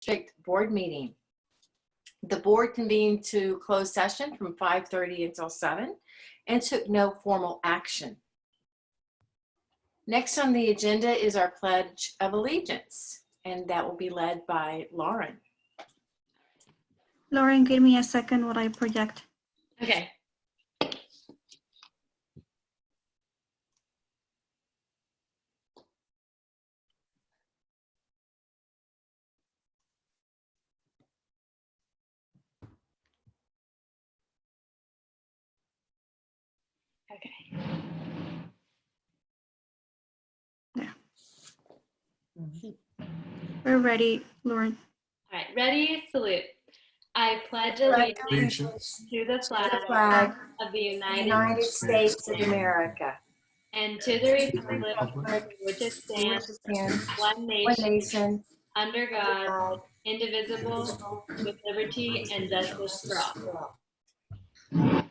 District Board meeting. The board convened to closed session from 5:30 until 7 and took no formal action. Next on the agenda is our Pledge of Allegiance, and that will be led by Lauren. Lauren, give me a second while I project. Okay. Okay. Yeah. We're ready, Lauren. All right. Ready? Salute. I pledge allegiance to the flag of the United States of America, and to the republic for which it stands, one nation, under God, indivisible, with liberty and justice for all.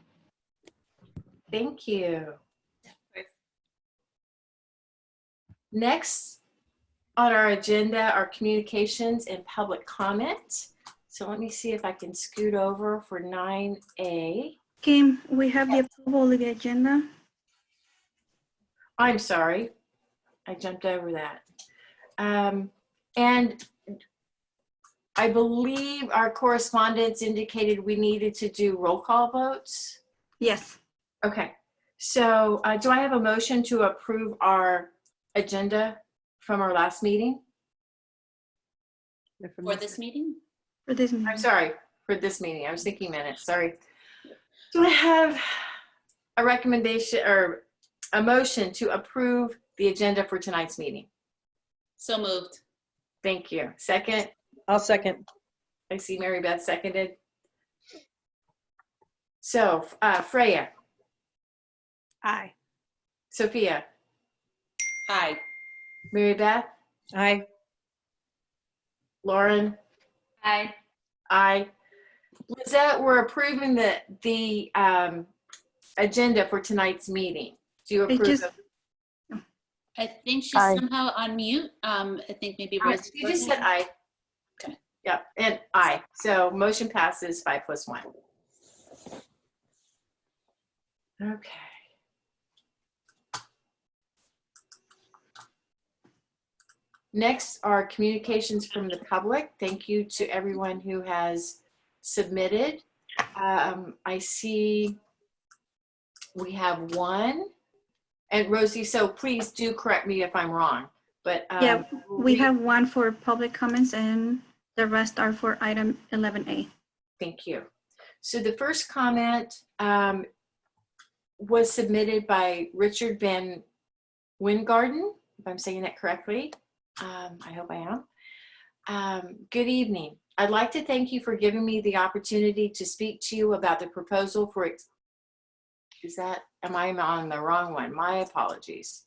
Thank you. Next on our agenda are communications and public comment. So let me see if I can scoot over for 9A. Kim, we have the approval of the agenda. I'm sorry, I jumped over that. And I believe our correspondence indicated we needed to do roll call votes. Yes. Okay, so do I have a motion to approve our agenda from our last meeting? For this meeting? For this meeting. I'm sorry, for this meeting. I was thinking minutes, sorry. Do I have a recommendation or a motion to approve the agenda for tonight's meeting? So moved. Thank you. Second? I'll second. I see Mary Beth seconded. So Freya, Aye. Sophia, Aye. Mary Beth, Aye. Lauren, Aye. I. Lizette, we're approving the agenda for tonight's meeting. Do you approve of? I think she's Aye. somehow on mute. I think maybe Rose. You just said aye. Okay. Yeah, and aye. So motion passes 5+1. Okay. Next are communications from the public. Thank you to everyone who has submitted. I see we have one. And Rosie, so please do correct me if I'm wrong. But Yeah, we have one for public comments and the rest are for item 11A. Thank you. So the first comment was submitted by Richard Van Wingarden, if I'm saying that correctly. I hope I am. Good evening. I'd like to thank you for giving me the opportunity to speak to you about the proposal for, am I on the wrong one? My apologies.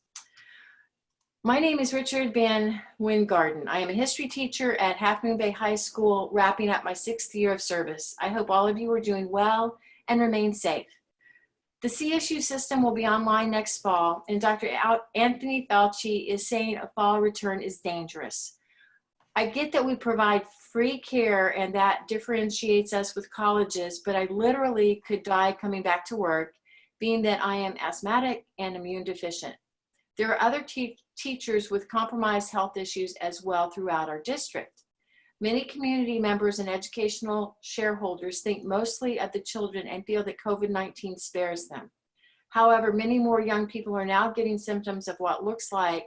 My name is Richard Van Wingarden. I am a history teacher at Half Moon Bay High School, wrapping up my 6th year of service. I hope all of you are doing well and remain safe. The CSU system will be online next fall, and Dr. Anthony Fauci is saying a fall return is dangerous. I get that we provide free care and that differentiates us with colleges, but I literally could die coming back to work, being that I am asthmatic and immune deficient. There are other teachers with compromised health issues as well throughout our district. Many community members and educational shareholders think mostly of the children and feel that COVID-19 spares them. However, many more young people are now getting symptoms of what looks like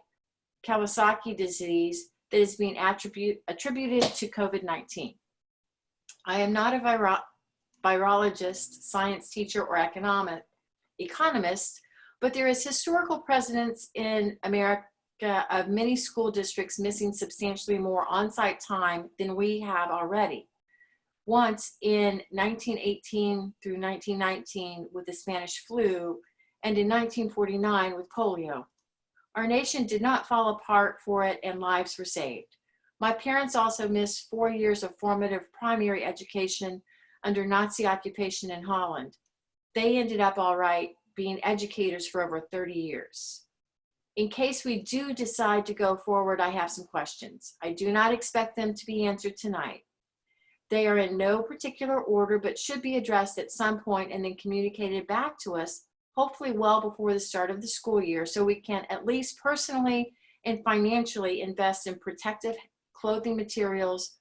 Kawasaki disease that is being attributed to COVID-19. I am not a virologist, science teacher, or economist, but there is historical precedence in America of many school districts missing substantially more on-site time than we have already. Once in 1918 through 1919 with the Spanish flu, and in 1949 with polio. Our nation did not fall apart for it and lives were saved. My parents also missed 4 years of formative primary education under Nazi occupation in Holland. They ended up all right, being educators for over 30 years. In case we do decide to go forward, I have some questions. I do not expect them to be answered tonight. They are in no particular order, but should be addressed at some point and then communicated back to us, hopefully well before the start of the school year, so we can at least personally and financially invest in protective clothing materials,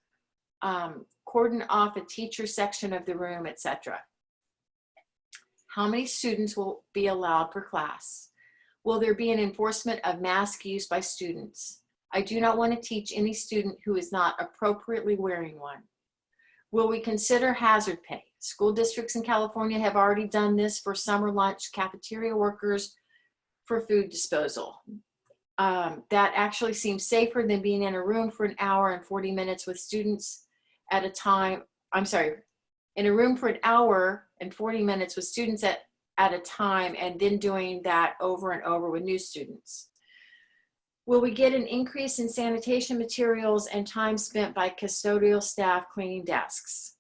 cordon off a teacher section of the room, etc. How many students will be allowed per class? Will there be an enforcement of mask use by students? I do not want to teach any student who is not appropriately wearing one. Will we consider hazard pay? School districts in California have already done this for summer lunch cafeteria workers for food disposal. That actually seems safer than being in a room for an hour and 40 minutes with students at a time. I'm sorry, in a room for an hour and 40 minutes with students at a time, and then doing that over and over with new students. Will we get an increase in sanitation materials and time spent by custodial staff cleaning desks?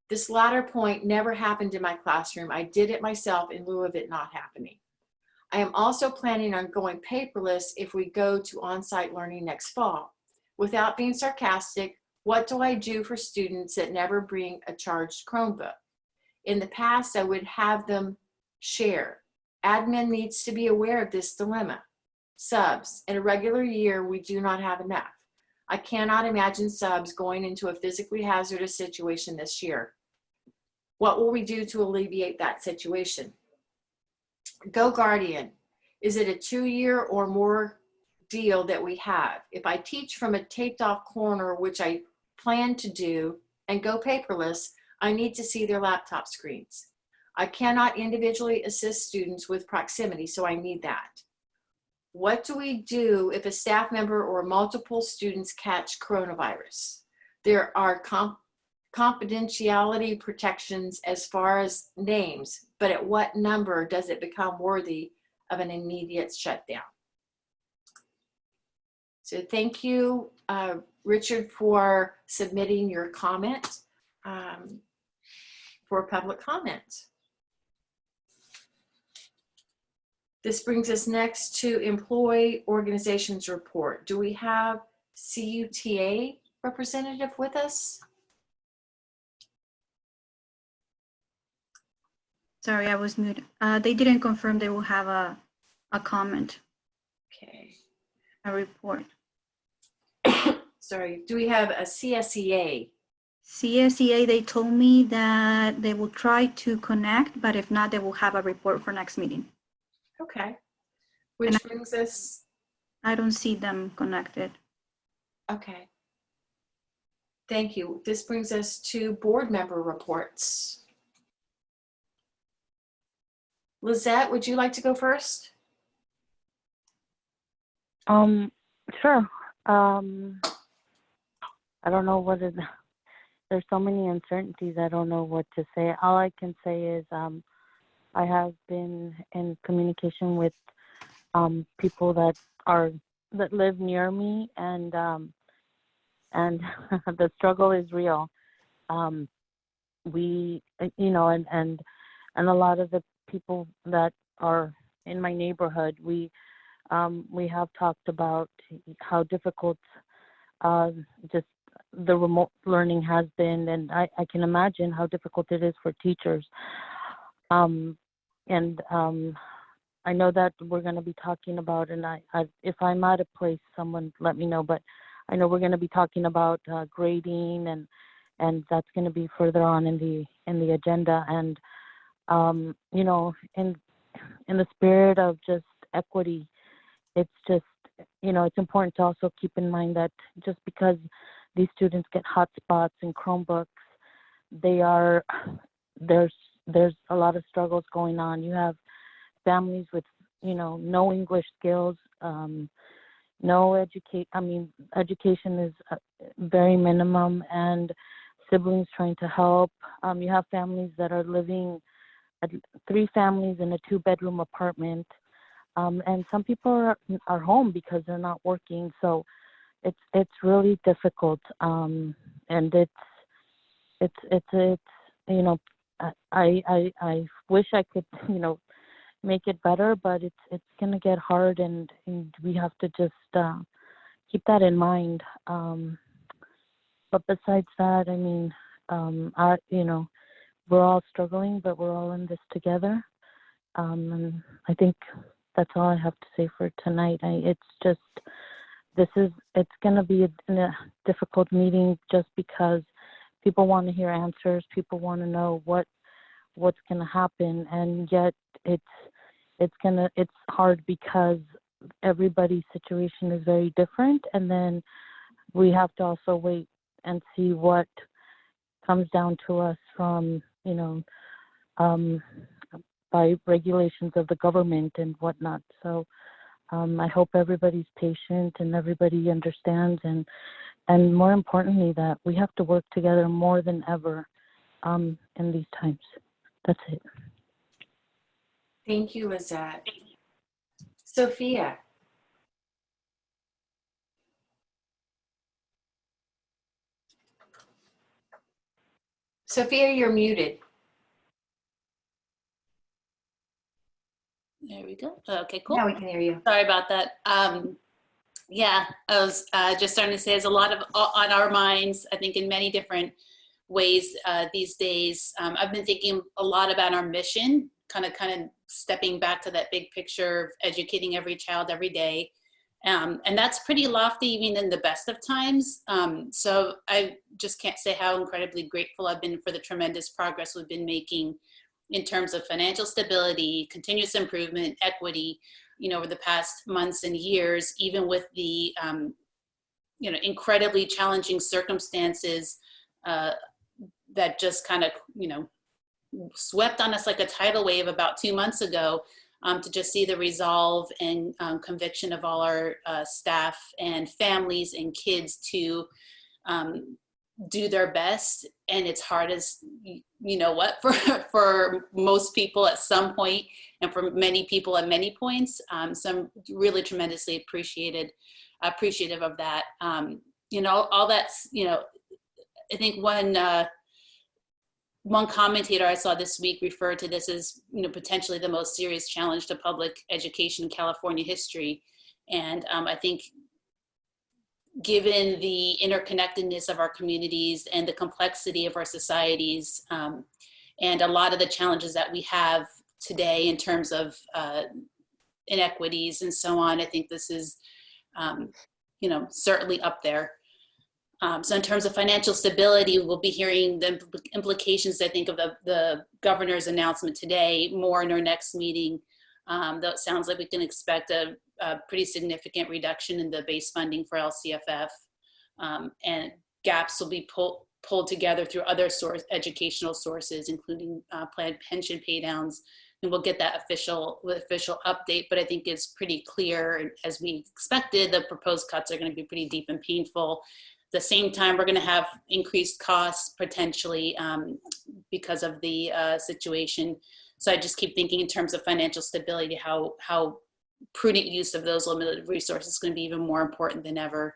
This latter point never happened in my classroom. I did it myself in lieu of it not happening. I am also planning on going paperless if we go to on-site learning next fall. Without being sarcastic, what do I do for students that never bring a charged Chromebook? In the past, I would have them share. Admin needs to be aware of this dilemma. Subs, in a regular year, we do not have enough. I cannot imagine subs going into a physically hazardous situation this year. What will we do to alleviate that situation? Go Guardian. Is it a 2-year or more deal that we have? If I teach from a taped off corner, which I plan to do, and go paperless, I need to see their laptop screens. I cannot individually assist students with proximity, so I need that. What do we do if a staff member or multiple students catch coronavirus? There are confidentiality protections as far as names, but at what number does it become worthy of an immediate shutdown? So thank you, Richard, for submitting your comment for public comment. This brings us next to employee organizations report. Do we have CUTA representative with us? Sorry, I was muted. They didn't confirm they will have a comment, Okay. a report. Sorry, do we have a CSEA? CSEA, they told me that they will try to connect, but if not, they will have a report for next meeting. Okay. Which brings us. I don't see them connected. Okay. Thank you. This brings us to board member reports. Lizette, would you like to go first? Sure. I don't know what is, there's so many uncertainties. I don't know what to say. All I can say is I have been in communication with people that live near me, and the struggle is real. We, you know, and a lot of the people that are in my neighborhood, we have talked about how difficult just the remote learning has been, and I can imagine how difficult it is for teachers. I know that we're going to be talking about, and if I'm out of place, someone let me know, but I know we're going to be talking about grading, and that's going to be further on in the agenda. And you know, in the spirit of just equity, it's just, you know, it's important to also keep in mind that just because these students get hotspots and Chromebooks, there's a lot of struggles going on. You have families with, you know, no English skills, education is very minimum, and siblings trying to help. You have families that are living, 3 families in a 2-bedroom apartment, and some people are home because they're not working. So it's really difficult, and it's you know, I wish I could, you know, make it better, but it's going to get hard, and we have to just keep that in mind. But besides that, I mean, we're all struggling, but we're all in this together. And I think that's all I have to say for tonight. It's going to be a difficult meeting just because people want to hear answers. People want to know what's going to happen. And yet it's hard because everybody's situation is very different. And then we have to also wait and see what comes down to us from, by regulations of the government and whatnot. So I hope everybody's patient and everybody understands, and more importantly, that we have to work together more than ever in these times. That's it. Thank you, Lizette. Sophia. Sophia, you're muted. There we go. Okay, cool. Now we can hear you. Sorry about that. Yeah, I was just starting to say there's a lot on our minds, I think, in many different ways these days. I've been thinking a lot about our mission, kind of stepping back to that big picture of educating every child every day. And that's pretty lofty even in the best of times. So I just can't say how incredibly grateful I've been for the tremendous progress we've been making in terms of financial stability, continuous improvement, equity, over the past months and years, even with the, incredibly challenging circumstances that just kind of, swept on us like a tidal wave about 2 months ago, to just see the resolve and conviction of all our staff and families and kids to do their best. And it's hard as for most people at some point, and for many people at many points. So I'm really tremendously appreciative of that. All that's, I think one commentator I saw this week referred to this as, potentially the most serious challenge to public education in California history. And I think given the interconnectedness of our communities and the complexity of our societies, and a lot of the challenges that we have today in terms of inequities and so on, I think this is, certainly up there. So in terms of financial stability, we'll be hearing the implications, I think, of the governor's announcement today more in our next meeting. Though it sounds like we can expect a pretty significant reduction in the base funding for LCFF, and gaps will be pulled together through other educational sources, including planned pension paydowns. And we'll get that official update, but I think it's pretty clear, as we expected, the proposed cuts are going to be pretty deep and painful. At the same time, we're going to have increased costs potentially because of the situation. So I just keep thinking in terms of financial stability, how prudent use of those limited resources is going to be even more important than ever.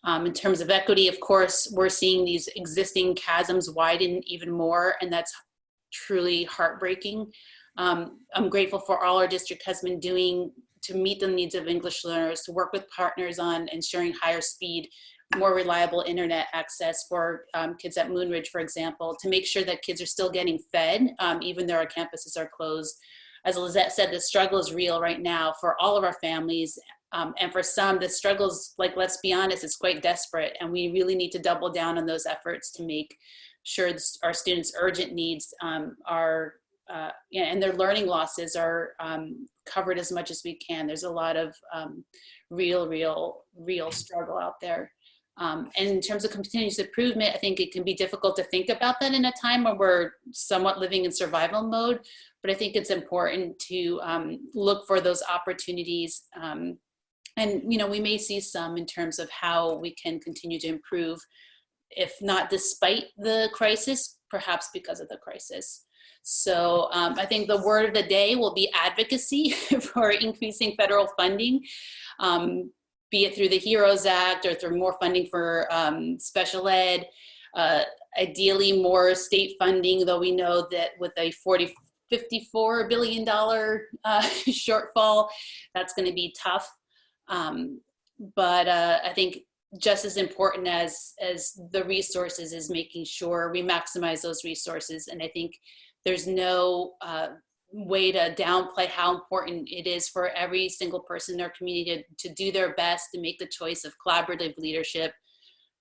In terms of equity, of course, we're seeing these existing chasms widen even more, and that's truly heartbreaking. I'm grateful for all our district has been doing to meet the needs of English learners, to work with partners on ensuring higher speed, more reliable internet access for kids at Moonridge, for example, to make sure that kids are still getting fed, even though our campuses are closed. As Lizette said, the struggle is real right now for all of our families. And for some, the struggle's, like, let's be honest, it's quite desperate. And we really need to double down on those efforts to make sure our students' urgent needs are, and their learning losses are covered as much as we can. There's a lot of real struggle out there. And in terms of continuous improvement, I think it can be difficult to think about that in a time when we're somewhat living in survival mode. But I think it's important to look for those opportunities. And, we may see some in terms of how we can continue to improve, if not despite the crisis, perhaps because of the crisis. So I think the word of the day will be advocacy for increasing federal funding. Be it through the HEROES Act or through more funding for special ed, ideally more state funding, though we know that with a $54 billion shortfall. That's going to be tough. But I think just as important as the resources is making sure we maximize those resources. And I think there's no way to downplay how important it is for every single person in our community to do their best to make the choice of collaborative leadership.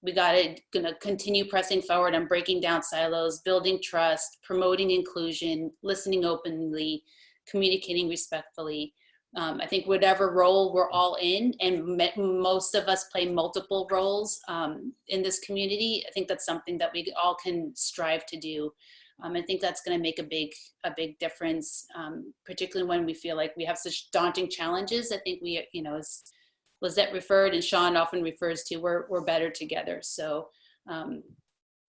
We gonna continue pressing forward on breaking down silos, building trust, promoting inclusion, listening openly, communicating respectfully. I think whatever role we're all in, and most of us play multiple roles in this community, I think that's something that we all can strive to do. I think that's going to make a big difference, particularly when we feel like we have such daunting challenges. I think we, as Lizette referred and Sean often refers to, we're better together. So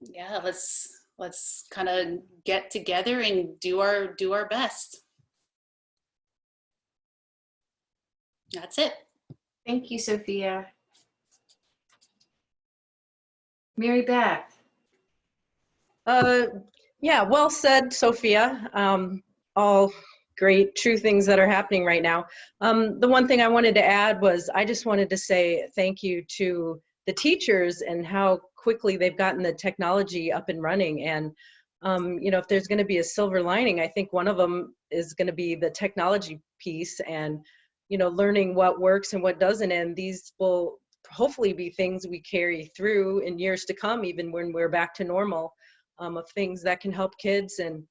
yeah, let's kind of get together and do our best. That's it. Thank you, Sophia. Mary Beth. Yeah, well said, Sophia. All great, true things that are happening right now. The one thing I wanted to add was I just wanted to say thank you to the teachers and how quickly they've gotten the technology up and running. And, if there's going to be a silver lining, I think one of them is going to be the technology piece and, learning what works and what doesn't. And these will hopefully be things we carry through in years to come, even when we're back to normal. Of things that can help kids and,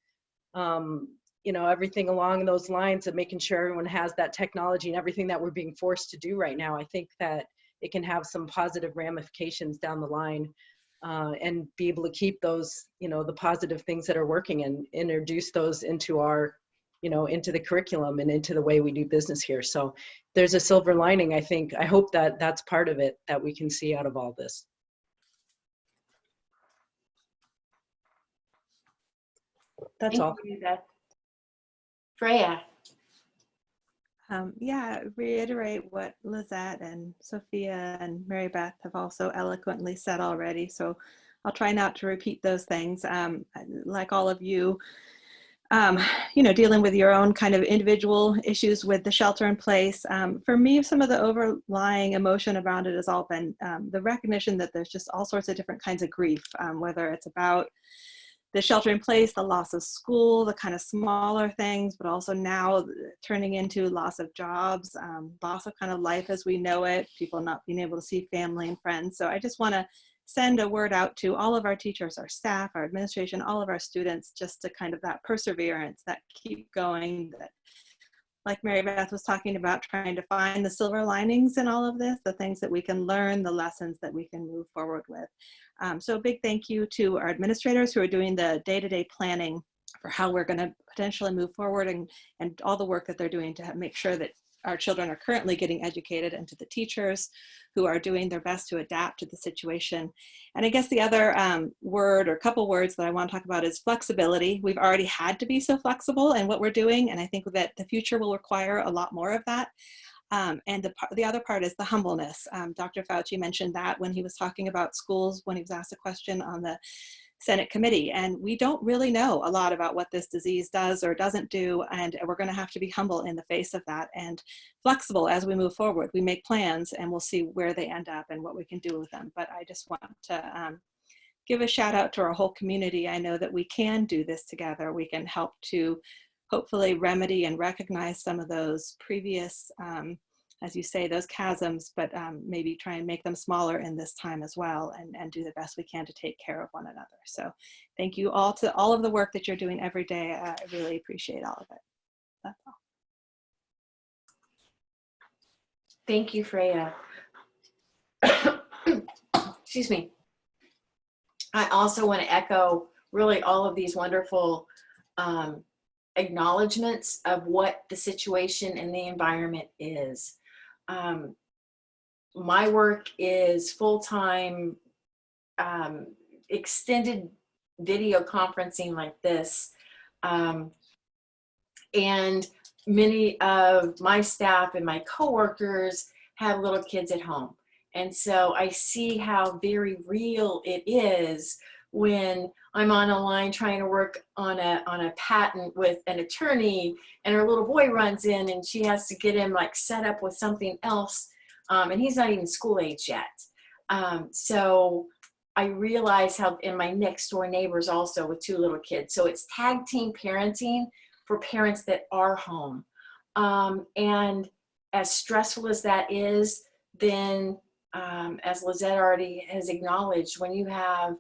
everything along those lines of making sure everyone has that technology and everything that we're being forced to do right now. I think that it can have some positive ramifications down the line and be able to keep those, the positive things that are working and introduce those into our, into the curriculum and into the way we do business here. So there's a silver lining, I think. I hope that that's part of it that we can see out of all this. That's all. Thank you, Beth. Freya. Yeah, reiterate what Lizette and Sophia and Mary Beth have also eloquently said already. So I'll try not to repeat those things. Like all of you, dealing with your own kind of individual issues with the shelter in place. For me, some of the overlying emotion around it has all been the recognition that there's just all sorts of different kinds of grief, whether it's about the shelter in place, the loss of school, the kind of smaller things, but also now turning into loss of jobs, loss of kind of life as we know it, people not being able to see family and friends. So I just want to send a word out to all of our teachers, our staff, our administration, all of our students, just to kind of that perseverance, that keep going, that like Mary Beth was talking about, trying to find the silver linings in all of this, the things that we can learn, the lessons that we can move forward with. So a big thank you to our administrators who are doing the day-to-day planning for how we're going to potentially move forward and all the work that they're doing to make sure that our children are currently getting educated, and to the teachers who are doing their best to adapt to the situation. And I guess the other word or couple words that I want to talk about is flexibility. We've already had to be so flexible in what we're doing, and I think that the future will require a lot more of that. And the other part is the humbleness. Dr. Fauci mentioned that when he was talking about schools, when he was asked a question on the Senate committee, and we don't really know a lot about what this disease does or doesn't do, and we're going to have to be humble in the face of that and flexible as we move forward. We make plans and we'll see where they end up and what we can do with them. But I just want to give a shout out to our whole community. I know that we can do this together. We can help to hopefully remedy and recognize some of those previous, as you say, those chasms, but maybe try and make them smaller in this time as well, and do the best we can to take care of one another. So thank you all to all of the work that you're doing every day. I really appreciate all of it. That's all. Thank you, Freya. Excuse me. I also want to echo really all of these wonderful acknowledgements of what the situation in the environment is. My work is full-time extended video conferencing like this. And many of my staff and my coworkers have little kids at home. And so I see how very real it is when I'm on a line trying to work on a patent with an attorney, and her little boy runs in and she has to get him like set up with something else, and he's not even school age yet. So I realize how, in my next door neighbors also with 2 little kids. So it's tag team parenting for parents that are home. And as stressful as that is, then as Lizette already has acknowledged, when you have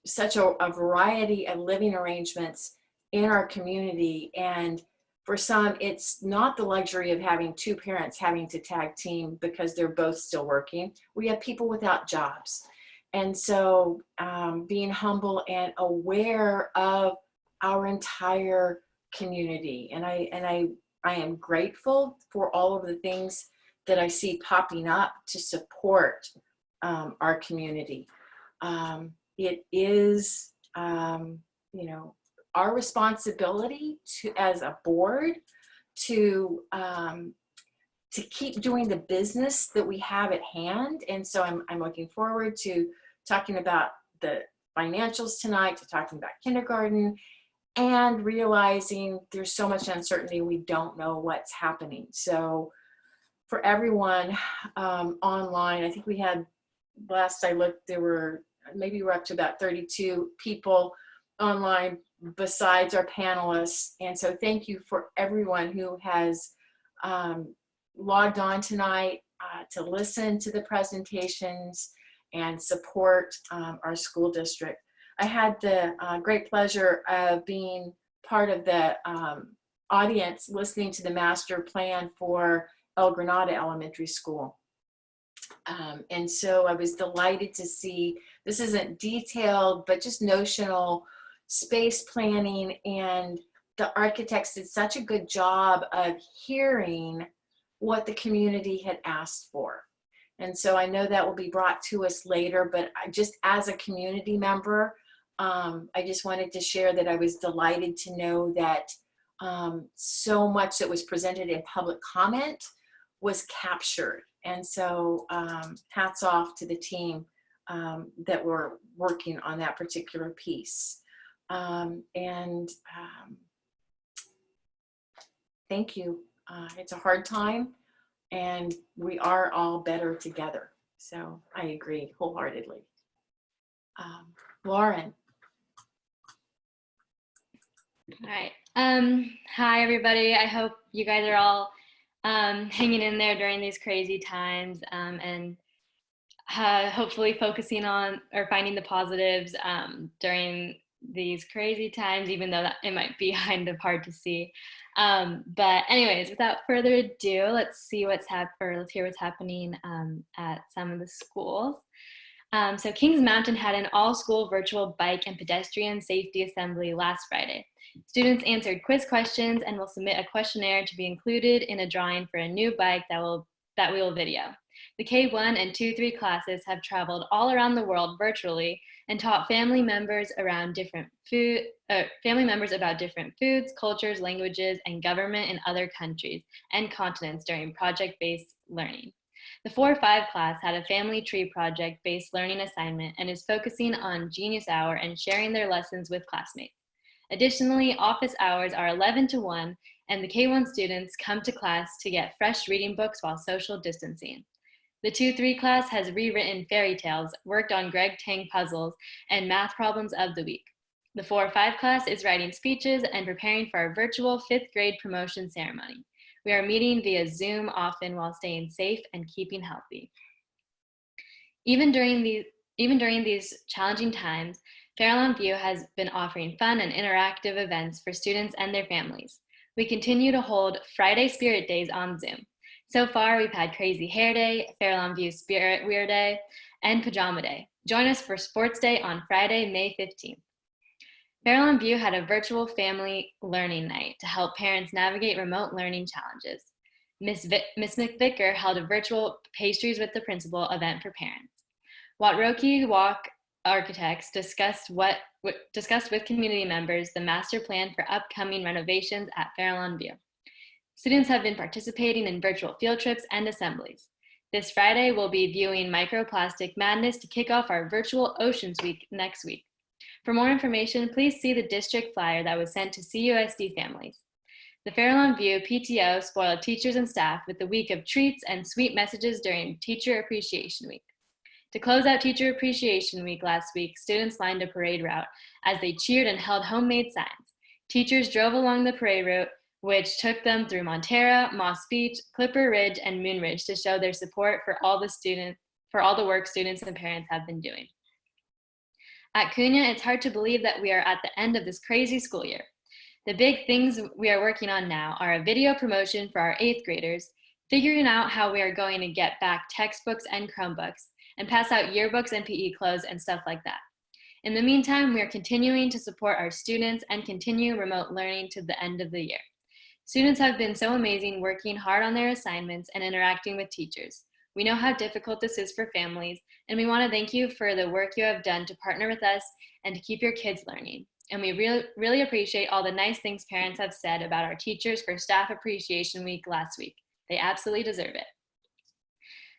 such a variety of living arrangements in our community, and for some, it's not the luxury of having 2 parents having to tag team because they're both still working. We have people without jobs. And so being humble and aware of our entire community. And I am grateful for all of the things that I see popping up to support our community. It is, you know, our responsibility to, as a board, to keep doing the business that we have at hand. And so I'm looking forward to talking about the financials tonight, to talking about kindergarten, and realizing there's so much uncertainty, we don't know what's happening. So for everyone online, I think we had, last I looked, there were, maybe we're up to about 32 people online besides our panelists. And so thank you for everyone who has logged on tonight to listen to the presentations and support our school district. I had the great pleasure of being part of the audience listening to the master plan for El Granada Elementary School. And so I was delighted to see, this isn't detailed, but just notional space planning, and the architects did such a good job of hearing what the community had asked for. And so I know that will be brought to us later, but just as a community member, I just wanted to share that I was delighted to know that so much that was presented in public comment was captured. And so hats off to the team that were working on that particular piece. Thank you. It's a hard time, and we are all better together. So I agree wholeheartedly. Lauren. All right. Hi, everybody. I hope you guys are all hanging in there during these crazy times, and hopefully focusing on or finding the positives during these crazy times, even though that it might be kind of hard to see. But anyways, without further ado, let's hear what's happening at some of the schools. So Kings Mountain had an all-school virtual bike and pedestrian safety assembly last Friday. Students answered quiz questions and will submit a questionnaire to be included in a drawing for a new bike that we will video. The K1 and 2-3 classes have traveled all around the world virtually and taught family members about different foods, cultures, languages, and government in other countries and continents during project-based learning. The 4-5 class had a family tree project-based learning assignment and is focusing on Genius Hour and sharing their lessons with classmates. Additionally, office hours are 11 to 1, and the K1 students come to class to get fresh reading books while social distancing. The 2-3 class has rewritten fairy tales, worked on Greg Tang puzzles, and math problems of the week. The 4-5 class is writing speeches and preparing for our virtual 5th grade promotion ceremony. We are meeting via Zoom often while staying safe and keeping healthy. Even during these challenging times, Fairlawn View has been offering fun and interactive events for students and their families. We continue to hold Friday Spirit Days on Zoom. So far, we've had Crazy Hair Day, Fairlawn View Spirit Wear Day, and Pajama Day. Join us for Sports Day on Friday, May 15th. Fairlawn View had a virtual family learning night to help parents navigate remote learning challenges. Ms. McVicker held a virtual Pastries with the Principal event for parents. Watroki Walk Architects discussed with community members the master plan for upcoming renovations at Fairlawn View. Students have been participating in virtual field trips and assemblies. This Friday, we'll be viewing Microplastic Madness to kick off our virtual Oceans Week next week. For more information, please see the district flyer that was sent to CUSD families. The Fairlawn View PTO spoiled teachers and staff with the week of treats and sweet messages during Teacher Appreciation Week. To close out Teacher Appreciation Week last week, students lined a parade route as they cheered and held homemade signs. Teachers drove along the parade route, which took them through Montera, Moss Beach, Clipper Ridge, and Moon Ridge to show their support for all the work students and parents have been doing. At Cunha, it's hard to believe that we are at the end of this crazy school year. The big things we are working on now are a video promotion for our 8th graders, figuring out how we are going to get back textbooks and Chromebooks, and pass out yearbooks and PE clothes and stuff like that. In the meantime, we are continuing to support our students and continue remote learning to the end of the year. Students have been so amazing working hard on their assignments and interacting with teachers. We know how difficult this is for families, and we want to thank you for the work you have done to partner with us and to keep your kids learning. And we really appreciate all the nice things parents have said about our teachers for Staff Appreciation Week last week. They absolutely deserve it.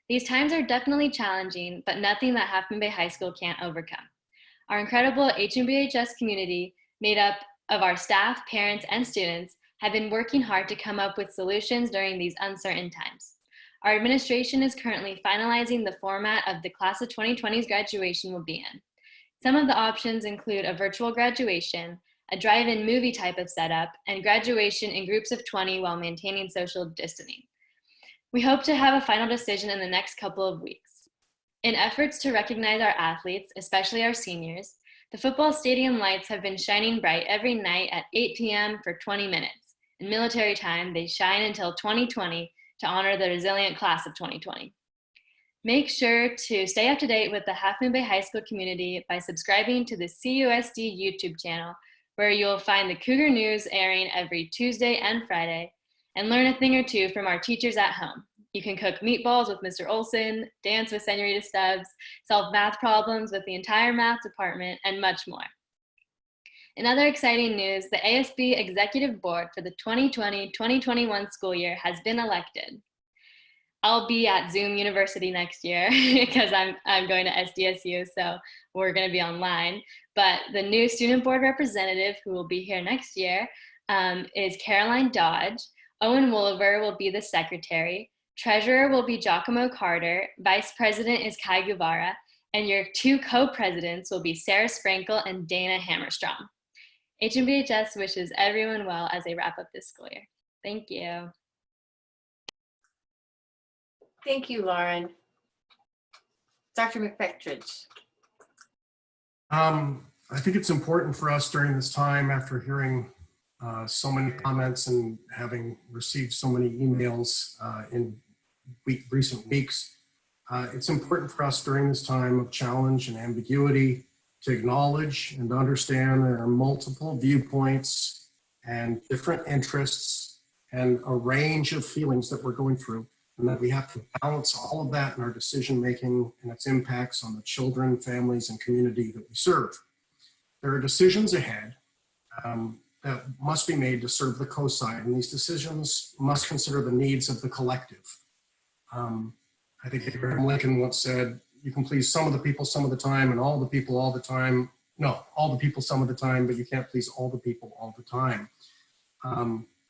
These times are definitely challenging, but nothing that Half Moon Bay High School can't overcome. Our incredible HMBHS community, made up of our staff, parents, and students, have been working hard to come up with solutions during these uncertain times. Our administration is currently finalizing the format of the class of 2020's graduation will be in. Some of the options include a virtual graduation, a drive-in movie type of setup, and graduation in groups of 20 while maintaining social distancing. We hope to have a final decision in the next couple of weeks. In efforts to recognize our athletes, especially our seniors, the football stadium lights have been shining bright every night at 8 p.m. for 20 minutes. In military time, they shine until 2020 to honor the resilient class of 2020. Make sure to stay up to date with the Half Moon Bay High School community by subscribing to the CUSD YouTube channel, where you'll find the Cougar News airing every Tuesday and Friday, and learn a thing or two from our teachers at home. You can cook meatballs with Mr. Olson, dance with Senorita Stubbs, solve math problems with the entire math department, and much more. In other exciting news, the ASB Executive Board for the 2020-2021 school year has been elected. I'll be at Zoom University next year because I'm going to SDSU, so we're going to be online. But the new student board representative who will be here next year is Caroline Dodge. Owen Wooliver will be the secretary. Treasurer will be Giacomo Carter. Vice president is Kai Guevara. And your 2 co-presidents will be Sarah Sprankle and Dana Hammerstrom. HMBHS wishes everyone well as they wrap up this school year. Thank you. Thank you, Lauren. Dr. McFettridge. I think it's important for us during this time, after hearing so many comments and having received so many emails in recent weeks, it's important for us during this time of challenge and ambiguity to acknowledge and understand there are multiple viewpoints and different interests and a range of feelings that we're going through, and that we have to balance all of that in our decision making and its impacts on the children, families, and community that we serve. There are decisions ahead that must be made to serve the co-side, and these decisions must consider the needs of the collective. I think Abraham Lincoln once said, you can please some of the people some of the time and all the people all the time. No, all the people some of the time, but you can't please all the people all the time.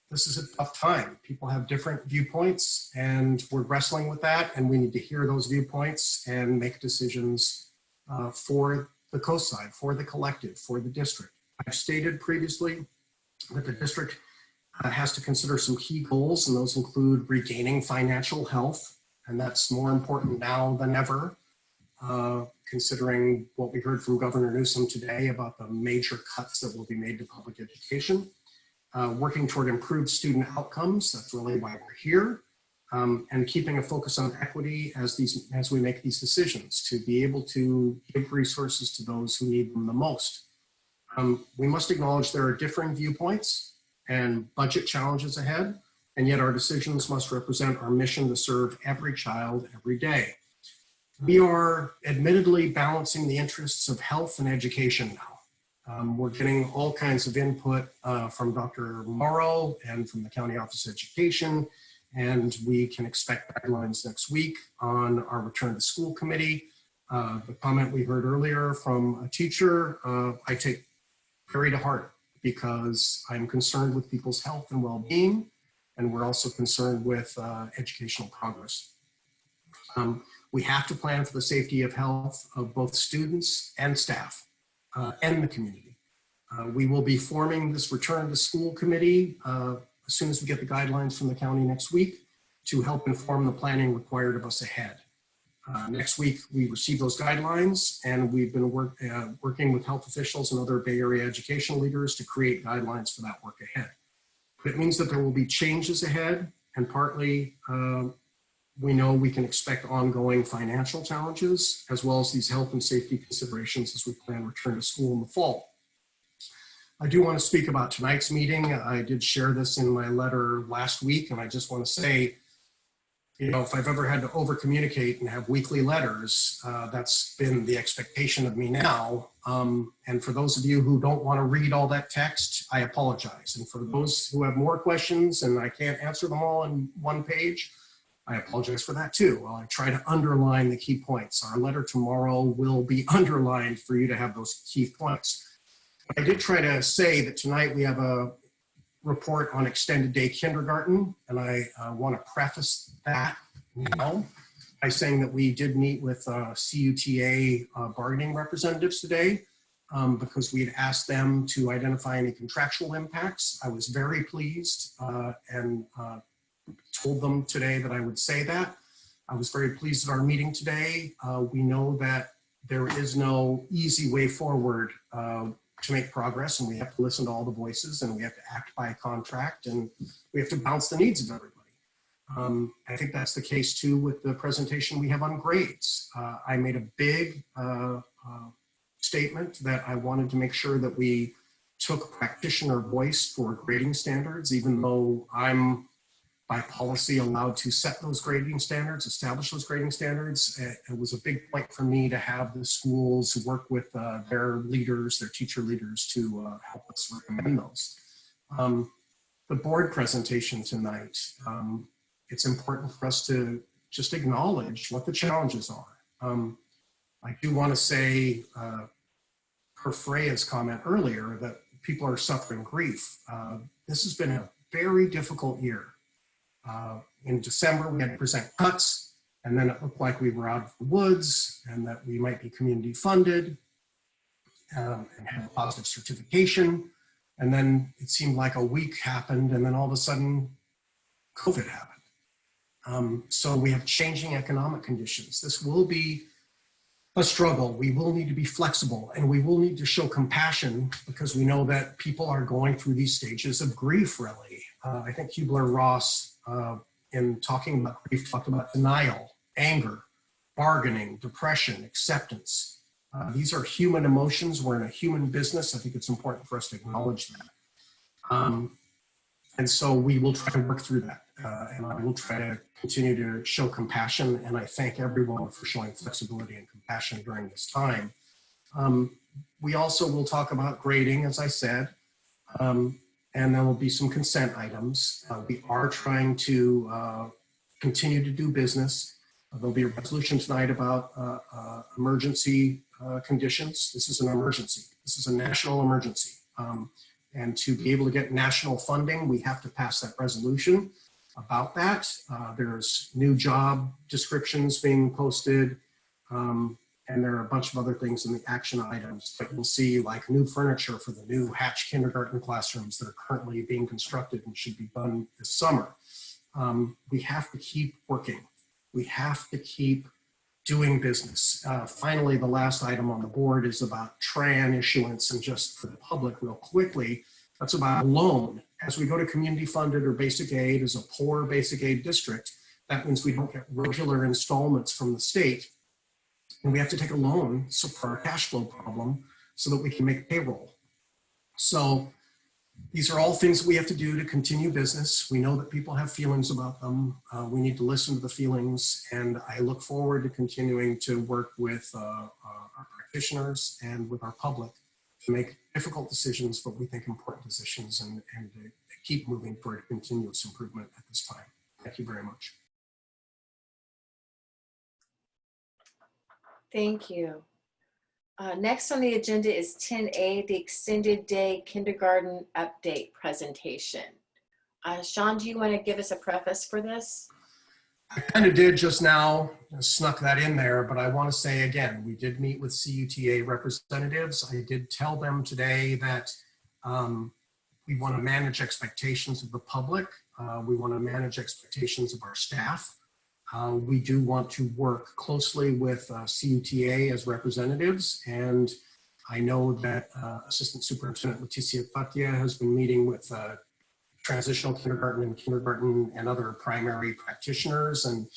This is a tough time. People have different viewpoints, and we're wrestling with that, and we need to hear those viewpoints and make decisions for the co-side, for the collective, for the district. I've stated previously that the district has to consider some key goals, and those include regaining financial health, and that's more important now than ever, considering what we heard from Governor Newsom today about the major cuts that will be made to public education. Working toward improved student outcomes, that's really why we're here, and keeping a focus on equity as we make these decisions, to be able to give resources to those who need them the most. We must acknowledge there are differing viewpoints and budget challenges ahead, and yet our decisions must represent our mission to serve every child every day. We are admittedly balancing the interests of health and education now. We're getting all kinds of input from Dr. Morrow and from the County Office of Education and we can expect guidelines next week on our return to school committee. The comment we heard earlier from a teacher, I take very to heart because I'm concerned with people's health and well-being, and we're also concerned with educational progress. We have to plan for the safety of health of both students and staff and the community. We will be forming this return to school committee as soon as we get the guidelines from the county next week to help inform the planning required of us ahead. Next week, we receive those guidelines, and we've been working with health officials and other Bay Area educational leaders to create guidelines for that work ahead. It means that there will be changes ahead, and partly we know we can expect ongoing financial challenges, as well as these health and safety considerations as we plan return to school in the fall. I do want to speak about tonight's meeting. I did share this in my letter last week, and I just want to say, you know, if I've ever had to over communicate and have weekly letters, that's been the expectation of me now. And for those of you who don't want to read all that text, I apologize. And for those who have more questions and I can't answer them all in one page, I apologize for that too. I try to underline the key points. Our letter tomorrow will be underlined for you to have those key points. I did try to say that tonight we have a report on extended day kindergarten, and I want to preface that now by saying that we did meet with CUTA bargaining representatives today because we had asked them to identify any contractual impacts. I was very pleased and told them today that I would say that. I was very pleased at our meeting today. We know that there is no easy way forward to make progress, and we have to listen to all the voices, and we have to act by contract, and we have to balance the needs of everybody. I think that's the case too with the presentation we have on grades. I made a big statement that I wanted to make sure that we took practitioner voice for grading standards, even though I'm by policy allowed to set those grading standards, establish those grading standards. It was a big point for me to have the schools work with their leaders, their teacher leaders, to help us recommend those. The board presentation tonight, it's important for us to just acknowledge what the challenges are. I do want to say, per Freya's comment earlier, that people are suffering grief. This has been a very difficult year. In December, we had to present cuts, and then it looked like we were out of the woods and that we might be community funded and have a positive certification. And then it seemed like a week happened, and then all of a sudden, COVID happened. So we have changing economic conditions. This will be a struggle. We will need to be flexible, and we will need to show compassion because we know that people are going through these stages of grief, really. I think Kubler-Ross, in talking about grief, talked about denial, anger, bargaining, depression, acceptance. These are human emotions. We're in a human business. I think it's important for us to acknowledge that. And so we will try to work through that. And I will try to continue to show compassion. And I thank everyone for showing flexibility and compassion during this time. We also will talk about grading, as I said. And there will be some consent items. We are trying to continue to do business. There'll be a resolution tonight about emergency conditions. This is an emergency. This is a national emergency. And to be able to get national funding, we have to pass that resolution about that. There's new job descriptions being posted. And there are a bunch of other things in the action items that we'll see, like new furniture for the new Hatch kindergarten classrooms that are currently being constructed and should be done this summer. We have to keep working. We have to keep doing business. Finally, the last item on the board is about TRAN issuance, and just for the public real quickly, that's about a loan. As we go to community funded or basic aid as a poor basic aid district, that means we don't get regular installments from the state. And we have to take a loan for our cash flow problem so that we can make payroll. So these are all things that we have to do to continue business. We know that people have feelings about them. We need to listen to the feelings. And I look forward to continuing to work with our practitioners and with our public to make difficult decisions, but we think important decisions, and to keep moving toward continuous improvement at this time. Thank you very much. Thank you. Next on the agenda is 10A, the extended day kindergarten update presentation. Sean, do you want to give us a preface for this? I kind of did just now, snuck that in there, but I want to say again, we did meet with CUTA representatives. I did tell them today that we want to manage expectations of the public. We want to manage expectations of our staff. We do want to work closely with CUTA as representatives, and I know that Assistant Superintendent Leticia Patia has been meeting with transitional kindergarten and other primary practitioners and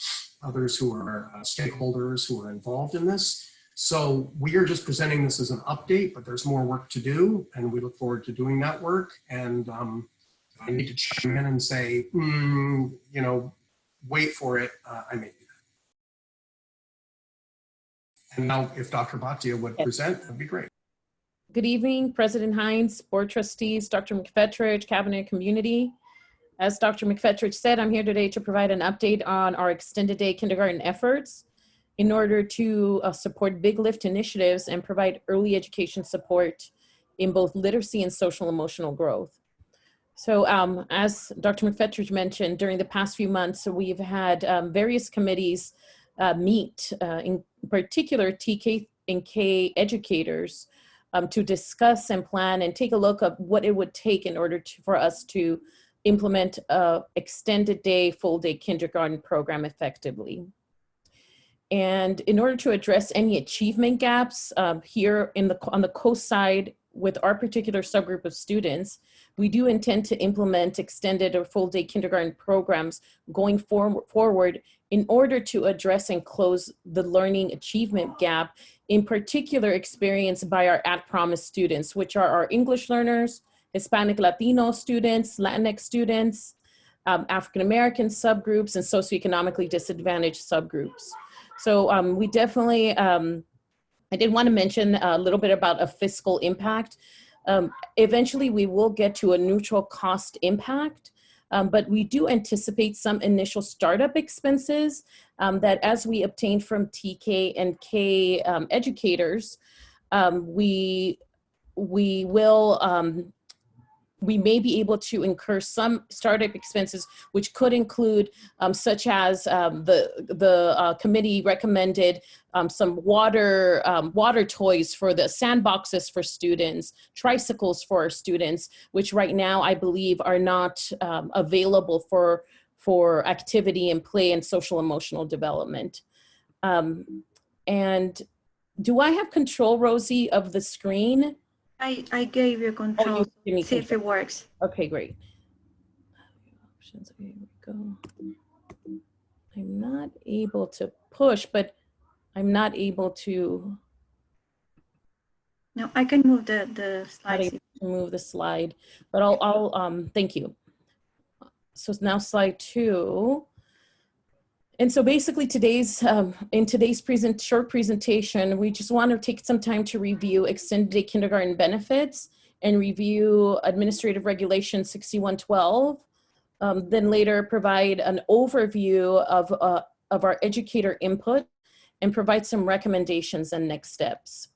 others who are stakeholders who are involved in this. So we are just presenting this as an update, but there's more work to do, and we look forward to doing that work. And I need to chime in and say, you know, wait for it, I may do that. And now if Dr. Bhatia would present, that'd be great. Good evening, President Hines, board trustees, Dr. McFetrich, cabinet community. As Dr. McFetrich said, I'm here today to provide an update on our extended day kindergarten efforts in order to support Big Lift initiatives and provide early education support in both literacy and social emotional growth. So as Dr. McFetrich mentioned, during the past few months, we've had various committees meet, in particular TK and K educators, to discuss and plan and take a look at what it would take in order for us to implement a extended day, full day kindergarten program effectively. And in order to address any achievement gaps here on the coast side with our particular subgroup of students, we do intend to implement extended or full day kindergarten programs going forward in order to address and close the learning achievement gap, in particular experienced by our at-promise students, which are our English learners, Hispanic Latino students, Latinx students, African-American subgroups, and socioeconomically disadvantaged subgroups. So we definitely, I did want to mention a little bit about a fiscal impact. Eventually we will get to a neutral cost impact, but we do anticipate some initial startup expenses that as we obtain from TK and K educators, we may be able to incur some startup expenses, which could include such as the committee recommended some water toys for the sandboxes for students, tricycles for our students, which right now I believe are not available for activity and play and social emotional development. And do I have control, Rosie, of the screen? I gave you control. Give me See if control. it works. Okay, great. Options, here we go. I'm not able to push, but I'm not able to, No, I can move the not slides. able to move the slide, but I'll thank you. So now slide 2. And so basically in today's short presentation, we just want to take some time to review extended day kindergarten benefits and review Administrative Regulation 6112. Then later provide an overview of our educator input and provide some recommendations and next steps.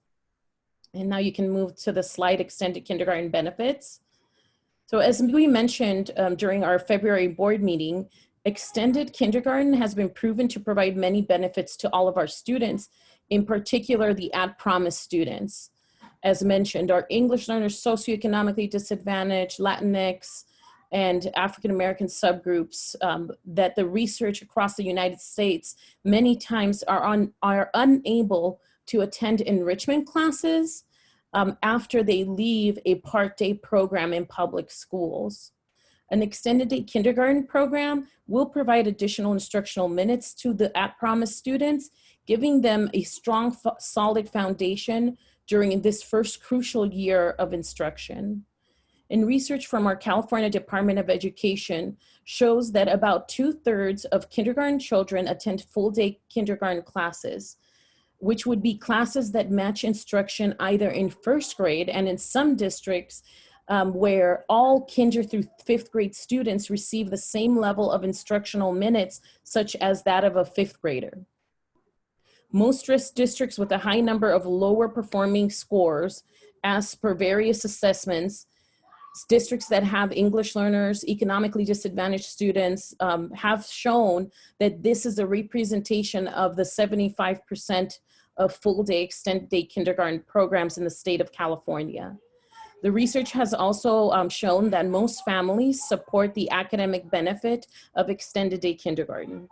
And now you can move to the slide extended kindergarten benefits. So as we mentioned during our February board meeting, extended kindergarten has been proven to provide many benefits to all of our students, in particular the at-promise students. As mentioned, our English learners, socioeconomically disadvantaged, Latinx, and African-American subgroups that the research across the United States many times are unable to attend enrichment classes after they leave a part-day program in public schools. An extended day kindergarten program will provide additional instructional minutes to the at-promise students, giving them a strong, solid foundation during this first crucial year of instruction. And research from our California Department of Education shows that about 2/3 of kindergarten children attend full-day kindergarten classes, which would be classes that match instruction either in first grade and in some districts, where all kinder through 5th grade students receive the same level of instructional minutes, such as that of a 5th grader. Most districts with a high number of lower performing scores, as per various assessments, districts that have English learners, economically disadvantaged students, have shown that this is a representation of the 75% of full-day, extended-day kindergarten programs in the state of California. The research has also shown that most families support the academic benefit of extended-day kindergarten.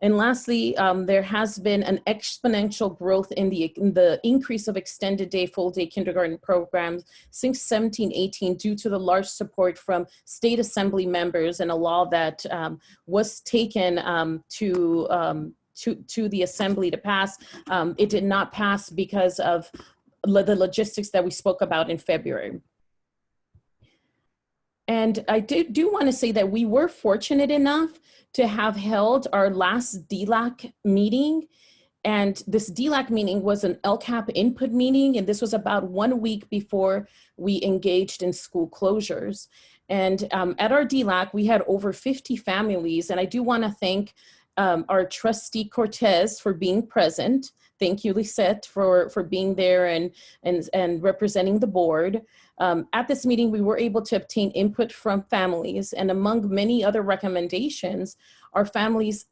And lastly, there has been an exponential growth in the increase of extended day, full day kindergarten programs since 1718 due to the large support from state assembly members and a law that was taken to the assembly to pass. It did not pass because of the logistics that we spoke about in February. And I do want to say that we were fortunate enough to have held our last DLAC meeting. And this DLAC meeting was an LCAP input meeting. And this was about 1 week before we engaged in school closures. And at our DLAC, we had over 50 families. And I do want to thank our trustee Cortez for being present. Thank you, Lisette, for being there and representing the board. At this meeting, we were able to obtain input from families, and among many other recommendations, our families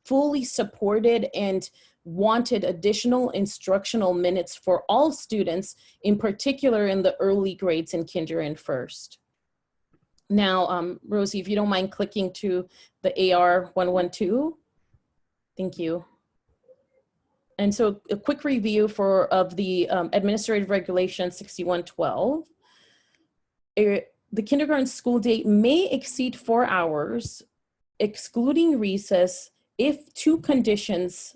fully supported and wanted additional instructional minutes for all students, in particular in the early grades in kinder and first. Now, Rosie, if you don't mind clicking to the AR 112. Thank you. And so a quick review of the Administrative Regulation 6112. The kindergarten school day may exceed 4 hours, excluding recess, if 2 conditions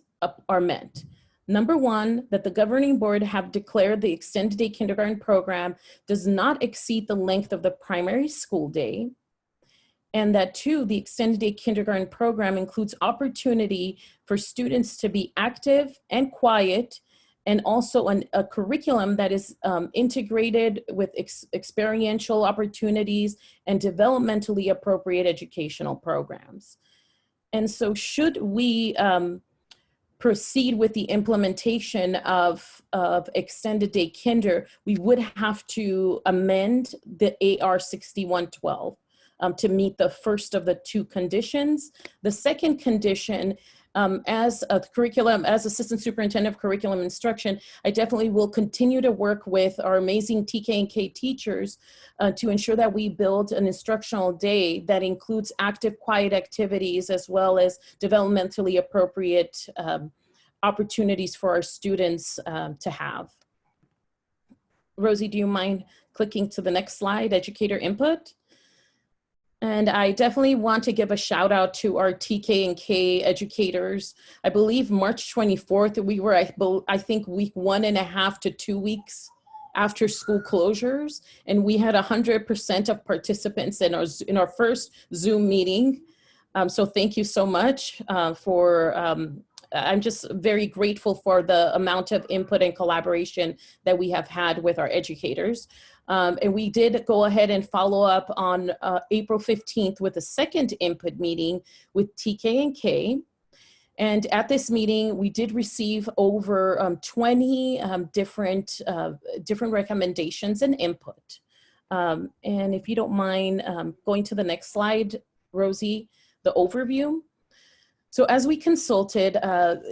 are met. Number 1, that the governing board have declared the extended day kindergarten program does not exceed the length of the primary school day. And that 2, the extended day kindergarten program includes opportunity for students to be active and quiet, and also a curriculum that is integrated with experiential opportunities and developmentally appropriate educational programs. And so should we proceed with the implementation of extended day kinder, we would have to amend the AR 6112 to meet the first of the 2 conditions. The second condition, as Assistant Superintendent of Curriculum Instruction, I definitely will continue to work with our amazing TK and K teachers to ensure that we build an instructional day that includes active, quiet activities, as well as developmentally appropriate opportunities for our students to have. Rosie, do you mind clicking to the next slide, educator input? And I definitely want to give a shout out to our TK and K educators. I believe March 24th, we were, I think, week 1.5 to 2 weeks after school closures. And we had 100% of participants in our first Zoom meeting. So thank you so much I'm just very grateful for the amount of input and collaboration that we have had with our educators. And we did go ahead and follow up on April 15th with a second input meeting with TK and K. And at this meeting, we did receive over 20 different recommendations and input. And if you don't mind going to the next slide, Rosie, the overview. So as we consulted,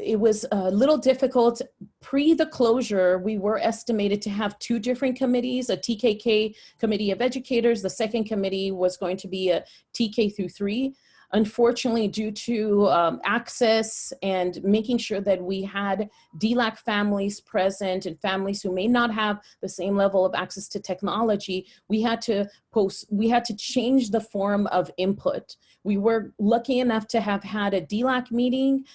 it was a little difficult. Pre the closure, we were estimated to have 2 different committees, a TKK committee of educators. The second committee was going to be a TK through 3. Unfortunately, due to access and making sure that we had DLAC families present and families who may not have the same level of access to technology, we had to change the form of input. We were lucky enough to have had a DLAC meeting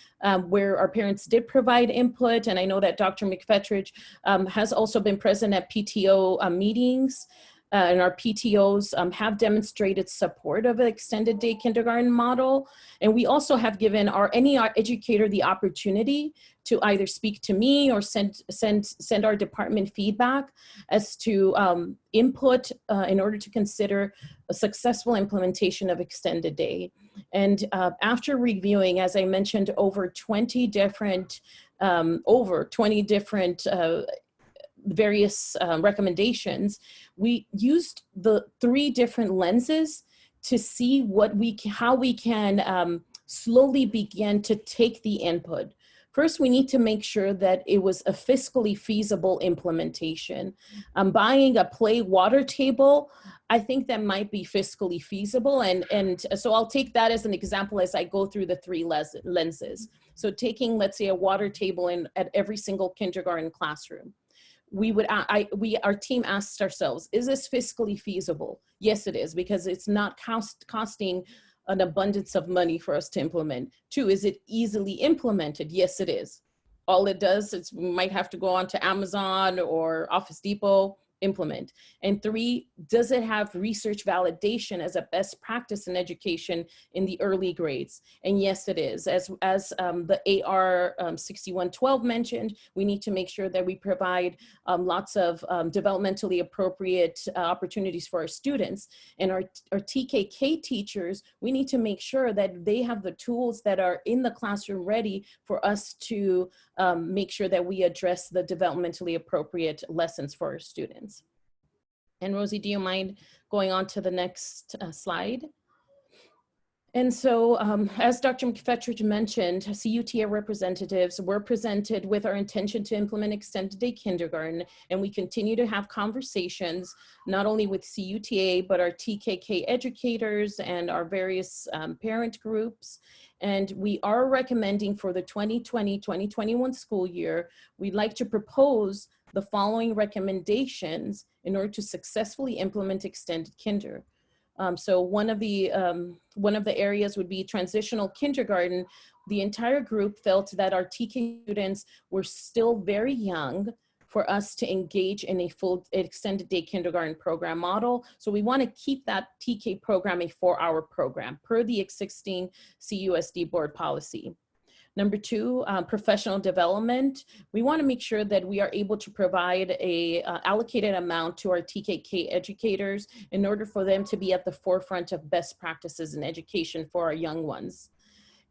where our parents did provide input. And I know that Dr. McFetridge has also been present at PTO meetings. and our PTOs have demonstrated support of an extended day kindergarten model. And we also have given any educator the opportunity to either speak to me or send our department feedback as to input in order to consider a successful implementation of extended day. And after reviewing, as I mentioned, over 20 different various recommendations, we used the 3 different lenses to see how we can slowly begin to take the input. First, we need to make sure that it was a fiscally feasible implementation. Buying a play water table, I think that might be fiscally feasible. And so I'll take that as an example as I go through the 3 lenses. So taking, let's say, a water table at every single kindergarten classroom. Our team asked ourselves, is this fiscally feasible? Yes, it is, because it's not costing an abundance of money for us to implement. 2, is it easily implemented? Yes, it is. All it does is we might have to go on to Amazon or Office Depot, implement. And 3, does it have research validation as a best practice in education in the early grades? And yes, it is. As the AR 6112 mentioned, we need to make sure that we provide lots of developmentally appropriate opportunities for our students. And our TKK teachers, we need to make sure that they have the tools that are in the classroom ready for us to make sure that we address the developmentally appropriate lessons for our students. And Rosie, do you mind going on to the next slide? And so, as Dr. McFetridge mentioned, CUTA representatives were presented with our intention to implement extended day kindergarten, and we continue to have conversations, not only with CUTA, but our TKK educators and our various parent groups. And we are recommending for the 2020-2021 school year, we'd like to propose the following recommendations in order to successfully implement extended kinder. So one of the areas would be transitional kindergarten. The entire group felt that our TK students were still very young for us to engage in a full extended day kindergarten program model. So we want to keep that TK program a 4-hour program per the existing CUSD board policy. Number 2, professional development. We want to make sure that we are able to provide a allocated amount to our TKK educators in order for them to be at the forefront of best practices in education for our young ones.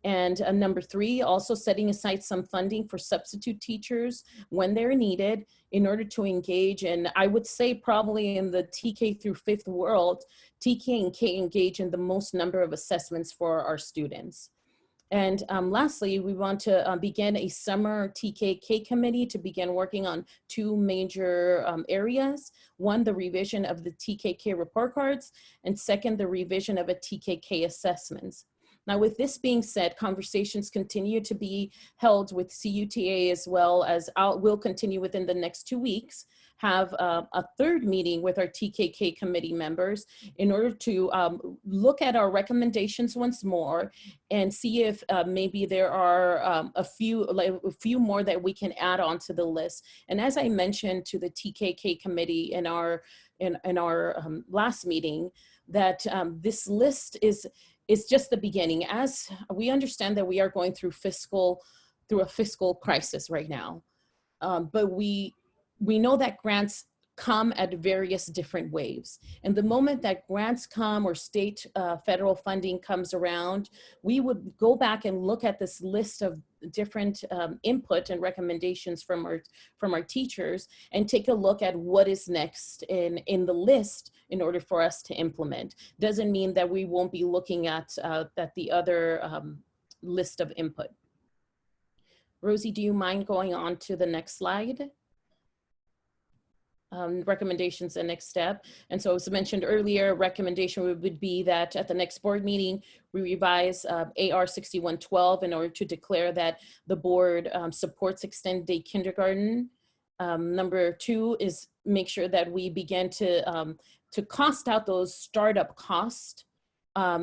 And number 3, also setting aside some funding for substitute teachers when they're needed in order to engage. And I would say probably in the TK through 5th world, TK and K engage in the most number of assessments for our students. And lastly, we want to begin a summer TKK committee to begin working on 2 major areas. 1, the revision of the TKK report cards, and 2nd, the revision of a TKK assessments. Now, with this being said, conversations continue to be held with CUTA as well as we'll continue within the next 2 weeks, have a 3rd meeting with our TKK committee members in order to look at our recommendations once more and see if maybe there are a few more that we can add on to the list. And as I mentioned to the TKK committee in our last meeting, that this list is just the beginning. As we understand that we are going through a fiscal crisis right now, but we know that grants come at various different waves. And the moment that grants come or state federal funding comes around, we would go back and look at this list of different input and recommendations from our teachers and take a look at what is next in the list in order for us to implement. Doesn't mean that we won't be looking at the other list of input. Rosie, do you mind going on to the next slide? Recommendations and next step. And so as mentioned earlier, recommendation would be that at the next board meeting, we revise AR 6112 in order to declare that the board supports extended day kindergarten. Number 2 is make sure that we begin to cost out those startup costs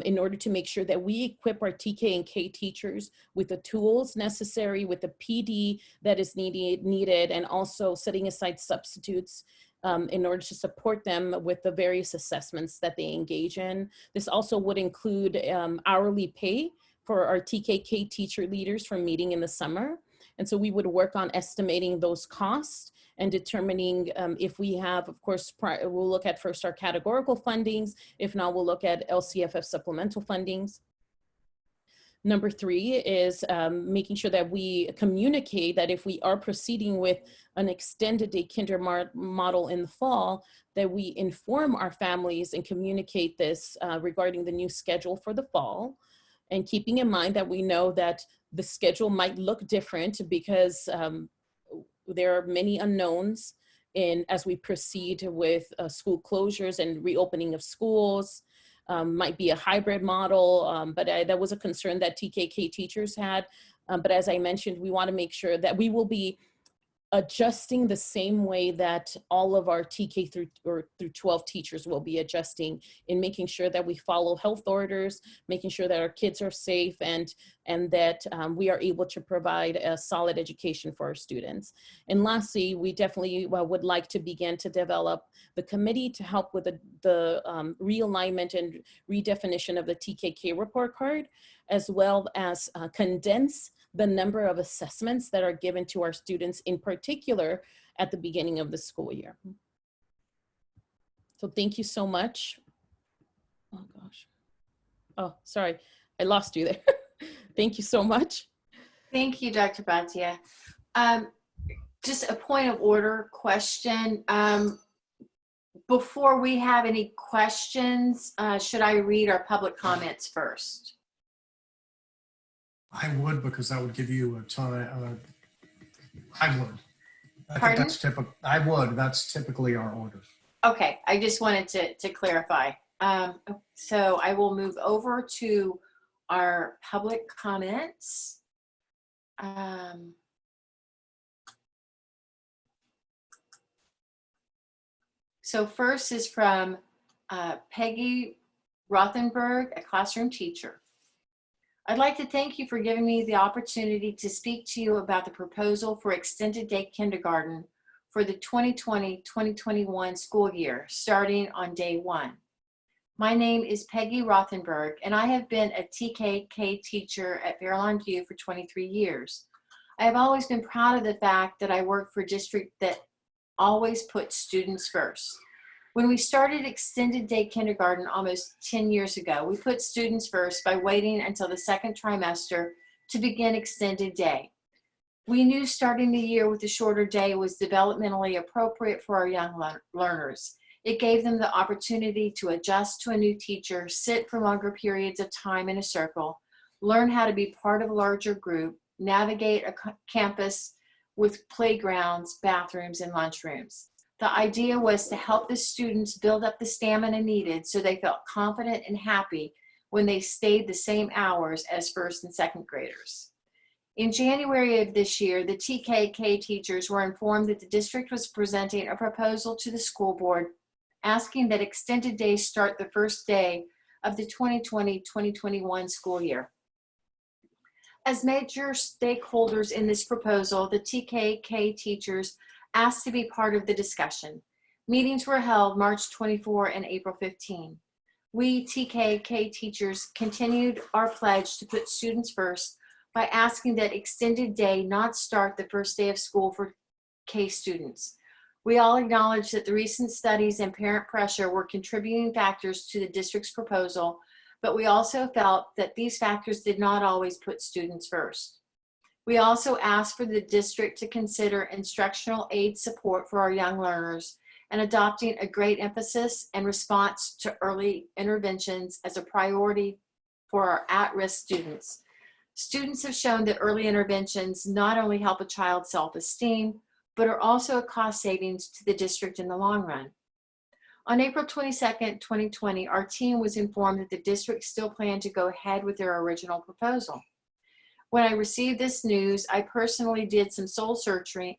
in order to make sure that we equip our TK and K teachers with the tools necessary, with the PD that is needed, and also setting aside substitutes in order to support them with the various assessments that they engage in. This also would include hourly pay for our TKK teacher leaders for meeting in the summer. And so we would work on estimating those costs and determining if we have, of course, we'll look at first our categorical fundings. If not, we'll look at LCFF supplemental fundings. Number 3 is making sure that we communicate that if we are proceeding with an extended day kinder model in the fall, that we inform our families and communicate this regarding the new schedule for the fall. And keeping in mind that we know that the schedule might look different because there are many unknowns as we proceed with school closures and reopening of schools. Might be a hybrid model, but that was a concern that TKK teachers had. But as I mentioned, we want to make sure that we will be adjusting the same way that all of our TK through 12 teachers will be adjusting, in making sure that we follow health orders, making sure that our kids are safe, and that we are able to provide a solid education for our students. And lastly, we definitely would like to begin to develop the committee to help with the realignment and redefinition of the TKK report card, as well as condense the number of assessments that are given to our students, in particular at the beginning of the school year. So thank you so much. Oh gosh. Oh, sorry, I lost you there. Thank you so much. Thank you, Dr. Bhatia. Just a point of order question. Before we have any questions, should I read our public comments first? I would, because that would give you a time. I would. I Pardon? think that's typical. I would. That's typically our order. Okay, I just wanted to clarify. So I will move over to our public comments. So first is from Peggy Rothenberg, a classroom teacher. I'd like to thank you for giving me the opportunity to speak to you about the proposal for extended day kindergarten for the 2020-2021 school year, starting on day 1. My name is Peggy Rothenberg, and I have been a TKK teacher at Fairlawn View for 23 years. I have always been proud of the fact that I work for a district that always puts students first. When we started extended day kindergarten almost 10 years ago, we put students first by waiting until the second trimester to begin extended day. We knew starting the year with a shorter day was developmentally appropriate for our young learners. It gave them the opportunity to adjust to a new teacher, sit for longer periods of time in a circle, learn how to be part of a larger group, navigate a campus with playgrounds, bathrooms, and lunchrooms. The idea was to help the students build up the stamina needed so they felt confident and happy when they stayed the same hours as first and second graders. In January of this year, the TKK teachers were informed that the district was presenting a proposal to the school board asking that extended days start the first day of the 2020-2021 school year. As major stakeholders in this proposal, the TKK teachers asked to be part of the discussion. Meetings were held March 24 and April 15. We TKK teachers continued our pledge to put students first by asking that extended day not start the first day of school for K students. We all acknowledge that the recent studies and parent pressure were contributing factors to the district's proposal, but we also felt that these factors did not always put students first. We also asked for the district to consider instructional aid support for our young learners and adopting a great emphasis and response to early interventions as a priority for our at-risk students. Students have shown that early interventions not only help a child's self-esteem, but are also a cost savings to the district in the long run. On April 22nd, 2020, our team was informed that the district still planned to go ahead with their original proposal. When I received this news, I personally did some soul searching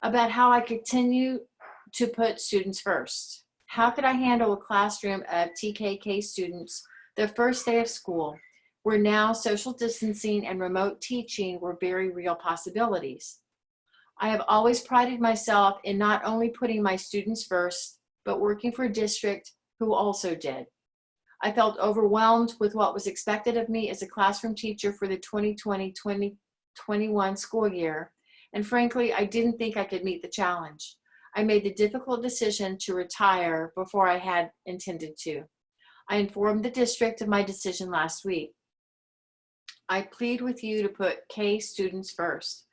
about how I continue to put students first. How could I handle a classroom of TKK students the first day of school, where now social distancing and remote teaching were very real possibilities? I have always prided myself in not only putting my students first, but working for a district who also did. I felt overwhelmed with what was expected of me as a classroom teacher for the 2020-2021 school year, and frankly, I didn't think I could meet the challenge. I made the difficult decision to retire before I had intended to. I informed the district of my decision last week. I plead with you to put K students first.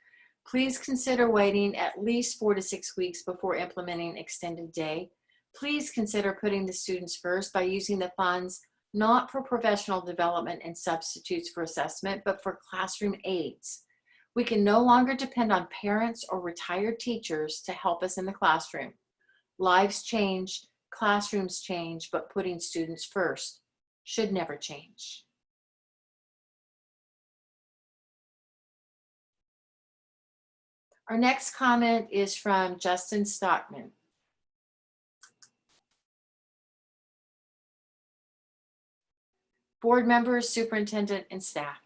Please consider waiting at least 4 to 6 weeks before implementing extended day. Please consider putting the students first by using the funds not for professional development and substitutes for assessment, but for classroom aids. We can no longer depend on parents or retired teachers to help us in the classroom. Lives change, classrooms change, but putting students first should never change. Our next comment is from Justin Stockman. Board members, superintendent, and staff.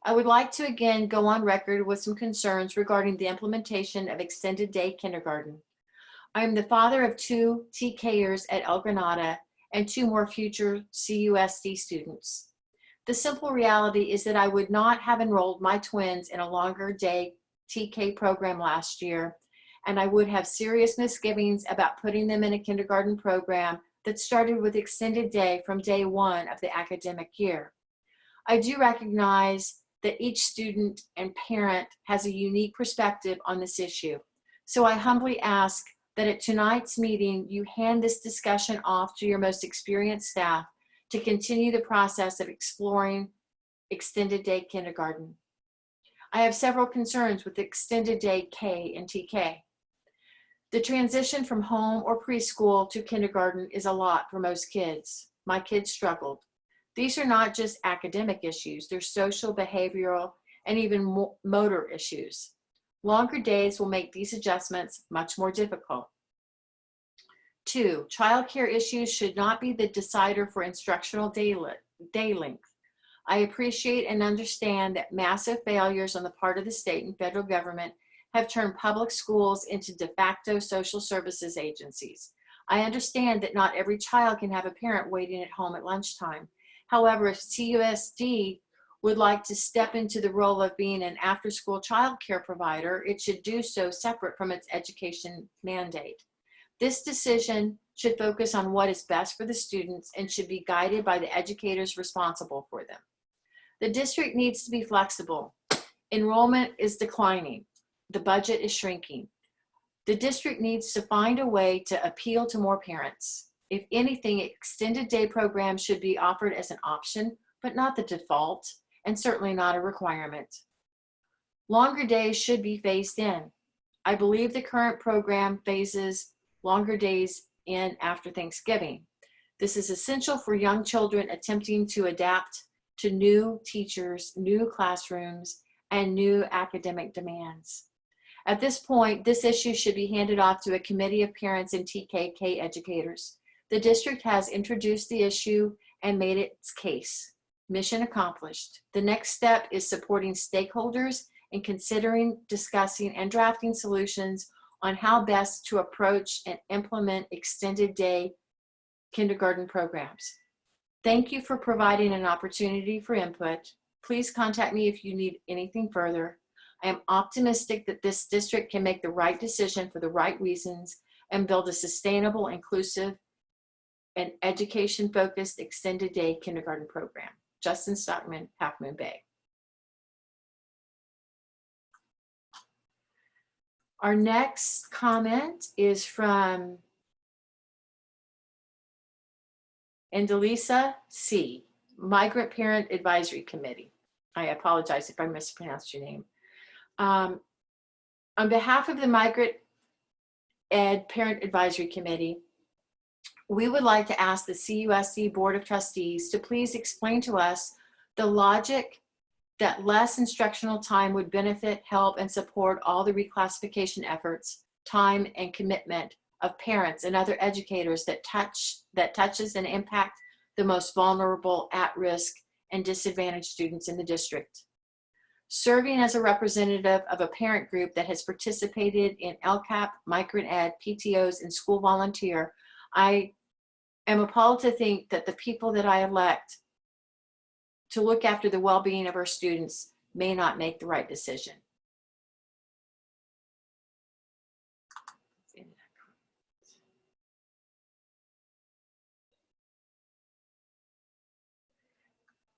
I would like to again go on record with some concerns regarding the implementation of extended day kindergarten. I am the father of 2 TKers at El Granada and 2 more future CUSD students. The simple reality is that I would not have enrolled my twins in a longer day TK program last year, and I would have serious misgivings about putting them in a kindergarten program that started with extended day from day 1 of the academic year. I do recognize that each student and parent has a unique perspective on this issue. So I humbly ask that at tonight's meeting, you hand this discussion off to your most experienced staff to continue the process of exploring extended day kindergarten. I have several concerns with extended day K and TK. The transition from home or preschool to kindergarten is a lot for most kids. My kids struggled. These are not just academic issues, they're social, behavioral, and even motor issues. Longer days will make these adjustments much more difficult. 2, childcare issues should not be the decider for instructional day length. I appreciate and understand that massive failures on the part of the state and federal government have turned public schools into de facto social services agencies. I understand that not every child can have a parent waiting at home at lunchtime. However, if CUSD would like to step into the role of being an after-school child care provider, it should do so separate from its education mandate. This decision should focus on what is best for the students and should be guided by the educators responsible for them. The district needs to be flexible. Enrollment is declining. The budget is shrinking. The district needs to find a way to appeal to more parents. If anything, extended day programs should be offered as an option, but not the default, and certainly not a requirement. Longer days should be phased in. I believe the current program phases longer days in after Thanksgiving. This is essential for young children attempting to adapt to new teachers, new classrooms, and new academic demands. At this point, this issue should be handed off to a committee of parents and TKK educators. The district has introduced the issue and made its case. Mission accomplished. The next step is supporting stakeholders in considering, discussing, and drafting solutions on how best to approach and implement extended day kindergarten programs. Thank you for providing an opportunity for input. Please contact me if you need anything further. I am optimistic that this district can make the right decision for the right reasons and build a sustainable, inclusive, and education-focused extended day kindergarten program. Justin Stockman, Half Moon Bay. Our next comment is from Andelisa C., Migrant Parent Advisory Committee. I apologize if I mispronounced your name. On behalf of the Migrant Ed Parent Advisory Committee, we would like to ask the CUSD Board of Trustees to please explain to us the logic that less instructional time would benefit, help, and support all the reclassification efforts, time, and commitment of parents and other educators that touches and impact the most vulnerable, at-risk, and disadvantaged students in the district. Serving as a representative of a parent group that has participated in LCAP, Micro Ed, PTOs, and school volunteer, I am appalled to think that the people that I elect to look after the well-being of our students may not make the right decision.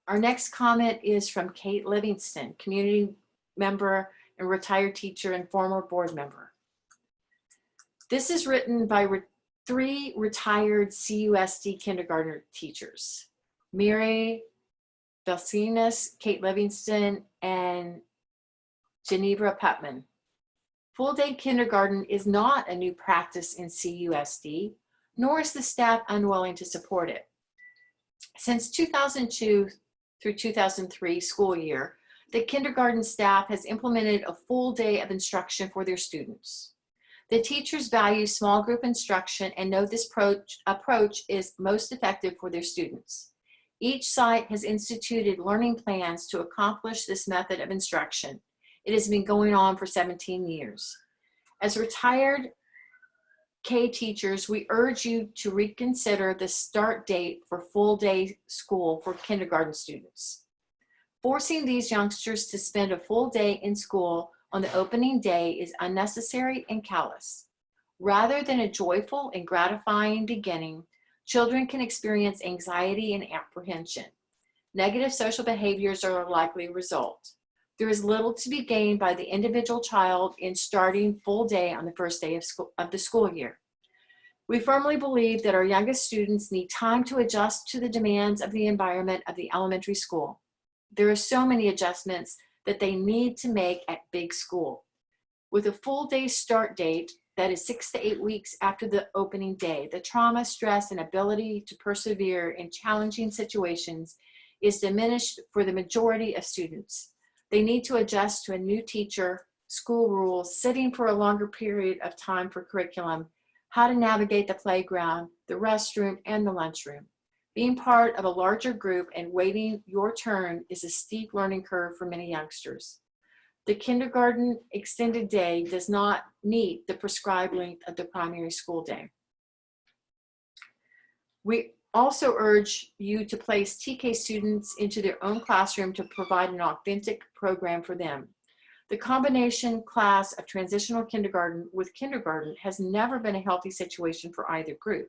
Our next comment is from Kate Livingston, community member and retired teacher and former board member. This is written by three retired CUSD kindergarten teachers, Mary Belsinas, Kate Livingston, and Geneva Putman. Full day kindergarten is not a new practice in CUSD, nor is the staff unwilling to support it. Since 2002 through 2003 school year, the kindergarten staff has implemented a full day of instruction for their students. The teachers value small group instruction and know this approach is most effective for their students. Each site has instituted learning plans to accomplish this method of instruction. It has been going on for 17 years. As retired K teachers, we urge you to reconsider the start date for full day school for kindergarten students. Forcing these youngsters to spend a full day in school on the opening day is unnecessary and callous. Rather than a joyful and gratifying beginning, children can experience anxiety and apprehension. Negative social behaviors are a likely result. There is little to be gained by the individual child in starting full day on the first day of the school year. We firmly believe that our youngest students need time to adjust to the demands of the environment of the elementary school. There are so many adjustments that they need to make at big school. With a full day start date that is 6 to 8 weeks after the opening day, the trauma, stress, and ability to persevere in challenging situations is diminished for the majority of students. They need to adjust to a new teacher, school rules, sitting for a longer period of time for curriculum, how to navigate the playground, the restroom, and the lunchroom. Being part of a larger group and waiting your turn is a steep learning curve for many youngsters. The kindergarten extended day does not meet the prescribed length of the primary school day. We also urge you to place TK students into their own classroom to provide an authentic program for them. The combination class of transitional kindergarten with kindergarten has never been a healthy situation for either group.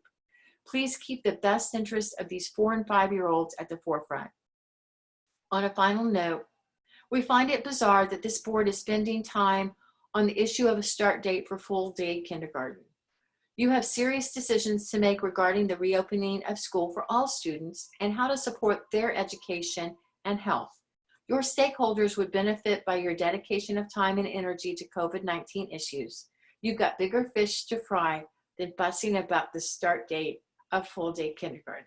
Please keep the best interests of these 4- and 5-year-olds at the forefront. On a final note, we find it bizarre that this board is spending time on the issue of a start date for full day kindergarten. You have serious decisions to make regarding the reopening of school for all students and how to support their education and health. Your stakeholders would benefit by your dedication of time and energy to COVID-19 issues. You've got bigger fish to fry than fussing about the start date of full day kindergarten.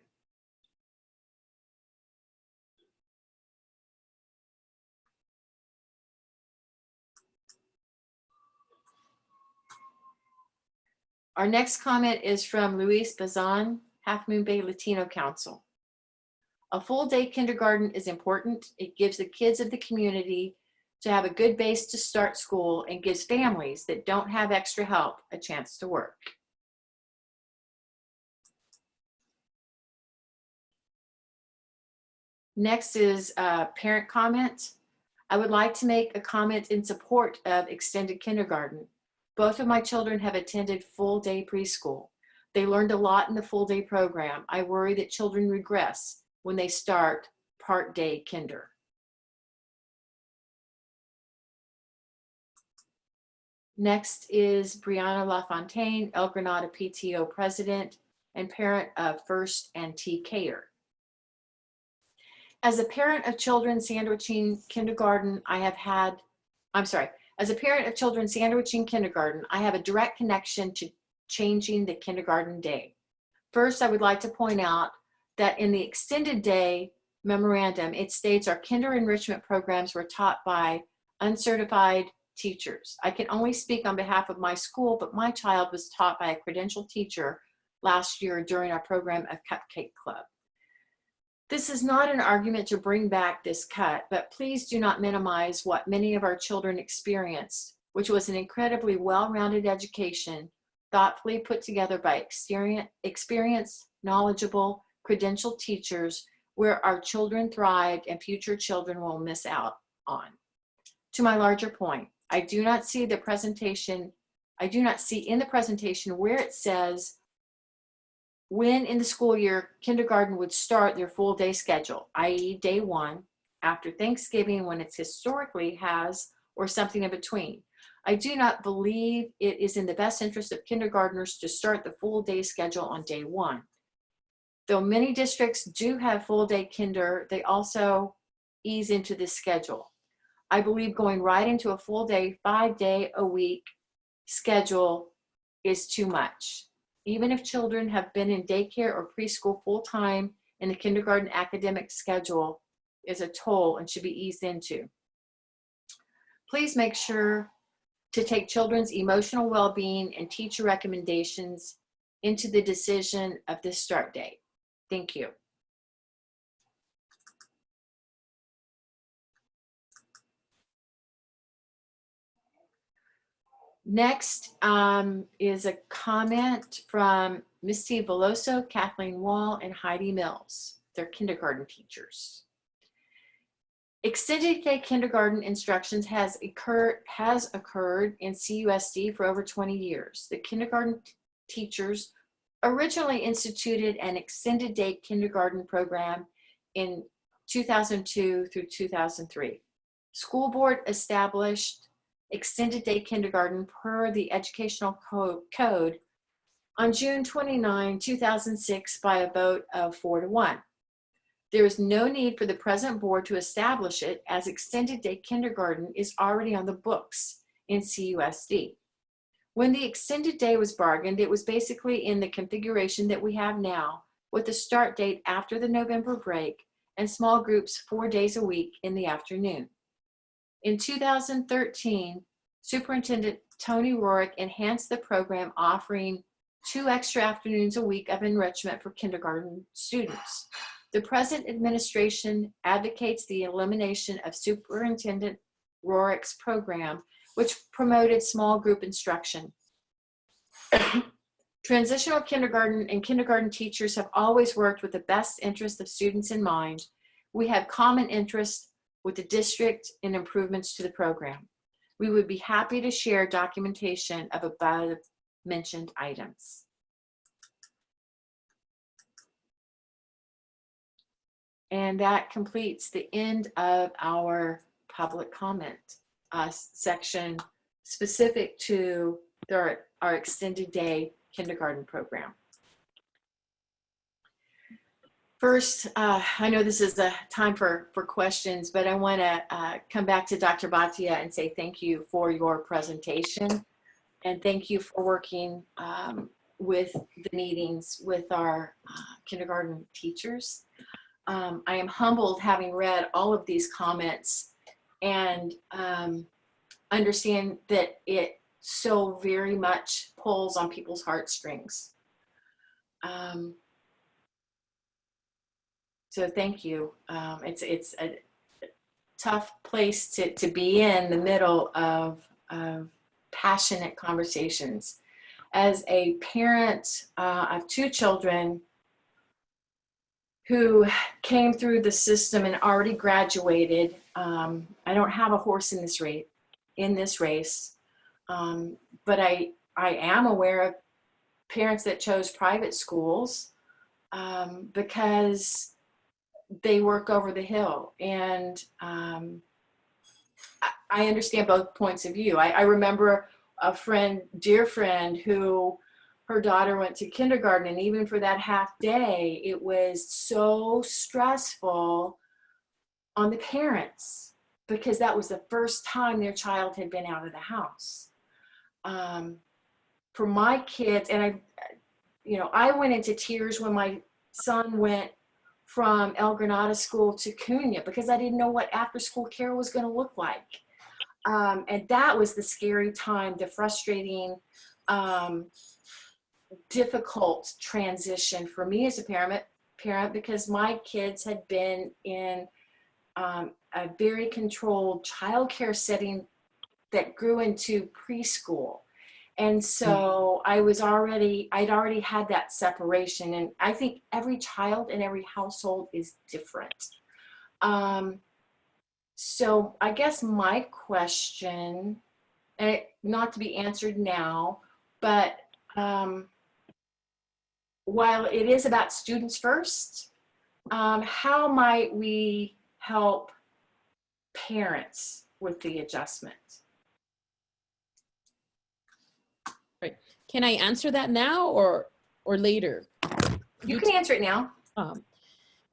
Our next comment is from Luis Bazan, Half Moon Bay Latino Council. A full day kindergarten is important. It gives the kids of the community to have a good base to start school and gives families that don't have extra help a chance to work. Next is a parent comment. I would like to make a comment in support of extended kindergarten. Both of my children have attended full day preschool. They learned a lot in the full day program. I worry that children regress when they start part day kinder. Next is Brianna LaFontaine, El Granada PTO president and parent of First and TKer. As a parent of children sandwiching kindergarten, as a parent of children sandwiching kindergarten, I have a direct connection to changing the kindergarten day. First, I would like to point out that in the extended day memorandum, it states our kinder enrichment programs were taught by uncertified teachers. I can only speak on behalf of my school, but my child was taught by a credentialed teacher last year during our program of Cupcake Club. This is not an argument to bring back this cut, but please do not minimize what many of our children experienced, which was an incredibly well-rounded education, thoughtfully put together by experienced, knowledgeable, credentialed teachers, where our children thrived and future children will miss out on. To my larger point, I do not see in the presentation where it says when in the school year kindergarten would start their full day schedule, i.e. day one, after Thanksgiving when it's historically has, or something in between. I do not believe it is in the best interest of kindergartners to start the full day schedule on day one. Though many districts do have full day kinder, they also ease into this schedule. I believe going right into a full day, 5-day-a-week schedule is too much. Even if children have been in daycare or preschool full-time, in the kindergarten academic schedule is a toll and should be eased into. Please make sure to take children's emotional well-being and teacher recommendations into the decision of this start date. Thank you. Next is a comment from Misty Veloso, Kathleen Wall, and Heidi Mills. They're kindergarten teachers. Extended day kindergarten instructions has occurred in CUSD for over 20 years. The kindergarten teachers originally instituted an extended day kindergarten program in 2002 through 2003. School board established extended day kindergarten per the educational code on June 29, 2006 by a vote of 4-1. There is no need for the present board to establish it, as extended day kindergarten is already on the books in CUSD. When the extended day was bargained, it was basically in the configuration that we have now, with a start date after the November break and small groups 4 days a week in the afternoon. In 2013, Superintendent Tony Rorick enhanced the program, offering 2 extra afternoons a week of enrichment for kindergarten students. The present administration advocates the elimination of Superintendent Rorick's program, which promoted small group instruction. Transitional kindergarten and kindergarten teachers have always worked with the best interest of students in mind. We have common interest with the district in improvements to the program. We would be happy to share documentation of above mentioned items. And that completes the end of our public comment section specific to our extended day kindergarten program. First, I know this is a time for questions, but I want to come back to Dr. Bhatia and say thank you for your presentation, and thank you for working with the meetings with our kindergarten teachers. I am humbled, having read all of these comments, and understand that it so very much pulls on people's heartstrings. So thank you. It's a tough place to be in the middle of passionate conversations. As a parent of 2 children who came through the system and already graduated, I don't have a horse in this race, but I am aware of parents that chose private schools because they work over the hill, and I understand both points of view. I remember a dear friend, who her daughter went to kindergarten, and even for that half day, it was so stressful on the parents because that was the first time their child had been out of the house. For my kids, and I went into tears when my son went from El Granada School to Cunha because I didn't know what after school care was going to look like. And that was the scary time, the frustrating, difficult transition for me as a parent, parent because my kids had been in a very controlled childcare setting that grew into preschool. And so I'd already had that separation. And I think every child in every household is different. So I guess my question, and not to be answered now, but while it is about students first, how might we help parents with the adjustment? Right. Can I answer that now or later? You can answer it now.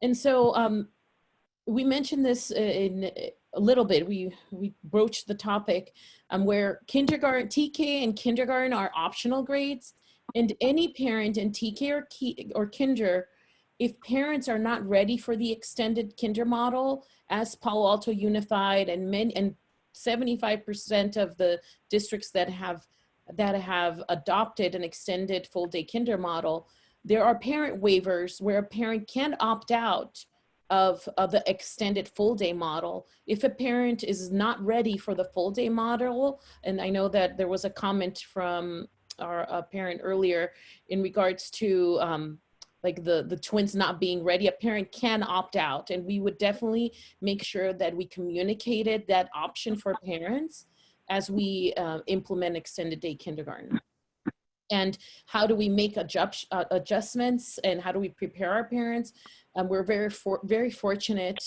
And so we mentioned this in a little bit. We broached the topic where kindergarten, TK and kindergarten are optional grades, and any parent in TK or kinder, if parents are not ready for the extended kinder model, as Palo Alto Unified and 75% of the districts that have adopted an extended full day kinder model, there are parent waivers where a parent can opt out of the extended full day model. If a parent is not ready for the full day model, and I know that there was a comment from our parent earlier in regards to like the twins not being ready, a parent can opt out, and we would definitely make sure that we communicated that option for parents as we implement extended day kindergarten. And how do we make adjustments, and how do we prepare our parents? We're very fortunate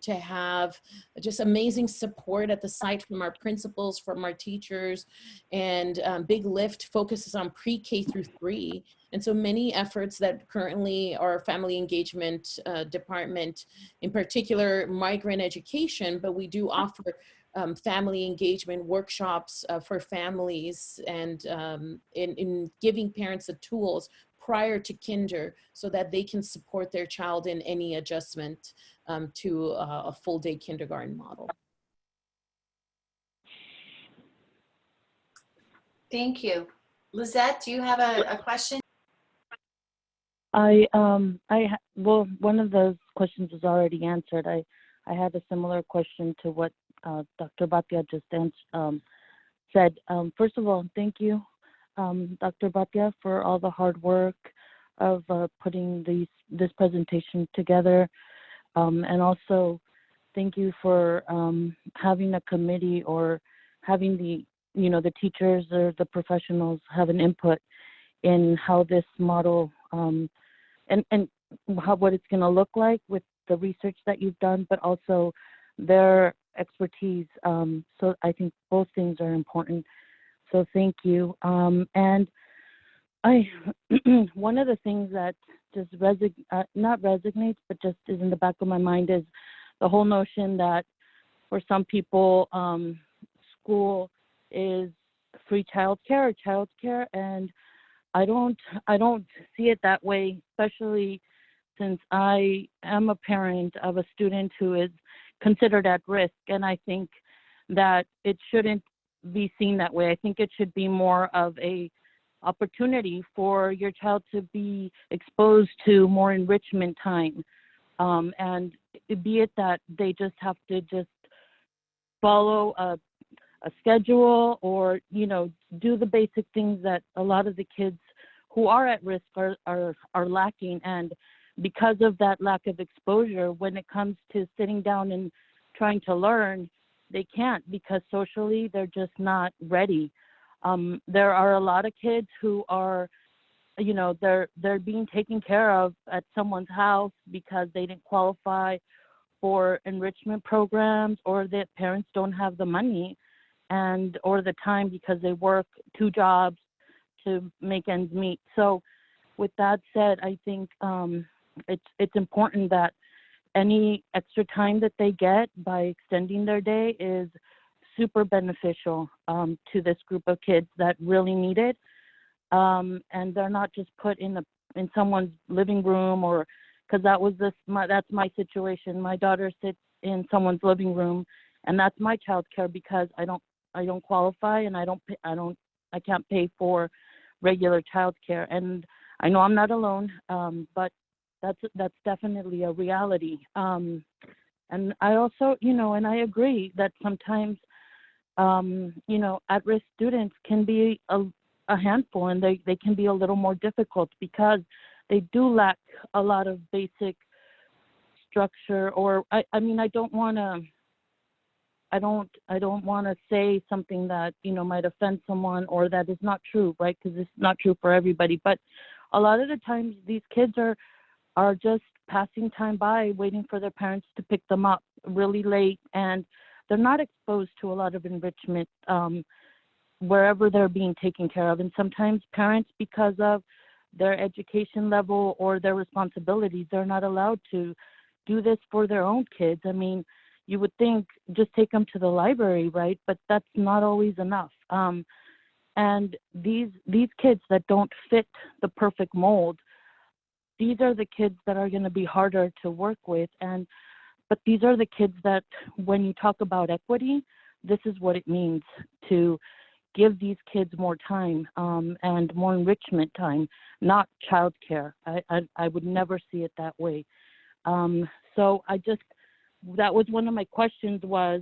to have just amazing support at the site from our principals, from our teachers, and Big Lift focuses on pre-K through 3. And so many efforts that currently our family engagement department, in particular migrant education, but we do offer family engagement workshops for families, and in giving parents the tools prior to kinder so that they can support their child in any adjustment to a full day kindergarten model. Thank you. Lizette, do you have a question? Well, one of those questions was already answered. I had a similar question to what Dr. Bhatia just said. First of all, thank you, Dr. Bhatia, for all the hard work of putting this presentation together. And also, thank you for having a committee, or having the teachers or the professionals have an input in how this model and what it's going to look like with the research that you've done, but also their expertise. So I think both things are important. So thank you. And one of the things that just not resonates, but just is in the back of my mind is the whole notion that for some people, school is free childcare or childcare, and I don't see it that way, especially since I am a parent of a student who is considered at risk, and I think that it shouldn't be seen that way. I think it should be more of a opportunity for your child to be exposed to more enrichment time, and be it that they just have to just follow a schedule, or do the basic things that a lot of the kids who are at risk are lacking. And because of that lack of exposure, when it comes to sitting down and trying to learn, they can't, because socially they're just not ready. There are a lot of kids who are, they're being taken care of at someone's house because they didn't qualify for enrichment programs, or that parents don't have the money or the time because they work 2 jobs to make ends meet. So with that said, I think it's important that any extra time that they get by extending their day is super beneficial to this group of kids that really need it. And they're not just put in someone's living room, or because that's my situation. My daughter sits in someone's living room, and that's my childcare because I don't qualify, and I can't pay for regular childcare. And I know I'm not alone, but that's definitely a reality. And I also, and I agree that sometimes, at-risk students can be a handful, and they can be a little more difficult because they do lack a lot of basic structure. Or I don't want to say something that might offend someone or that is not true, right? Because it's not true for everybody. But a lot of the times these kids are just passing time by, waiting for their parents to pick them up really late, and they're not exposed to a lot of enrichment wherever they're being taken care of. And sometimes parents, because of their education level or their responsibilities, they're not allowed to do this for their own kids. I mean, you would think just take them to the library, right? But that's not always enough. And these kids that don't fit the perfect mold, these are the kids that are going to be harder to work with. But these are the kids that, when you talk about equity, this is what it means to give these kids more time and more enrichment time, not childcare. I would never see it that way. So that was one of my questions, was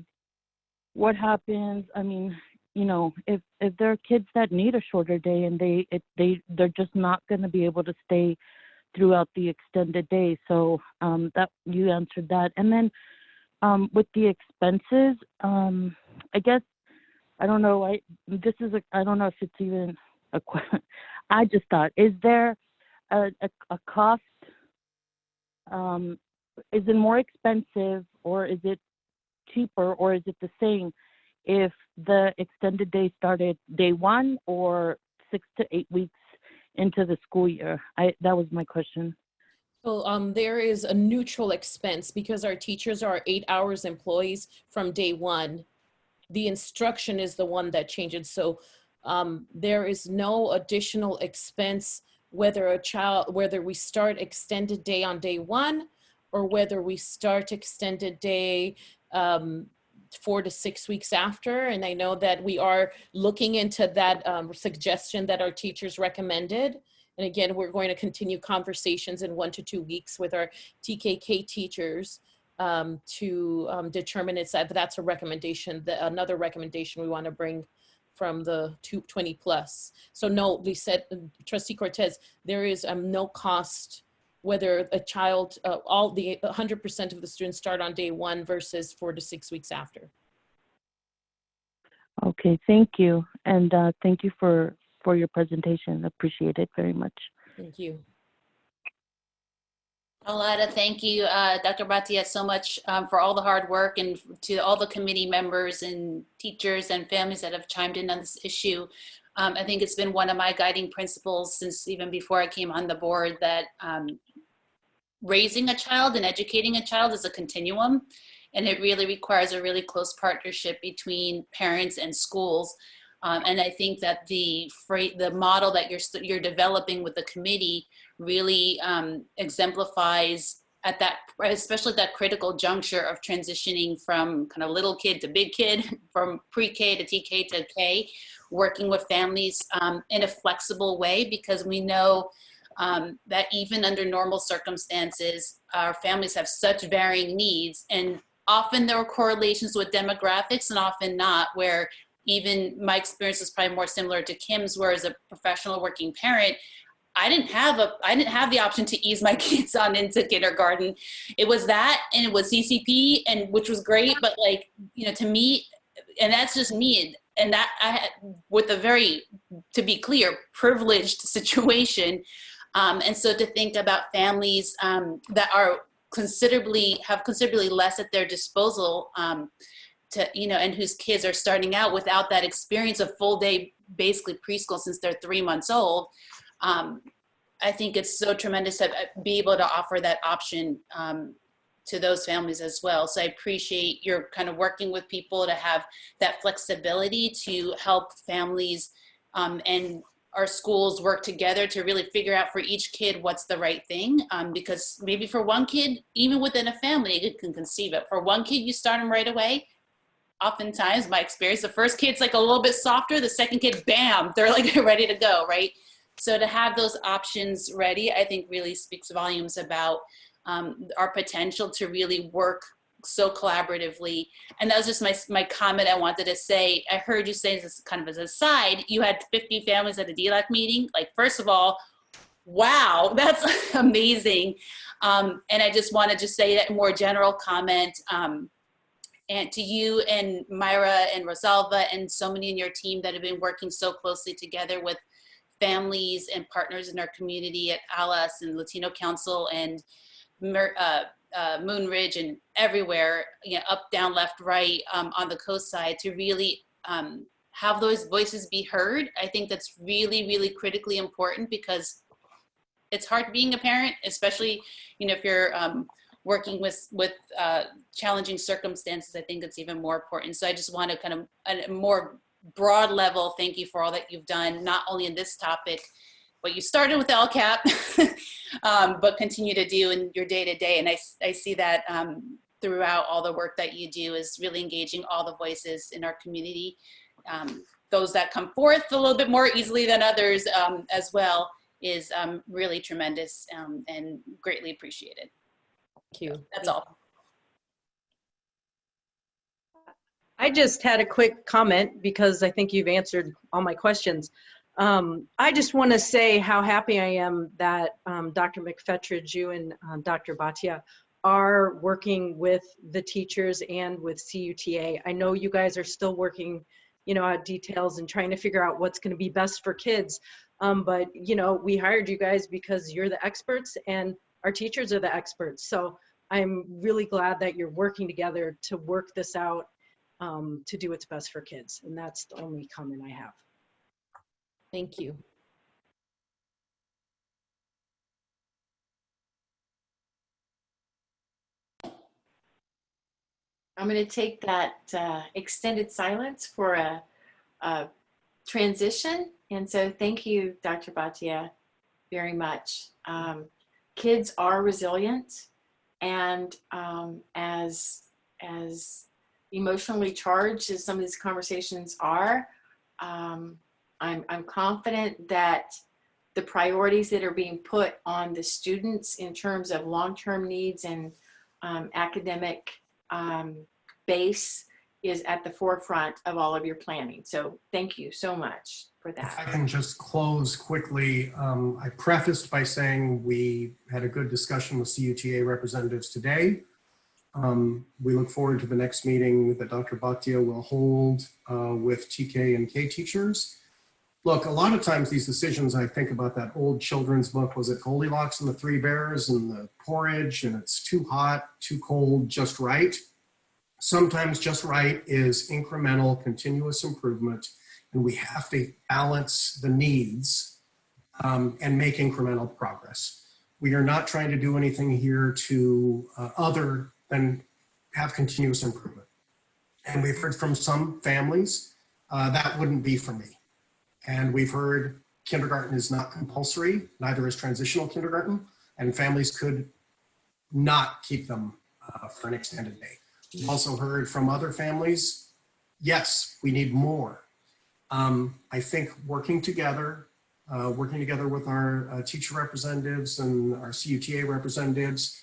what happens? I mean, if there are kids that need a shorter day and they're just not going to be able to stay throughout the extended day. So that you answered that. And then with the expenses, I guess, I don't know. I don't know if it's even a question. I just thought, is there a cost? Is it more expensive, or is it cheaper, or is it the same if the extended day started day one or 6 to 8 weeks into the school year? That was my question. So there is a neutral expense because our teachers are 8 hours employees from day one. The instruction is the one that changes. So there is no additional expense whether we start extended day on day one or whether we start extended day 4 to 6 weeks after. And I know that we are looking into that suggestion that our teachers recommended. And again, we're going to continue conversations in 1 to 2 weeks with our TKK teachers to determine that's a recommendation, another recommendation we want to bring from the 220 plus. So no, we said, Trustee Cortez, there is no cost whether a child, all the 100% of the students start on day one versus 4 to 6 weeks after. Okay, thank you. And thank you for your presentation. Appreciate it very much. Thank you. Alada, thank you, Dr. Batia, so much for all the hard work, and to all the committee members and teachers and families that have chimed in on this issue. I think it's been one of my guiding principles since even before I came on the board that raising a child and educating a child is a continuum, and it really requires a really close partnership between parents and schools. And I think that the model that you're developing with the committee really exemplifies at that, especially that critical juncture of transitioning from kind of little kid to big kid, from pre-K to TK to K, working with families in a flexible way, because we know that even under normal circumstances, our families have such varying needs, and often there are correlations with demographics and often not, where even my experience is probably more similar to Kim's, where as a professional working parent, I didn't have the option to ease my kids on into kindergarten. It was that, and it was CCP, and which was great, but like, to me, and that's just me, and that I had with a very, to be clear, privileged situation. And so to think about families that have considerably less at their disposal, and whose kids are starting out without that experience of full day, basically preschool since they're 3 months old. I think it's so tremendous to be able to offer that option to those families as well. So I appreciate your kind of working with people to have that flexibility to help families and our schools work together to really figure out for each kid what's the right thing. Because maybe for one kid, even within a family, you can conceive it. For one kid, you start them right away. Oftentimes, my experience, the first kid's like a little bit softer, the second kid, bam, they're like ready to go, right? So to have those options ready, I think really speaks volumes about our potential to really work so collaboratively. And that was just my comment I wanted to say. I heard you say this kind of as a side, you had 50 families at a DLAC meeting. Like, first of all, wow, that's amazing. And I just wanted to say that more general comment. And to you and Myra and Rosalva and so many in your team that have been working so closely together with families and partners in our community at ALAS and Latino Council and Moon Ridge and everywhere, you know, up, down, left, right, on the coast side, to really have those voices be heard. I think that's really, really critically important, because it's hard being a parent, especially, you know, if you're working with challenging circumstances. I think it's even more important. So I just want to kind of, a more broad level, thank you for all that you've done, not only in this topic, what you started with LCAP, but continue to do in your day-to-day. And I see that throughout all the work that you do, is really engaging all the voices in our community. Those that come forth a little bit more easily than others as well, is really tremendous and greatly appreciated. Thank you. That's all. I just had a quick comment because I think you've answered all my questions. I just want to say how happy I am that Dr. McFetridge, you and Dr. Bhatia are working with the teachers and with CUTA. I know you guys are still working, you know, out details and trying to figure out what's going to be best for kids. But, you know, we hired you guys because you're the experts and our teachers are the experts. So I'm really glad that you're working together to work this out, to do what's best for kids. And that's the only comment I have. Thank you. I'm going to take that extended silence for a transition. And so thank you, Dr. Bhatia, very much. Kids are resilient, and as emotionally charged as some of these conversations are, I'm confident that the priorities that are being put on the students in terms of long-term needs and academic base is at the forefront of all of your planning. So thank you so much for If that. I can just close quickly, I prefaced by saying we had a good discussion with CUTA representatives today. We look forward to the next meeting that Dr. Bhatia will hold with TK and K teachers. Look, a lot of times these decisions, I think about that old children's book, was it Goldilocks and the Three Bears and the porridge, and it's too hot, too cold, just right. Sometimes just right is incremental, continuous improvement, and we have to balance the needs and make incremental progress. We are not trying to do anything here to other than have continuous improvement. And we've heard from some families that wouldn't be for me. And we've heard kindergarten is not compulsory, neither is transitional kindergarten, and families could not keep them for an extended day. We've also heard from other families, yes, we need more. I think working together with our teacher representatives and our CUTA representatives,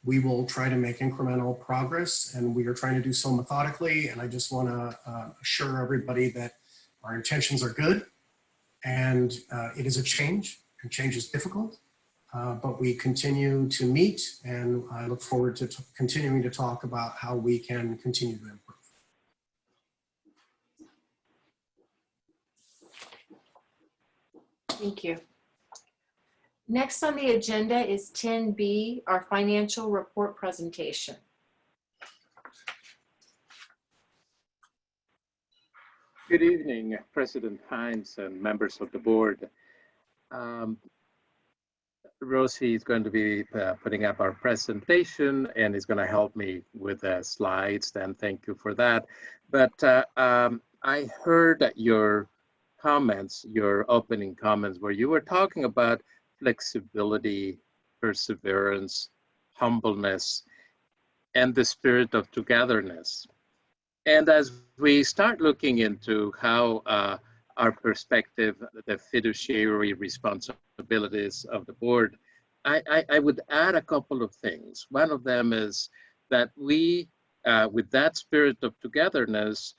we will try to make incremental progress, and we are trying to do so methodically. And I just want to assure everybody that our intentions are good, and it is a change, and change is difficult, but we continue to meet, and I look forward to continuing to talk about how we can continue to improve. Thank you. Next on the agenda is 10B, our financial report presentation. Good evening, President Hines and members of the board. Rosie is going to be putting up our presentation and is going to help me with the slides, and thank you for that. But I heard your comments, your opening comments, where you were talking about flexibility, perseverance, humbleness, and the spirit of togetherness. And as we start looking into how our perspective, the fiduciary responsibilities of the board, I would add a couple of things. One of them is that we, with that spirit of togetherness,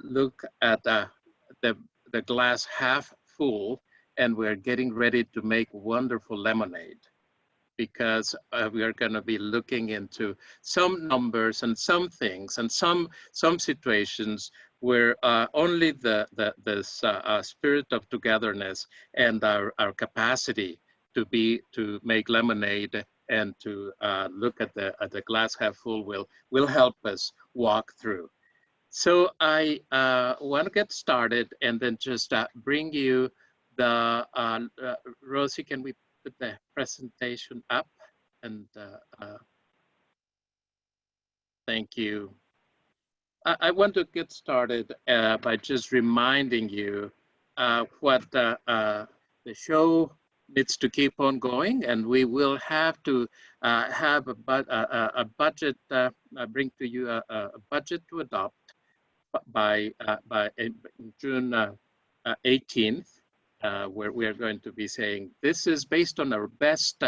look at the glass half full, and we're getting ready to make wonderful lemonade, because we are going to be looking into some numbers and some things and some situations where only this spirit of togetherness and our capacity to make lemonade and to look at the glass half full will help us walk through. So I want to get started and then just bring you the, Rosie, can we put the presentation up? And thank you. I want to get started by just reminding you what the show needs to keep on going, and we will have to have a budget, bring to you a budget to adopt by June 18th, where we are going to be saying, this is based on our best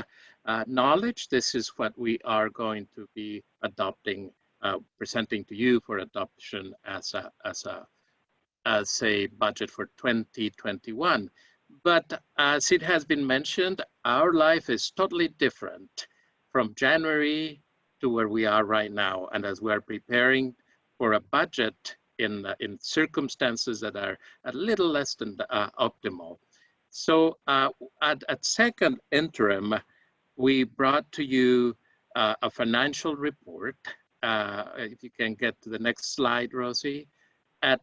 knowledge. This is what we are going to be adopting, presenting to you for adoption as a budget for 2021. But as it has been mentioned, our life is totally different from January to where we are right now. And as we are preparing for a budget in circumstances that are a little less than optimal. So at second interim, we brought to you a financial report. If you can get to the next slide, Rosie. At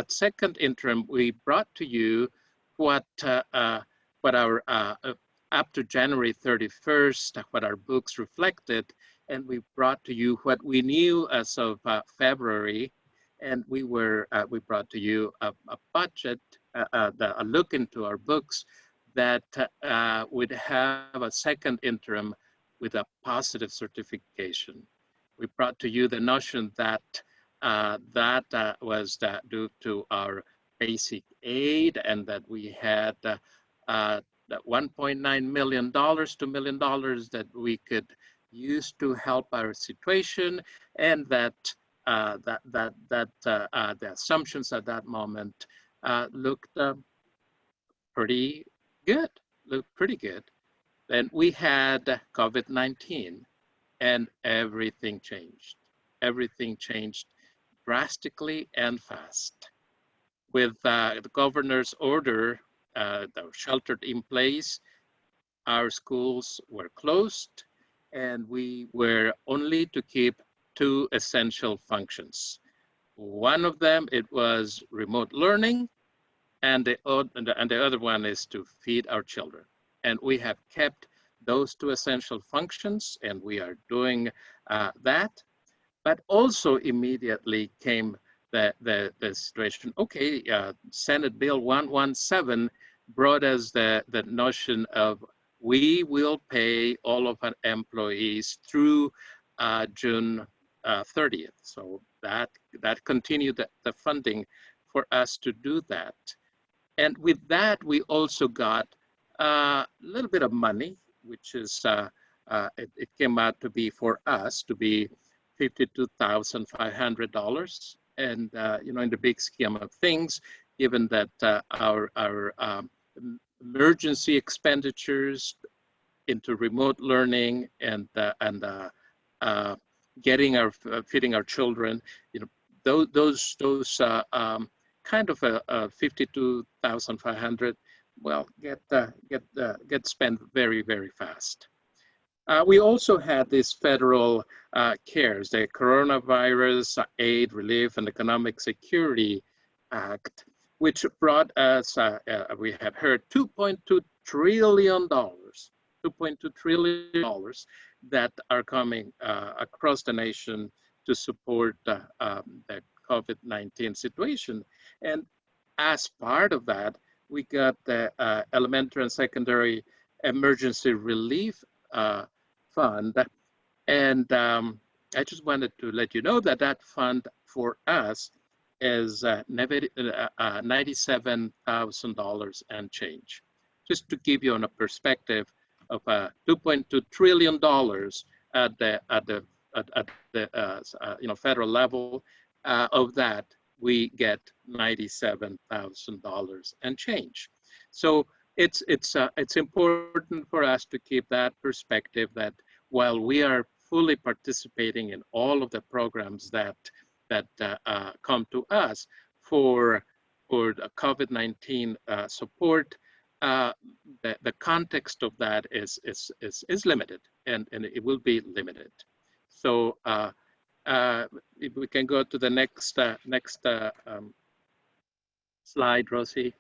second interim, we brought to you what our up to January 31st, what our books reflected, and we brought to you what we knew as of February, and we brought to you a budget, a look into our books that would have a second interim with a positive certification. We brought to you the notion that was due to our basic aid, and that we had that $1.9 million, $2 million that we could use to help our situation, and that the assumptions at that moment looked pretty good. Then we had COVID-19, and everything changed. Everything changed drastically and fast. With the governor's order, that was sheltered in place, our schools were closed, and we were only to keep two essential functions. One of them, it was remote learning, and the other one is to feed our children. And we have kept those two essential functions, and we are doing that. But also immediately came the situation. Okay, Senate Bill 117 brought us the notion of we will pay all of our employees through June 30th. So that continued the funding for us to do that. And with that, we also got a little bit of money, which is, it came out to be for us to be $52,500. And in the big scheme of things, given that our emergency expenditures into remote learning and feeding our children, those kind of a 52,500, well, get spent very, very fast. We also had this federal CARES, the Coronavirus Aid, Relief, and Economic Security Act, which brought us, we have heard, $2.2 trillion, $2.2 trillion that are coming across the nation to support the COVID-19 situation. And as part of that, we got the elementary and secondary emergency relief fund. And I just wanted to let you know that that fund for us is $97,000 and change. Just to give you a perspective of $2.2 trillion at the federal level, of that we get $97,000 and change. So it's important for us to keep that perspective, that while we are fully participating in all of the programs that come to us for the COVID-19 support, the context of that is limited, and it will be limited. So if we can go to the next slide, Rosie.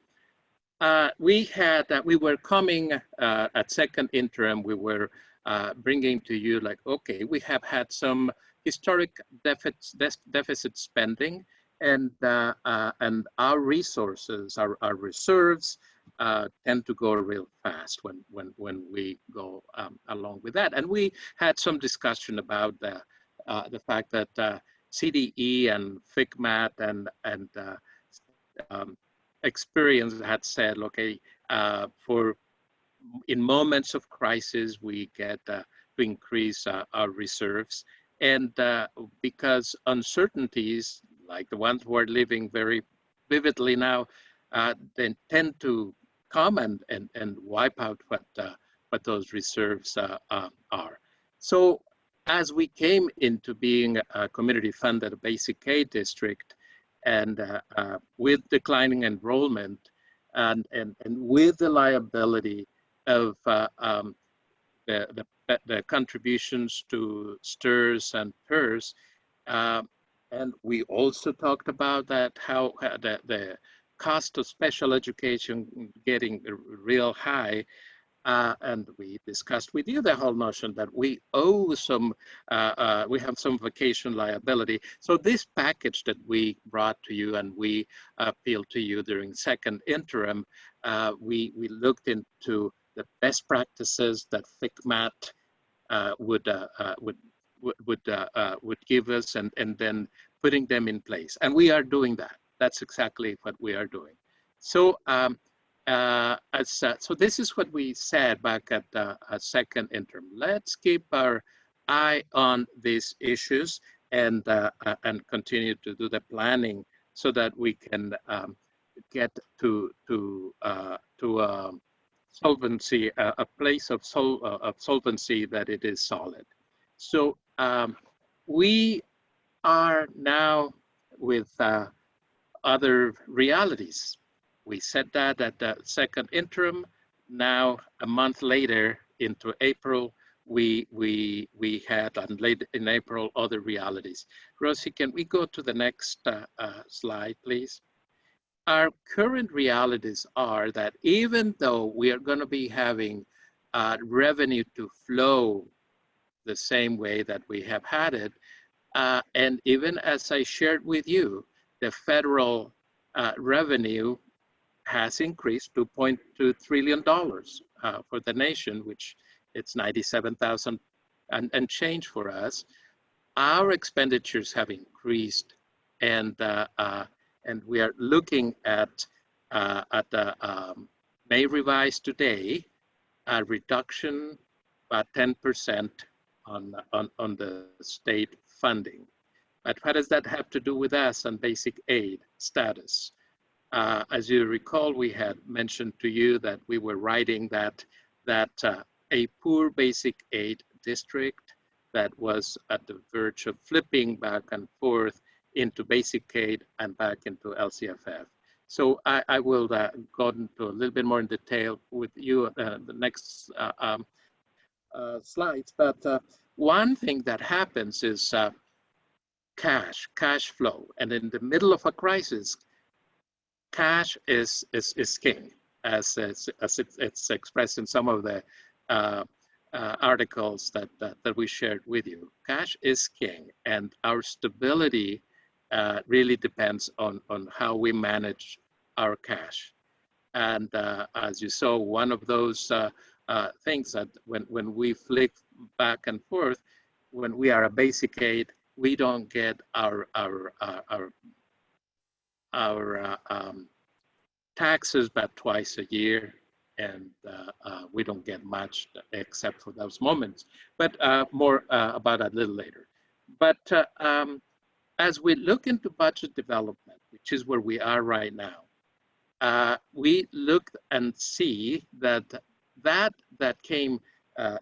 We were coming at second interim, we were bringing to you like, okay, we have had some historic deficit spending, and our resources, our reserves tend to go real fast when we go along with that. And we had some discussion about the fact that CDE and FICMAT and experience had said, okay, in moments of crisis, we get to increase our reserves. And because uncertainties, like the ones we're living very vividly now, then tend to come and wipe out what those reserves are. So as we came into being a community-funded basic aid district, and with declining enrollment, and with the liability of the contributions to STIRS and PERS, and we also talked about that, how the cost of special education getting real high, and we discussed with you the whole notion that we owe some, we have some vacation liability. So this package that we brought to you and we appealed to you during second interim, we looked into the best practices that FICMAT would give us, and then putting them in place. And we are doing that. That's exactly what we are doing. So so this is what we said back at second interim. Let's keep our eye on these issues and continue to do the planning so that we can get to solvency, a place of solvency that it is solid. So we are now with other realities. We said that at the second interim. Now, a month later into April, we had, and late in April, other realities. Rosie, can we go to the next slide, please? Our current realities are that even though we are going to be having revenue to flow the same way that we have had it, and even as I shared with you, the federal revenue has increased $2.2 trillion for the nation, which it's 97,000 and change for us. Our expenditures have increased, and we are looking at the May revise today, a reduction by 10% on the state funding. But what does that have to do with us and basic aid status? As you recall, we had mentioned to you that we were writing that a poor basic aid district that was at the verge of flipping back and forth into basic aid and back into LCFF. So I will go into a little bit more in detail with you the next slides. But one thing that happens is cash flow. And in the middle of a crisis, cash is king, as it's expressed in some of the articles that we shared with you. Cash is king, and our stability really depends on how we manage our cash. And as you saw, one of those things that when we flick back and forth, when we are a basic aid, we don't get our taxes about twice a year, and we don't get much except for those moments. But more about that a little later. But as we look into budget development, which is where we are right now, we look and see that that came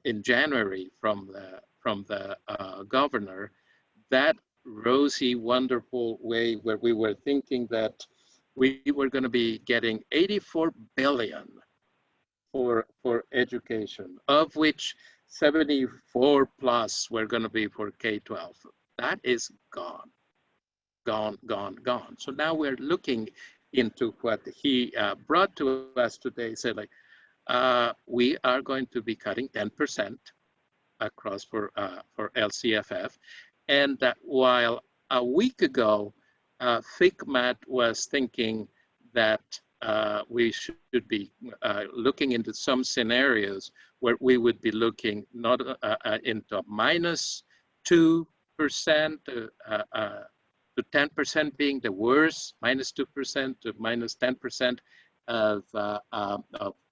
in January from the governor, that rosy, wonderful way where we were thinking that we were going to be getting 84 billion for education, of which 74 plus were going to be for K-12. That is gone, gone, gone, gone. So now we're looking into what he brought to us today. Said like, we are going to be cutting 10% across for LCFF, and while a week ago, FICMAT was thinking that we should be looking into some scenarios where we would be looking not into -2% to 10% being the worst, -2% to -10% of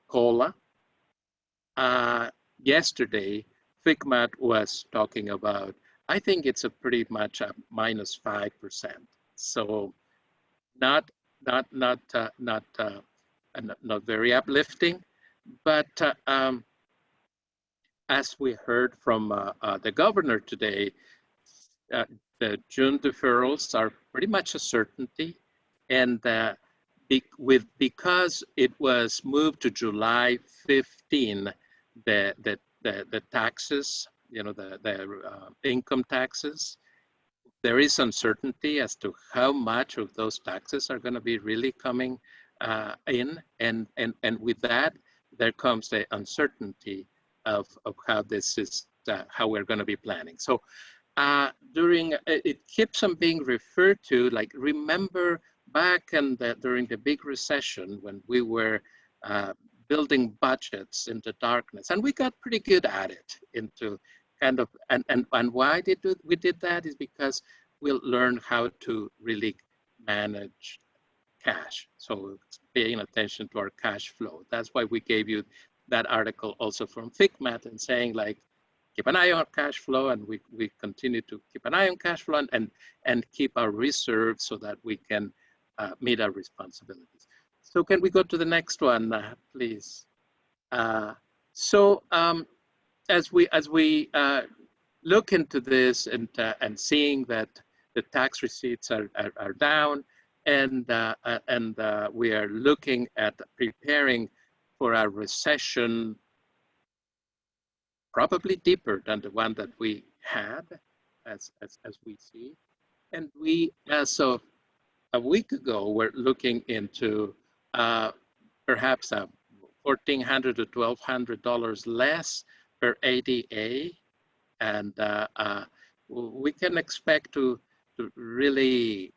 COLA. Yesterday, FICMAT was talking about, I think it's a pretty much a -5%. So not very uplifting, but as we heard from the governor today, the June deferrals are pretty much a certainty, and because it was moved to July 15, the taxes, you know, the income taxes, there is uncertainty as to how much of those taxes are going to be really coming in, and with that there comes the uncertainty of how this is, how we're going to be planning. So it keeps on being referred to, like, remember back during the big recession when we were building budgets in the darkness, and we got pretty good at it, into kind of, and why we did that is because we'll learn how to really manage cash. So paying attention to our cash flow. That's why we gave you that article also from FICMAT and saying, like, keep an eye on cash flow, and we continue to keep an eye on cash flow and keep our reserves so that we can meet our responsibilities. So can we go to the next one, please? As we look into this and seeing that the tax receipts are down, and we are looking at preparing for a recession probably deeper than the one that we had, as we see. And we, as of a week ago, were looking into perhaps $1,400 to $1,200 less per ADA, and we can expect to really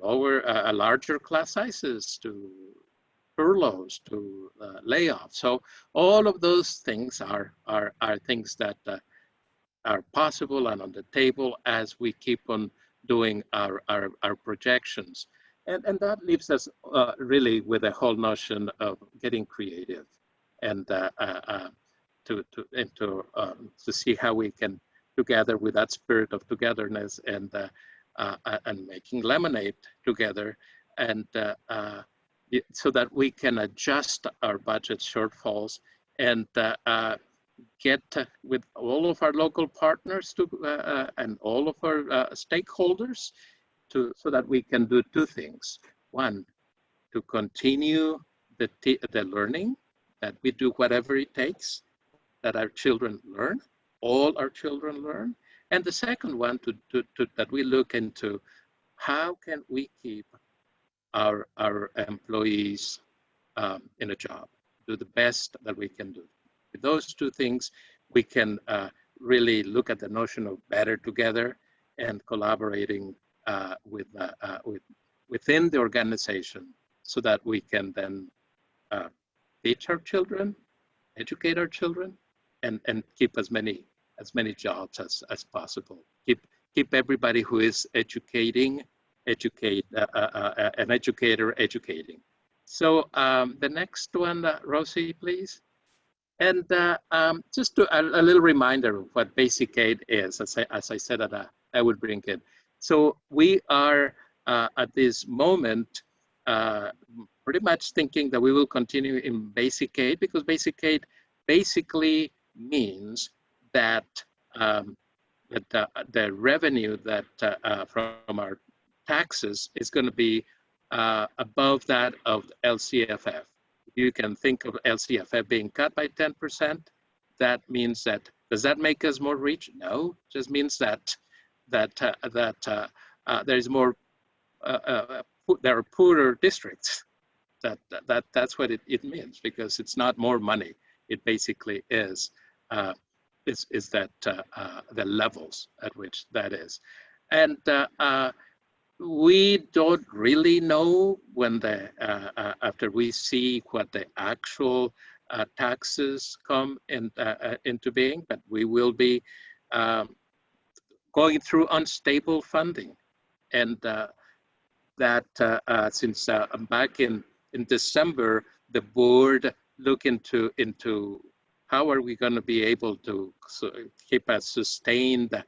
lower larger class sizes, to furloughs, to layoffs. So all of those things are things that are possible and on the table as we keep on doing our projections. And that leaves us really with a whole notion of getting creative and to see how we can, together with that spirit of togetherness and making lemonade together, and so that we can adjust our budget shortfalls and get with all of our local partners and all of our stakeholders so that we can do two things. One, to continue the learning, that we do whatever it takes, that our children learn, all our children learn. And the second one, that we look into how can we keep our employees in a job, do the best that we can do. With those two things, we can really look at the notion of better together and collaborating within the organization, so that we can then teach our children, educate our children, and keep as many jobs as possible. Keep everybody who is educating educate an educator educating. So the next one, Rosie, please. And just a little reminder of what basic aid is, as I said, that I would bring it. So we are at this moment pretty much thinking that we will continue in basic aid, because basic aid basically means that the revenue that from our taxes is going to be above that of LCFF. You can think of LCFF being cut by 10%. That means that, does that make us more rich? No, just means that there is more, there are poorer districts. That's what it means, because it's not more money. It basically is that the levels at which that is. And we don't really know when after we see what the actual taxes come into being, but we will be going through unstable funding. And that since back in December, the board look into how are we going to be able to keep a sustained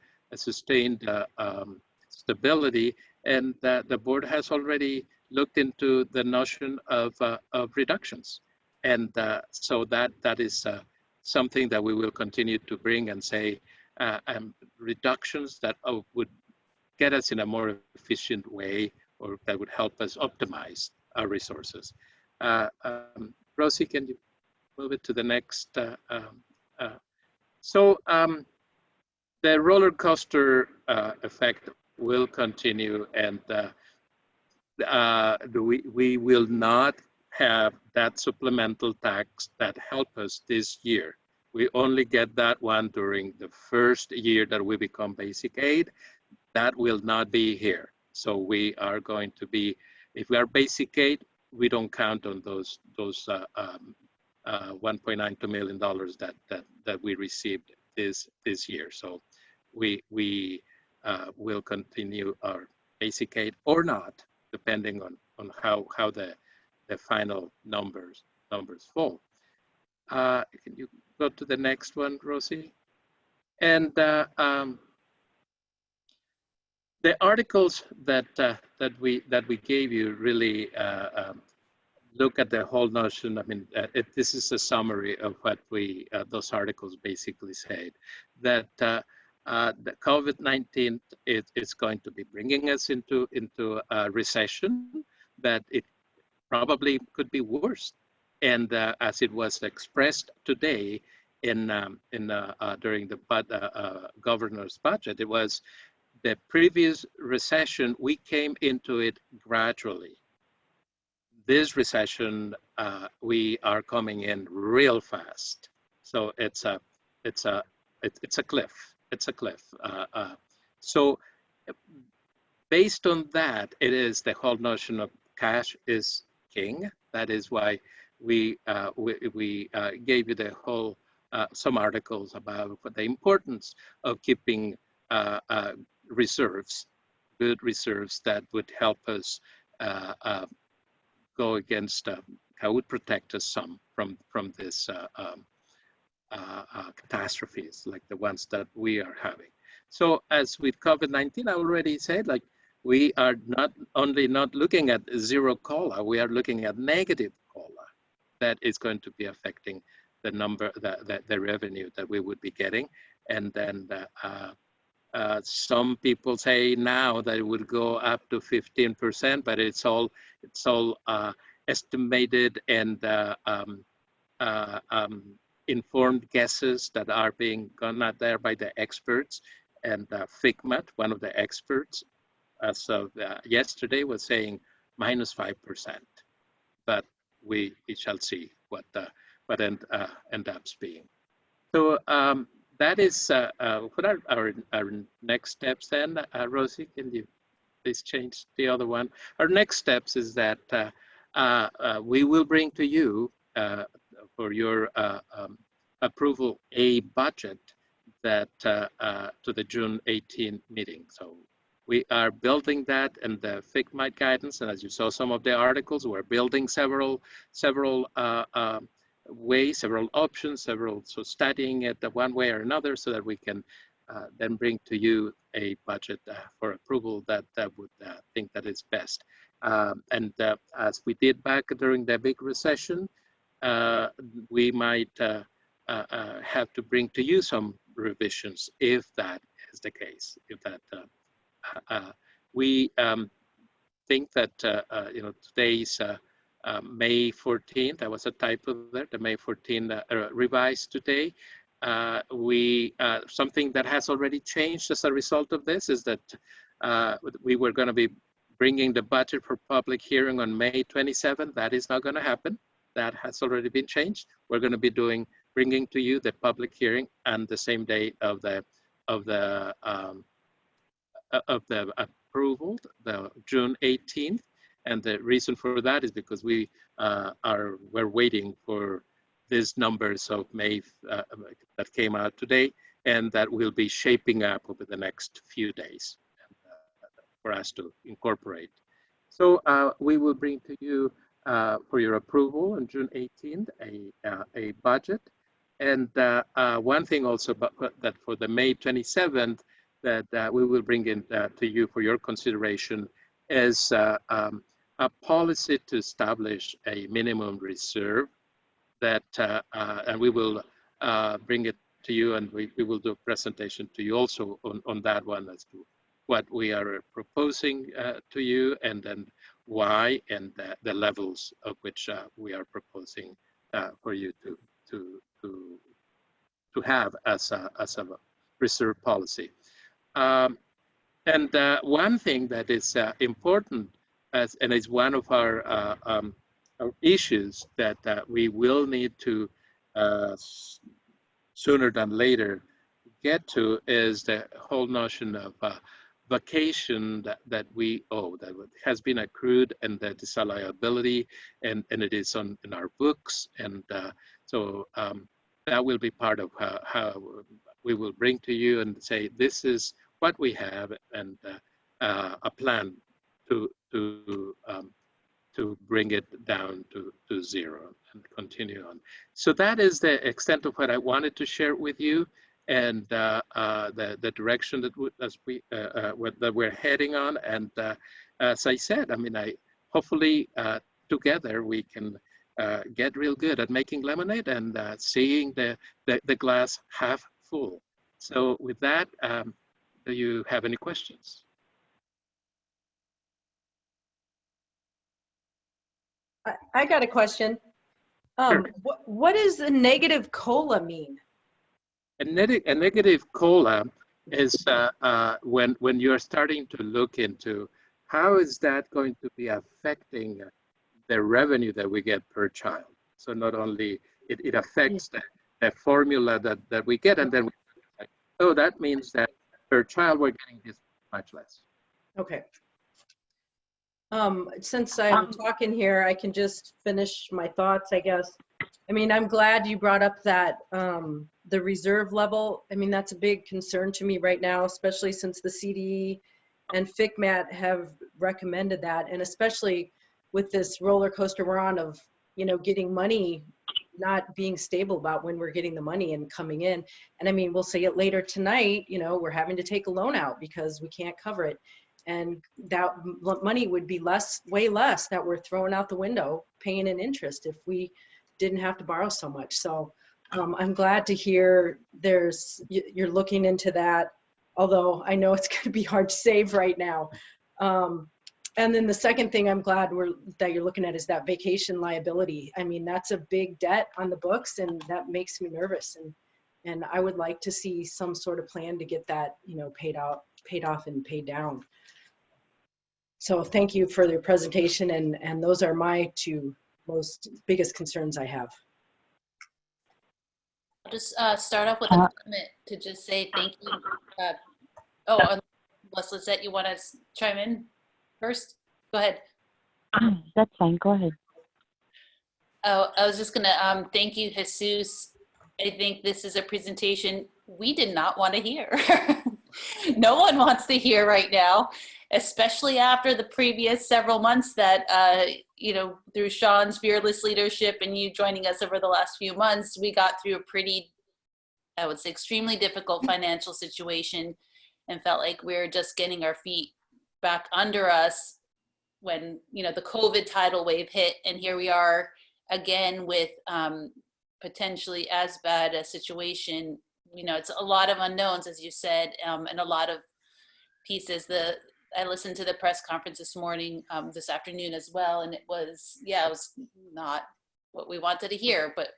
stability, and the board has already looked into the notion of reductions, and so that is something that we will continue to bring and say reductions that would get us in a more efficient way, or that would help us optimize our resources. Rosie, can you move it to the next? The roller coaster effect will continue, and we will not have that supplemental tax that helped us this year. We only get that one during the first year that we become basic aid. That will not be here. So we are going to be, if we are basic aid, we don't count on those $1.92 million that we received this year. So we will continue our basic aid or not, depending on how the final numbers fall. Can you go to the next one, Rosie? And the articles that we gave you really look at the whole notion. I mean, this is a summary of what those articles basically said, that the COVID-19 is going to be bringing us into a recession, that it probably could be worse. And as it was expressed today during the governor's budget, it was the previous recession, we came into it gradually. This recession, we are coming in real fast. So it's a cliff. It's a cliff. So based on that, it is the whole notion of cash is king. That is why we gave you the whole some articles about the importance of keeping reserves, good reserves that would help us go against, would protect us some from this catastrophes like the ones that we are having. So as with COVID-19, I already said, like, we are not only not looking at zero COLA, we are looking at negative COLA. That is going to be affecting the number, the revenue that we would be getting. And then some people say now that it would go up to 15%, but it's all estimated and informed guesses that are being gone out there by the experts. And FICMAT, one of the experts, as of yesterday, was saying -5%. But we shall see what end up being. So that is what are our next steps then. Rosie, can you please change the other one? Our next steps is that we will bring to you for your approval a budget that to the June 18 meeting. So We are building that in the FICMAT guidance, and as you saw some of the articles, we're building several ways, several options, so studying it one way or another so that we can then bring to you a budget for approval that would think that is best. And as we did back during the big recession, we might have to bring to you some revisions if that is the case. If that we think that today's May 14th, there was a typo there, the May 14th revised today. Something that has already changed as a result of this is that we were going to be bringing the budget for public hearing on May 27th. That is not going to happen. That has already been changed. We're going to be bringing to you the public hearing on the same day of the approval, the June 18th. And the reason for that is because we're waiting for these numbers of May that came out today, and that will be shaping up over the next few days for us to incorporate. So we will bring to you for your approval on June 18th a budget. And one thing also that for the May 27th that we will bring in to you for your consideration is a policy to establish a minimum reserve that, and we will bring it to you, and we will do a presentation to you also on that one as to what we are proposing to you, and then why, and the levels of which we are proposing for you to have as a reserve policy. And one thing that is important, and is one of our issues that we will need to sooner than later get to, is the whole notion of vacation that we owe, that has been accrued, and that is a liability, and it is in our books. And so that will be part of how we will bring to you and say, this is what we have, and a plan to bring it down to zero and continue on. So that is the extent of what I wanted to share with you, and the direction that we're heading on. And as I said, I mean, hopefully together we can get real good at making lemonade and seeing the glass half full. So with that, do you have any questions? I got a question. Sure. What does the negative COLA mean? A negative COLA is when you're starting to look into how is that going to be affecting the revenue that we get per child. So not only it affects the formula that we get, and then we say, oh, that means that per child we're getting this much less. Okay. Since I'm talking here, I can just finish my thoughts, I guess. I mean, I'm glad you brought up that the reserve level. I mean, that's a big concern to me right now, especially since the CDE and FICMAT have recommended that, and especially with this roller coaster we're on of, getting money, not being stable about when we're getting the money and coming in. And I mean, we'll say it later tonight, we're having to take a loan out because we can't cover it. And that money would be way less that we're throwing out the window, paying in interest if we didn't have to borrow so much. So I'm glad to hear you're looking into that, although I know it's going to be hard to save right now. And then the second thing I'm glad that you're looking at is that vacation liability. I mean, that's a big debt on the books, and that makes me nervous. And I would like to see some sort of plan to get that, paid off and paid down. So thank you for your presentation, and those are my two biggest concerns I have. I'll just start off with a comment to just say thank you. Unless Lizette, you want to chime in first? Go ahead. That's fine. Go ahead. Oh, I was just going to thank you, Jesus. I think this is a presentation we did not want to hear. no one wants to hear right now, especially after the previous several months that, through Sean's fearless leadership and you joining us over the last few months, we got through a pretty, I would say, extremely difficult financial situation and felt like we were just getting our feet back under us when, the COVID tidal wave hit. And here we are again with potentially as bad a situation. It's a lot of unknowns, as you said, and a lot of pieces. I listened to the press conference this afternoon as well, and it was not what we wanted to hear, but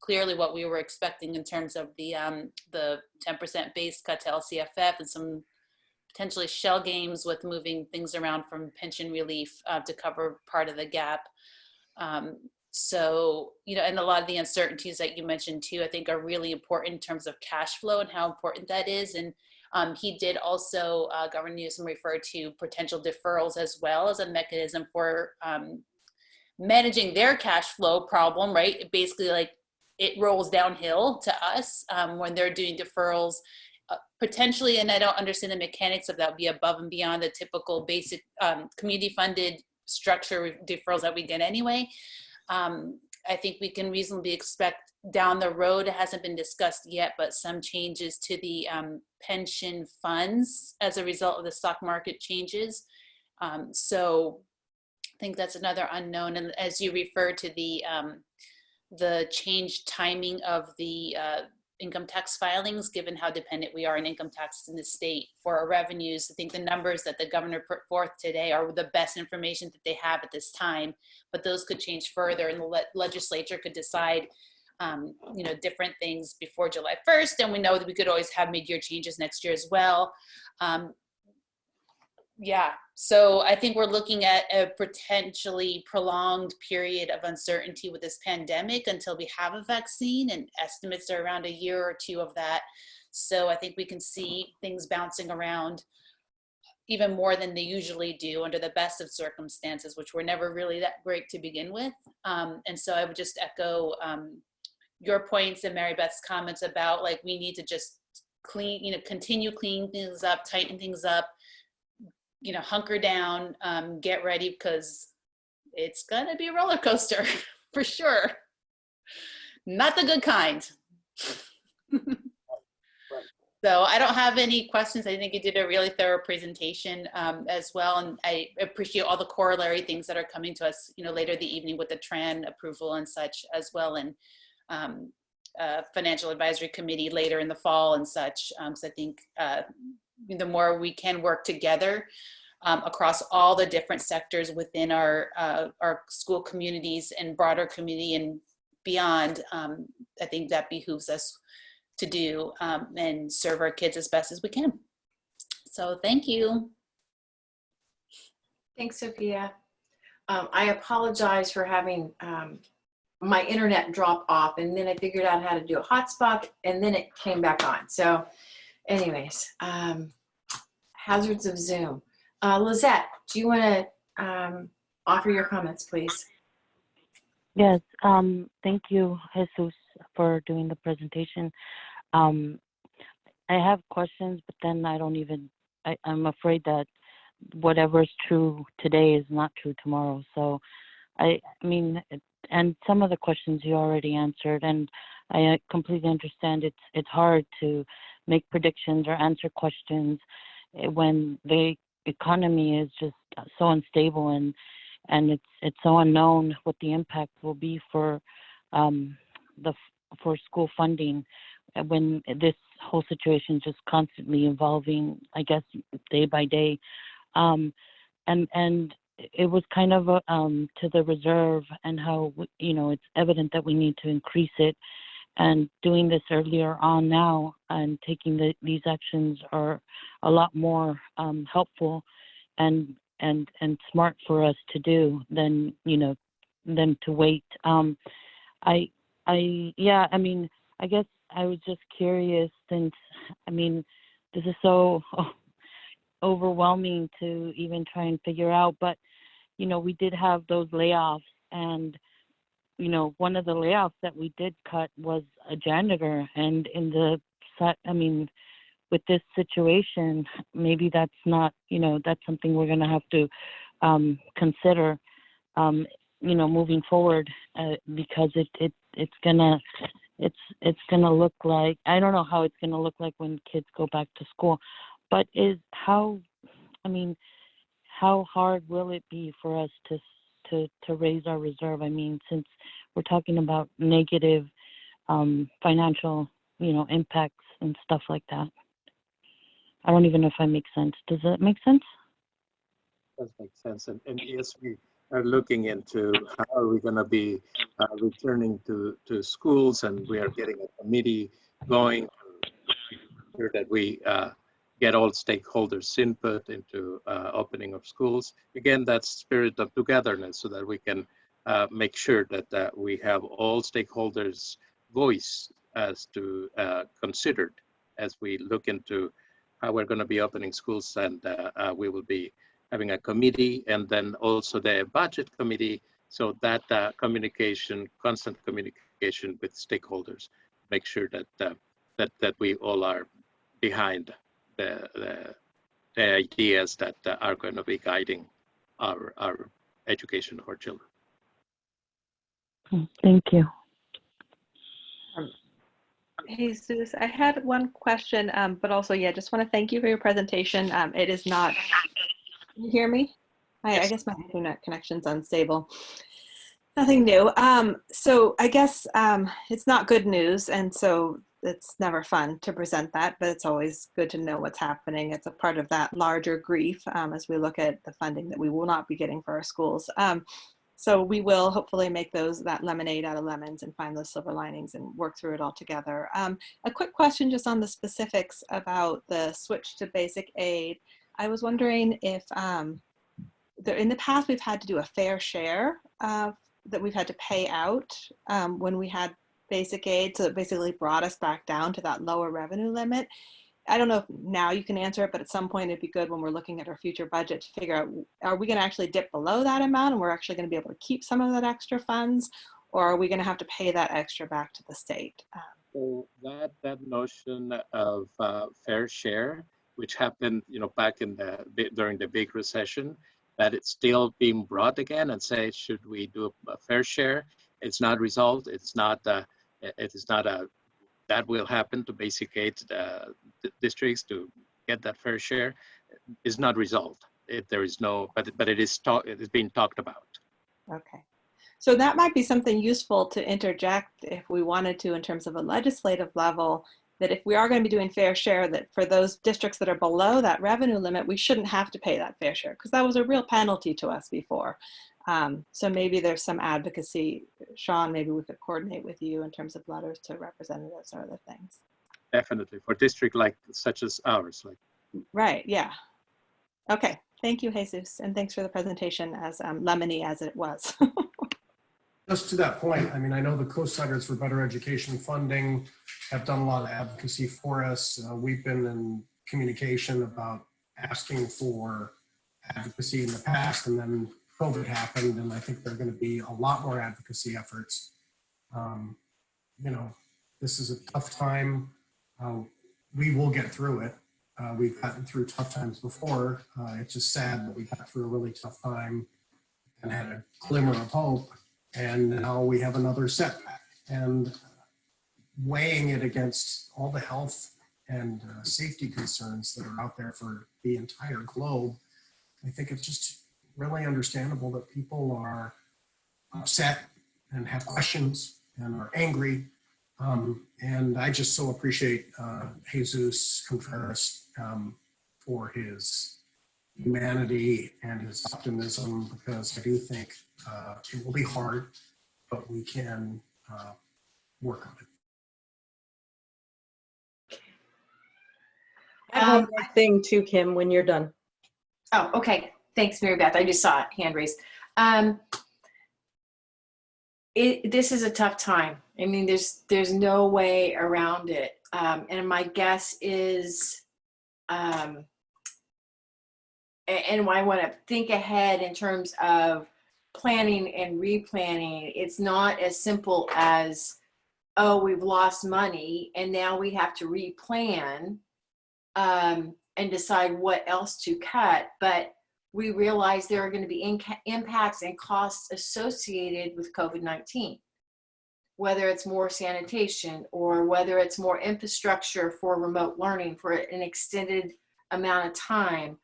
clearly what we were expecting in terms of the 10% base cut to LCFF and some potentially shell games with moving things around from pension relief to cover part of the gap. So, and a lot of the uncertainties that you mentioned too, I think are really important in terms of cash flow and how important that is. And he did also, Governor Newsom referred to potential deferrals as well as a mechanism for managing their cash flow problem, right? Basically, like it rolls downhill to us when they're doing deferrals. Potentially, and I don't understand the mechanics of that, would be above and beyond the typical basic community funded structure deferrals that we get anyway. I think we can reasonably expect down the road, it hasn't been discussed yet, but some changes to the pension funds as a result of the stock market changes. So I think that's another unknown. And as you refer to the changed timing of the income tax filings, given how dependent we are on income taxes in the state for our revenues, I think the numbers that the governor put forth today are the best information that they have at this time, but those could change further and the legislature could decide different things before July 1st. And we know that we could always have mid-year changes next year as well. So I think we're looking at a potentially prolonged period of uncertainty with this pandemic until we have a vaccine, and estimates are around a year or two of that. So I think we can see things bouncing around even more than they usually do under the best of circumstances, which were never really that great to begin with. And so I would just echo your points and Mary Beth's comments about like we need to just continue cleaning things up, tighten things up, hunker down, get ready, because it's gonna be a roller coaster for sure. Not the good kind. So I don't have any questions. I think you did a really thorough presentation as well. And I appreciate all the corollary things that are coming to us, later the evening with the TRAN approval and such as well. And financial advisory committee later in the fall and such. So I think the more we can work together across all the different sectors within our school communities and broader community and beyond, I think that behooves us to do and serve our kids as best as we can. So thank you. Thanks, Sophia. I apologize for having my internet drop off, and then I figured out how to do a hotspot, and then it came back on. So anyways, hazards of Zoom. Lizette, do you want to offer your comments, please? Yes, thank you, Jesus, for doing the presentation. I have questions, but then I'm afraid that whatever is true today is not true tomorrow. So I mean, and some of the questions you already answered, and I completely understand it's hard to make predictions or answer questions when the economy is just so unstable and it's so unknown what the impact will be for school funding when this whole situation is just constantly evolving, I guess, day by day. And it was kind of to the reserve and how, it's evident that we need to increase it, and doing this earlier on now and taking these actions are a lot more helpful and smart for us to do than to wait. I guess I was just curious, since, this is so overwhelming to even try and figure out, but, we did have those layoffs, and, one of the layoffs that we did cut was a janitor, and with this situation, maybe that's not, that's something we're going to have to consider, moving forward, because it's gonna look like, I don't know how it's gonna look like when kids go back to school, but how hard will it be for us to raise our reserve? I mean, since we're talking about negative financial, impacts and stuff like that. I don't even know if I make sense. Does that make sense? Does make sense. And yes, we are looking into how are we going to be returning to schools, and we are getting a committee going to make sure that we get all stakeholders' input into opening of schools. Again, that spirit of togetherness, so that we can make sure that we have all stakeholders' voice as to considered as we look into how we're going to be opening schools, and we will be having a committee, and then also the budget committee, so that constant communication with stakeholders, make sure that we all are behind the ideas that are going to be guiding our education of our children. Thank you. Jesus, I had one question, but also, just want to thank you for your presentation. It is not, can you hear me? I guess my internet connection's unstable. Nothing new. So I guess it's not good news, and so it's never fun to present that, but it's always good to know what's happening. It's a part of that larger grief as we look at the funding that we will not be getting for our schools. So we will hopefully make that lemonade out of lemons and find those silver linings and work through it all together. A quick question just on the specifics about the switch to basic aid. I was wondering if in the past we've had to do a fair share that we've had to pay out when we had basic aid, so it basically brought us back down to that lower revenue limit. I don't know if now you can answer it, but at some point it'd be good when we're looking at our future budget to figure out, are we going to actually dip below that amount and we're actually going to be able to keep some of that extra funds, or are we going to have to pay that extra back to the state? So that notion of fair share, which happened, back during the big recession, that it's still being brought again and say, should we do a fair share? It's not resolved. It is not that will happen to basic aid districts to get that fair share is not resolved. There is no, but it is being talked about. Okay. So that might be something useful to interject if we wanted to in terms of a legislative level, that if we are going to be doing fair share, that for those districts that are below that revenue limit, we shouldn't have to pay that fair share, because that was a real penalty to us before. So maybe there's some advocacy. Sean, maybe we could coordinate with you in terms of letters to representatives or other things. Definitely, for district such as ours. Right, yeah. Okay, thank you, Jesus, and thanks for the presentation, as lemony as it was. Just to that point, I mean, I know the co-signers for Better Education Funding have done a lot of advocacy for us. We've been in communication about asking for advocacy in the past, and then COVID happened, and I think there are going to be a lot more advocacy efforts. This is a tough time. We will get through it. We've gotten through tough times before. It's just sad that we got through a really tough time and had a glimmer of hope, and now we have another setback. And weighing it against all the health and safety concerns that are out there for the entire globe, I think it's just really understandable that people are upset and have questions and are angry. And I just so appreciate Jesus Contreras for his humanity and his optimism, because I do think it will be hard, but we can work on it. I have one more thing too, Kim, when you're done. Oh, okay. Thanks, Mary Beth. I just saw it, hand raised. This is a tough time. I mean, there's no way around it. And my guess is, and I want to think ahead in terms of planning and replanning. It's not as simple as, oh, we've lost money and now we have to replan and decide what else to cut. But we realize there are going to be impacts and costs associated with COVID-19, whether it's more sanitation or whether it's more infrastructure for remote learning for an extended amount of time,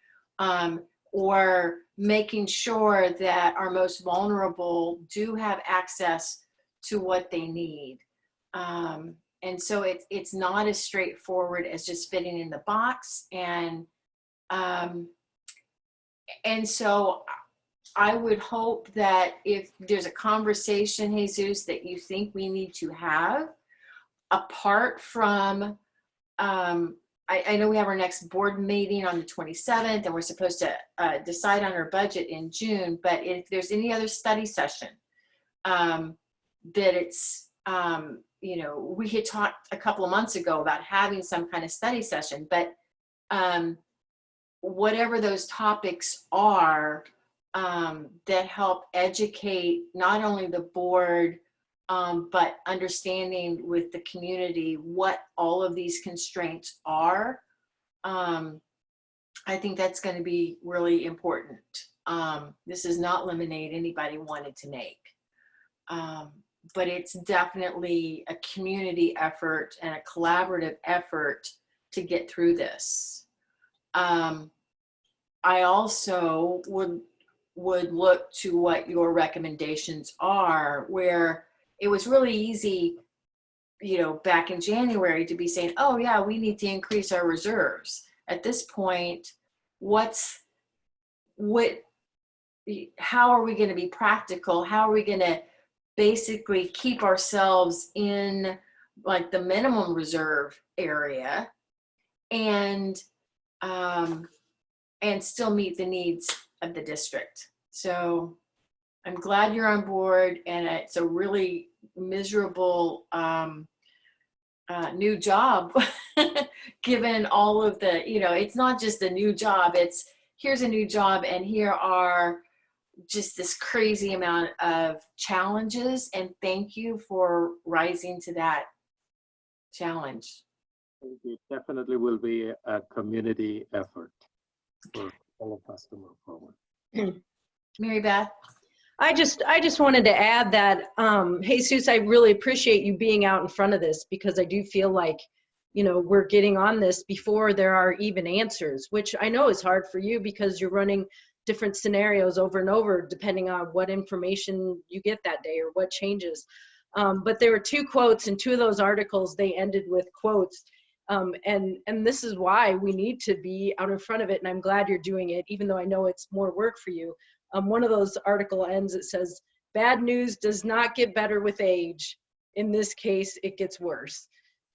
or making sure that our most vulnerable do have access to what they need. And so it's not as straightforward as just fitting in the box. And so I would hope that if there's a conversation, Jesus, that you think we need to have, apart from, I know we have our next board meeting on the 27th, and we're supposed to decide on our budget in June, but if there's any other study session, that it's, you know, we had talked a couple of months ago about having some kind of study session, but whatever those topics are, that help educate not only the board, but understanding with the community what all of these constraints are. I think that's going to be really important. This is not lemonade anybody wanted to make, but it's definitely a community effort and a collaborative effort to get through this. I also would look to what your recommendations are, where it was really easy, you know, back in January to be saying, oh yeah, we need to increase our reserves. At this point, how are we going to be practical? How are we going to basically keep ourselves in like the minimum reserve area and still meet the needs of the district? So I'm glad you're on board, and it's a really miserable new job given all of the, you know, it's not just a new job, it's here's a new job and here are just this crazy amount of challenges, and thank you for rising to that challenge. It definitely will be a community effort for all of us to move forward. Mary Beth? I just wanted to add that, Jesus, I really appreciate you being out in front of this, because I do feel like, you know, we're getting on this before there are even answers, which I know is hard for you because you're running different scenarios over and over depending on what information you get that day or what changes. But there were two quotes, and two of those articles, they ended with quotes. And this is why we need to be out in front of it, and I'm glad you're doing it, even though I know it's more work for you. One of those article ends, it says, bad news does not get better with age. In this case, it gets worse.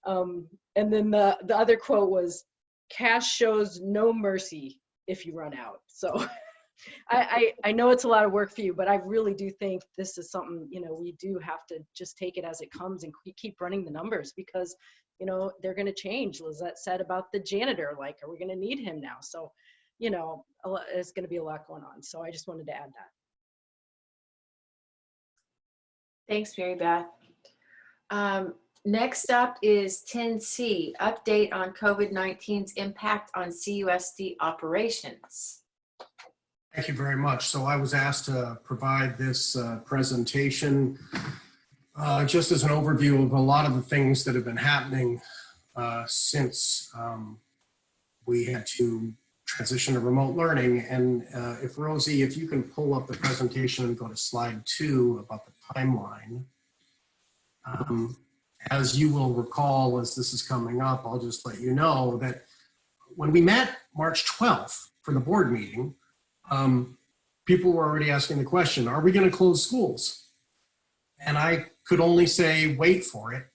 And then the other quote was, cash shows no mercy if you run out. So I know it's a lot of work for you, but I really do think this is something, you know, we do have to just take it as it comes and keep running the numbers, because, you know, they're going to change. Lizette said about the janitor, like, are we going to need him now? So, you know, it's going to be a lot going on. So I just wanted to add that. Thanks, Mary Beth. Next up is 10C, update on COVID-19's impact on CUSD operations. Thank you very much. So I was asked to provide this presentation just as an overview of a lot of the things that have been happening since we had to transition to remote learning. And if Rosie, if you can pull up the presentation and go to slide 2 about the timeline. As you will recall, as this is coming up, I'll just let you know that when we met March 12th for the board meeting, people were already asking the question, are we going to close schools? And I could only say, wait for it,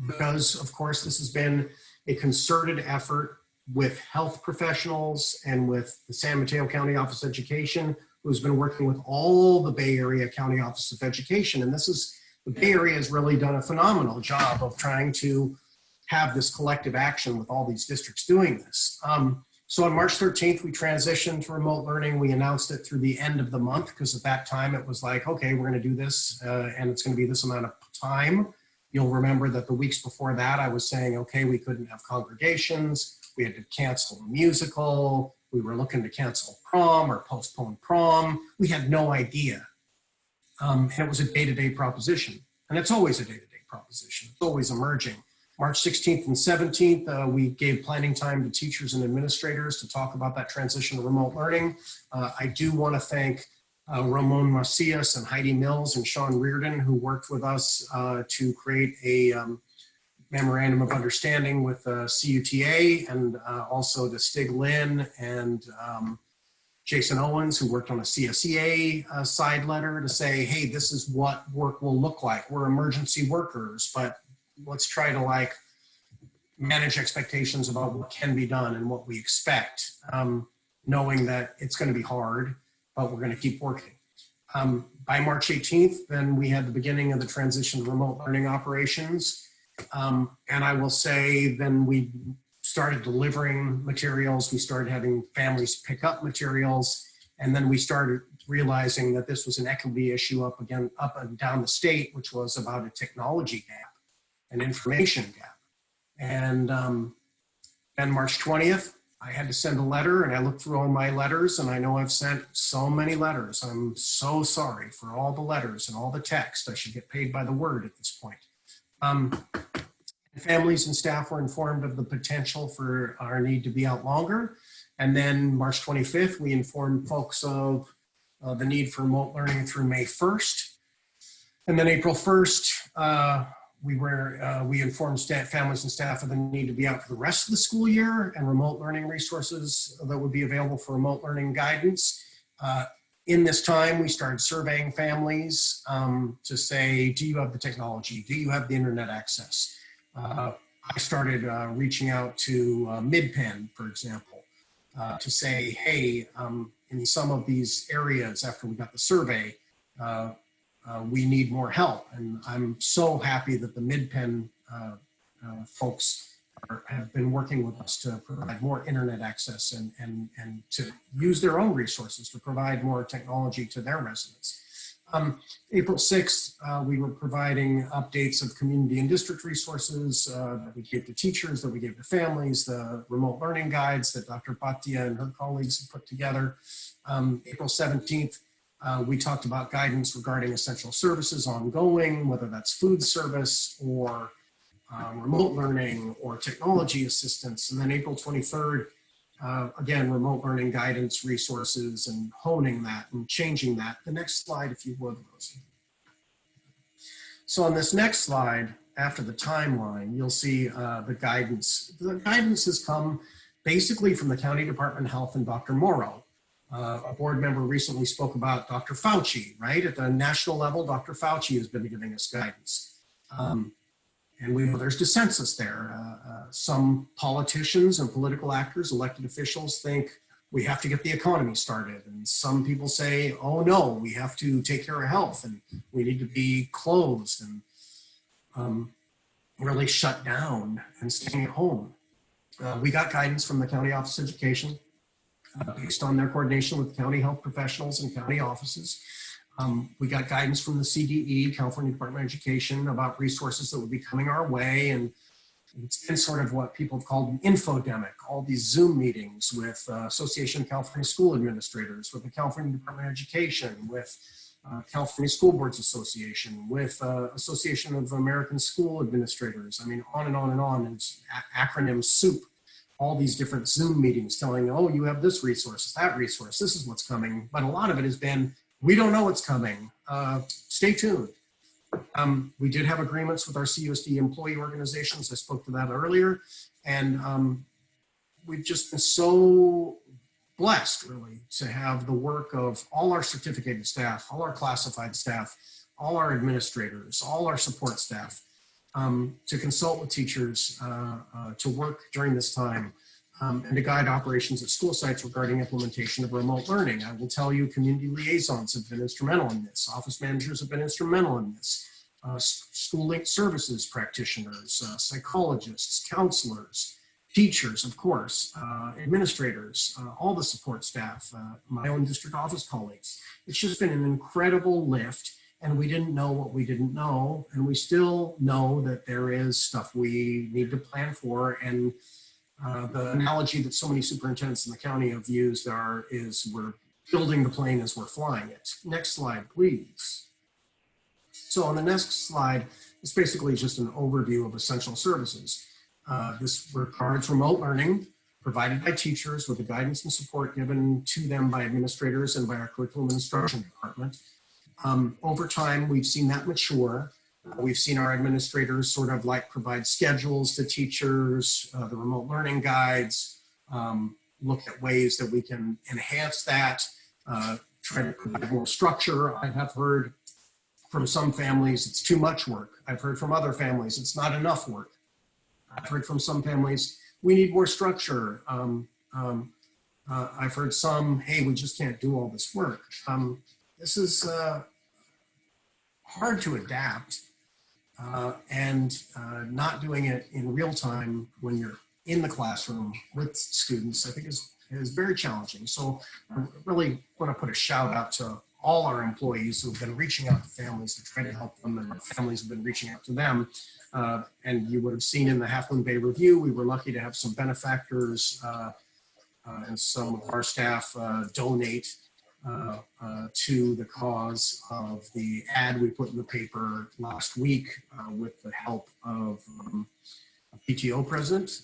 because of course this has been a concerted effort with health professionals and with the San Mateo County Office of Education, who's been working with all the Bay Area County Office of Education. And this is, the Bay Area has really done a phenomenal job of trying to have this collective action with all these districts doing this. So on March 13th, we transitioned to remote learning. We announced it through the end of the month, because at that time it was like, okay, we're going to do this and it's going to be this amount of time. You'll remember that the weeks before that, I was saying, okay, we couldn't have congregations. We had to cancel a musical. We were looking to cancel prom or postpone prom. We had no idea. And it was a day-to-day proposition. And it's always a day-to-day proposition. It's always emerging. March 16th and 17th, we gave planning time to teachers and administrators to talk about that transition to remote learning. I do want to thank Ramon Macias and Heidi Mills and Sean Reardon, who worked with us to create a memorandum of understanding with CUTA, and also to Stig Lin and Jason Owens, who worked on a CSEA side letter to say, hey, this is what work will look like. We're emergency workers, but let's try to like manage expectations about what can be done and what we expect, knowing that it's going to be hard, but we're going to keep working. By March 18th, then we had the beginning of the transition to remote learning operations. And I will say then we started delivering materials. We started having families pick up materials. And then we started realizing that this was an equity issue up and down the state, which was about a technology gap, an information gap. And then March 20th, I had to send a letter, and I looked through all my letters, and I know I've sent so many letters. I'm so sorry for all the letters and all the text. I should get paid by the word at this point. Families and staff were informed of the potential for our need to be out longer. And then March 25th, we informed folks of the need for remote learning through May 1st. And then April 1st, we informed families and staff of the need to be out for the rest of the school year and remote learning resources that would be available for remote learning guidance. In this time, we started surveying families to say, do you have the technology? Do you have the internet access? I started reaching out to MidPenn, for example, to say, hey, in some of these areas after we got the survey, we need more help. And I'm so happy that the MidPenn folks have been working with us to provide more internet access and to use their own resources to provide more technology to their residents. April 6th, we were providing updates of community and district resources that we gave to teachers, that we gave to families, the remote learning guides that Dr. Bhatia and her colleagues have put together. April 17th, we talked about guidance regarding essential services ongoing, whether that's food service or remote learning or technology assistance. And then April 23rd, again, remote learning guidance resources and honing that and changing that. The next slide, if you would, Rosie. So on this next slide, after the timeline, you'll see the guidance. The guidance has come basically from the County Department of Health and Dr. Morrow. A board member recently spoke about Dr. Fauci, right? At the national level, Dr. Fauci has been giving us guidance. And we know there's dissensus there. Some politicians and political actors, elected officials think we have to get the economy started. And some people say, oh no, we have to take care of health and we need to be closed and really shut down and staying at home. We got guidance from the County Office of Education based on their coordination with county health professionals and county offices. We got guidance from the CDE, California Department of Education, about resources that would be coming our way. And it's been sort of what people have called an infodemic, all these Zoom meetings with Association of California School Administrators, with the California Department of Education, with California School Boards Association, with Association of American School Administrators. I mean, on and on and on. It's acronym soup. All these different Zoom meetings telling, oh, you have this resource, that resource, this is what's coming. But a lot of it has been, we don't know what's coming. Stay tuned. We did have agreements with our CUSD employee organizations. I spoke to that earlier. And we've just been so blessed, really, to have the work of all our certificated staff, all our classified staff, all our administrators, all our support staff, to consult with teachers, to work during this time, and to guide operations at school sites regarding implementation of remote learning. I will tell you, community liaisons have been instrumental in this. Office managers have been instrumental in this. School-linked services practitioners, psychologists, counselors, teachers, of course, administrators, all the support staff, my own district office colleagues. It's just been an incredible lift. and we didn't know what we didn't know, and we still know that there is stuff we need to plan for. And the analogy that so many superintendents in the county have used is we're building the plane as we're flying it. Next slide, please. So on the next slide, it's basically just an overview of essential services. This regards remote learning provided by teachers with the guidance and support given to them by administrators and by our curriculum and instruction department. Over time, we've seen that mature. We've seen our administrators sort of like provide schedules to teachers, the remote learning guides, look at ways that we can enhance that, try to provide more structure. I have heard from some families it's too much work. I've heard from other families it's not enough work. I've heard from some families we need more structure. I've heard some, hey, we just can't do all this work. This is hard to adapt. And not doing it in real time when you're in the classroom with students, I think is very challenging. So I really want to put a shout out to all our employees who've been reaching out to families to try to help them, and our families have been reaching out to them. And you would have seen in the Halfland Bay Review, we were lucky to have some benefactors and some of our staff donate to the cause of the ad we put in the paper last week with the help of a PTO president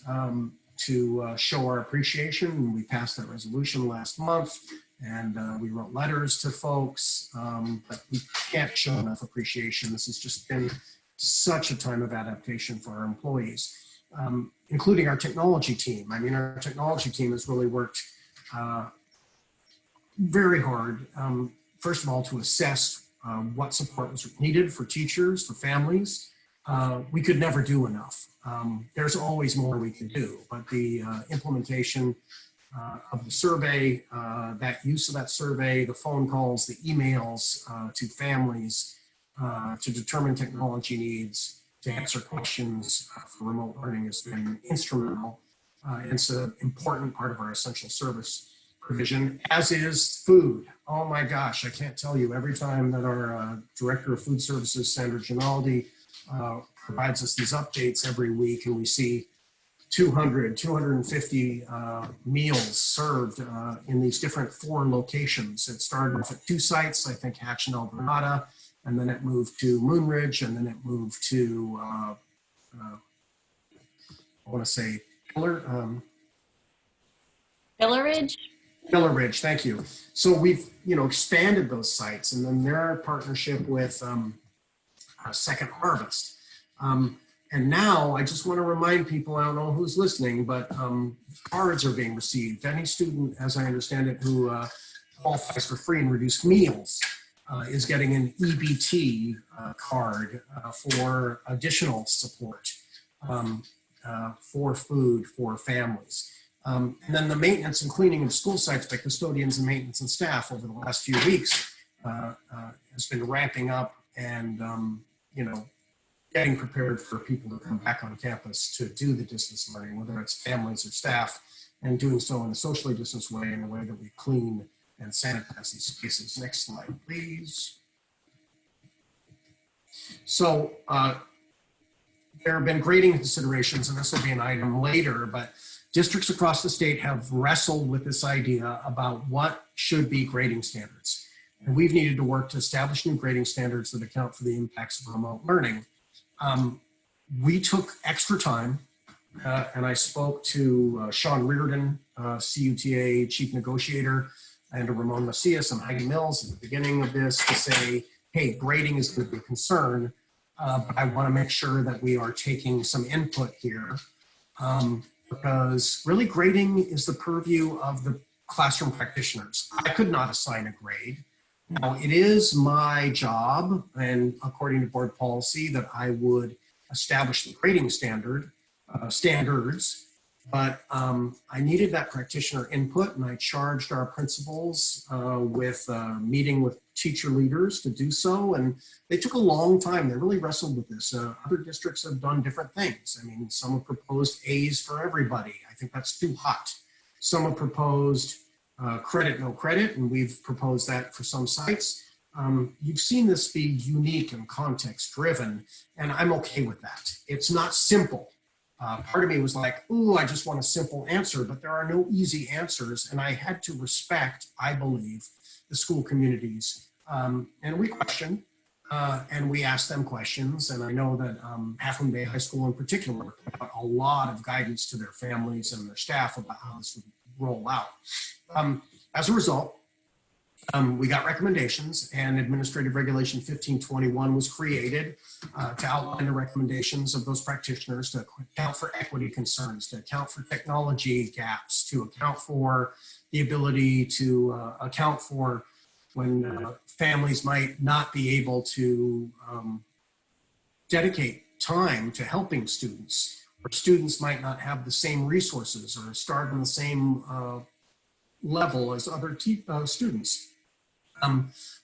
to show our appreciation. We passed that resolution last month, and we wrote letters to folks, but we can't show enough appreciation. This has just been such a time of adaptation for our employees, including our technology team. I mean, our technology team has really worked very hard, first of all, to assess what support was needed for teachers, for families. We could never do enough. There's always more we can do, but the implementation of the survey, that use of that survey, the phone calls, the emails to families to determine technology needs, to answer questions for remote learning has been instrumental. It's an important part of our essential service provision, as is food. Oh my gosh, I can't tell you, every time that our Director of Food Services, Sandra Ginaldi, provides us these updates every week, and we see 200, 250 meals served in these different 4 locations. It started off at 2 sites, I think Hatch and El Dorado, and then it moved to Moonridge, and then it moved to, I want to say, Pillaridge? Ridge, thank you. So we've, expanded those sites, and then their partnership with Second Harvest. And now I just want to remind people, I don't know who's listening, but cards are being received. Any student, as I understand it, who qualifies for free and reduced meals is getting an EBT card for additional support for food for families. And then the maintenance and cleaning of school sites by custodians and maintenance and staff over the last few weeks has been ramping up, and getting prepared for people to come back on campus to do the distance learning, whether it's families or staff, and doing so in a socially distanced way, in a way that we clean and sanitize these spaces. Next slide, please. So there have been grading considerations, and this will be an item later, but districts across the state have wrestled with this idea about what should be grading standards. And we've needed to work to establish new grading standards that account for the impacts of remote learning. We took extra time, and I spoke to Sean Reardon, CUTA Chief Negotiator, and to Ramon Macias and Heidi Mills at the beginning of this to say, hey, grading is going to be a concern, but I want to make sure that we are taking some input here. Because really grading is the purview of the classroom practitioners. I could not assign a grade. Now, it is my job, and according to board policy, that I would establish the grading standards, but I needed that practitioner input, and I charged our principals with meeting with teacher leaders to do so, and they took a long time. They really wrestled with this. Other districts have done different things. I mean, some have proposed A's for everybody. I think that's too hot. Some have proposed credit, no credit, and we've proposed that for some sites. You've seen this be unique and context driven, and I'm okay with that. It's not simple. Part of me was like, ooh, I just want a simple answer, but there are no easy answers. And I had to respect, I believe, the school communities. And we questioned, and we asked them questions. And I know that Half Moon Bay High School in particular put out a lot of guidance to their families and their staff about how this would roll out. As a result, we got recommendations, and Administrative Regulation 1521 was created to outline the recommendations of those practitioners to account for equity concerns, to account for technology gaps, to account for the ability to account for when families might not be able to dedicate time to helping students, or students might not have the same resources or start on the same level as other students.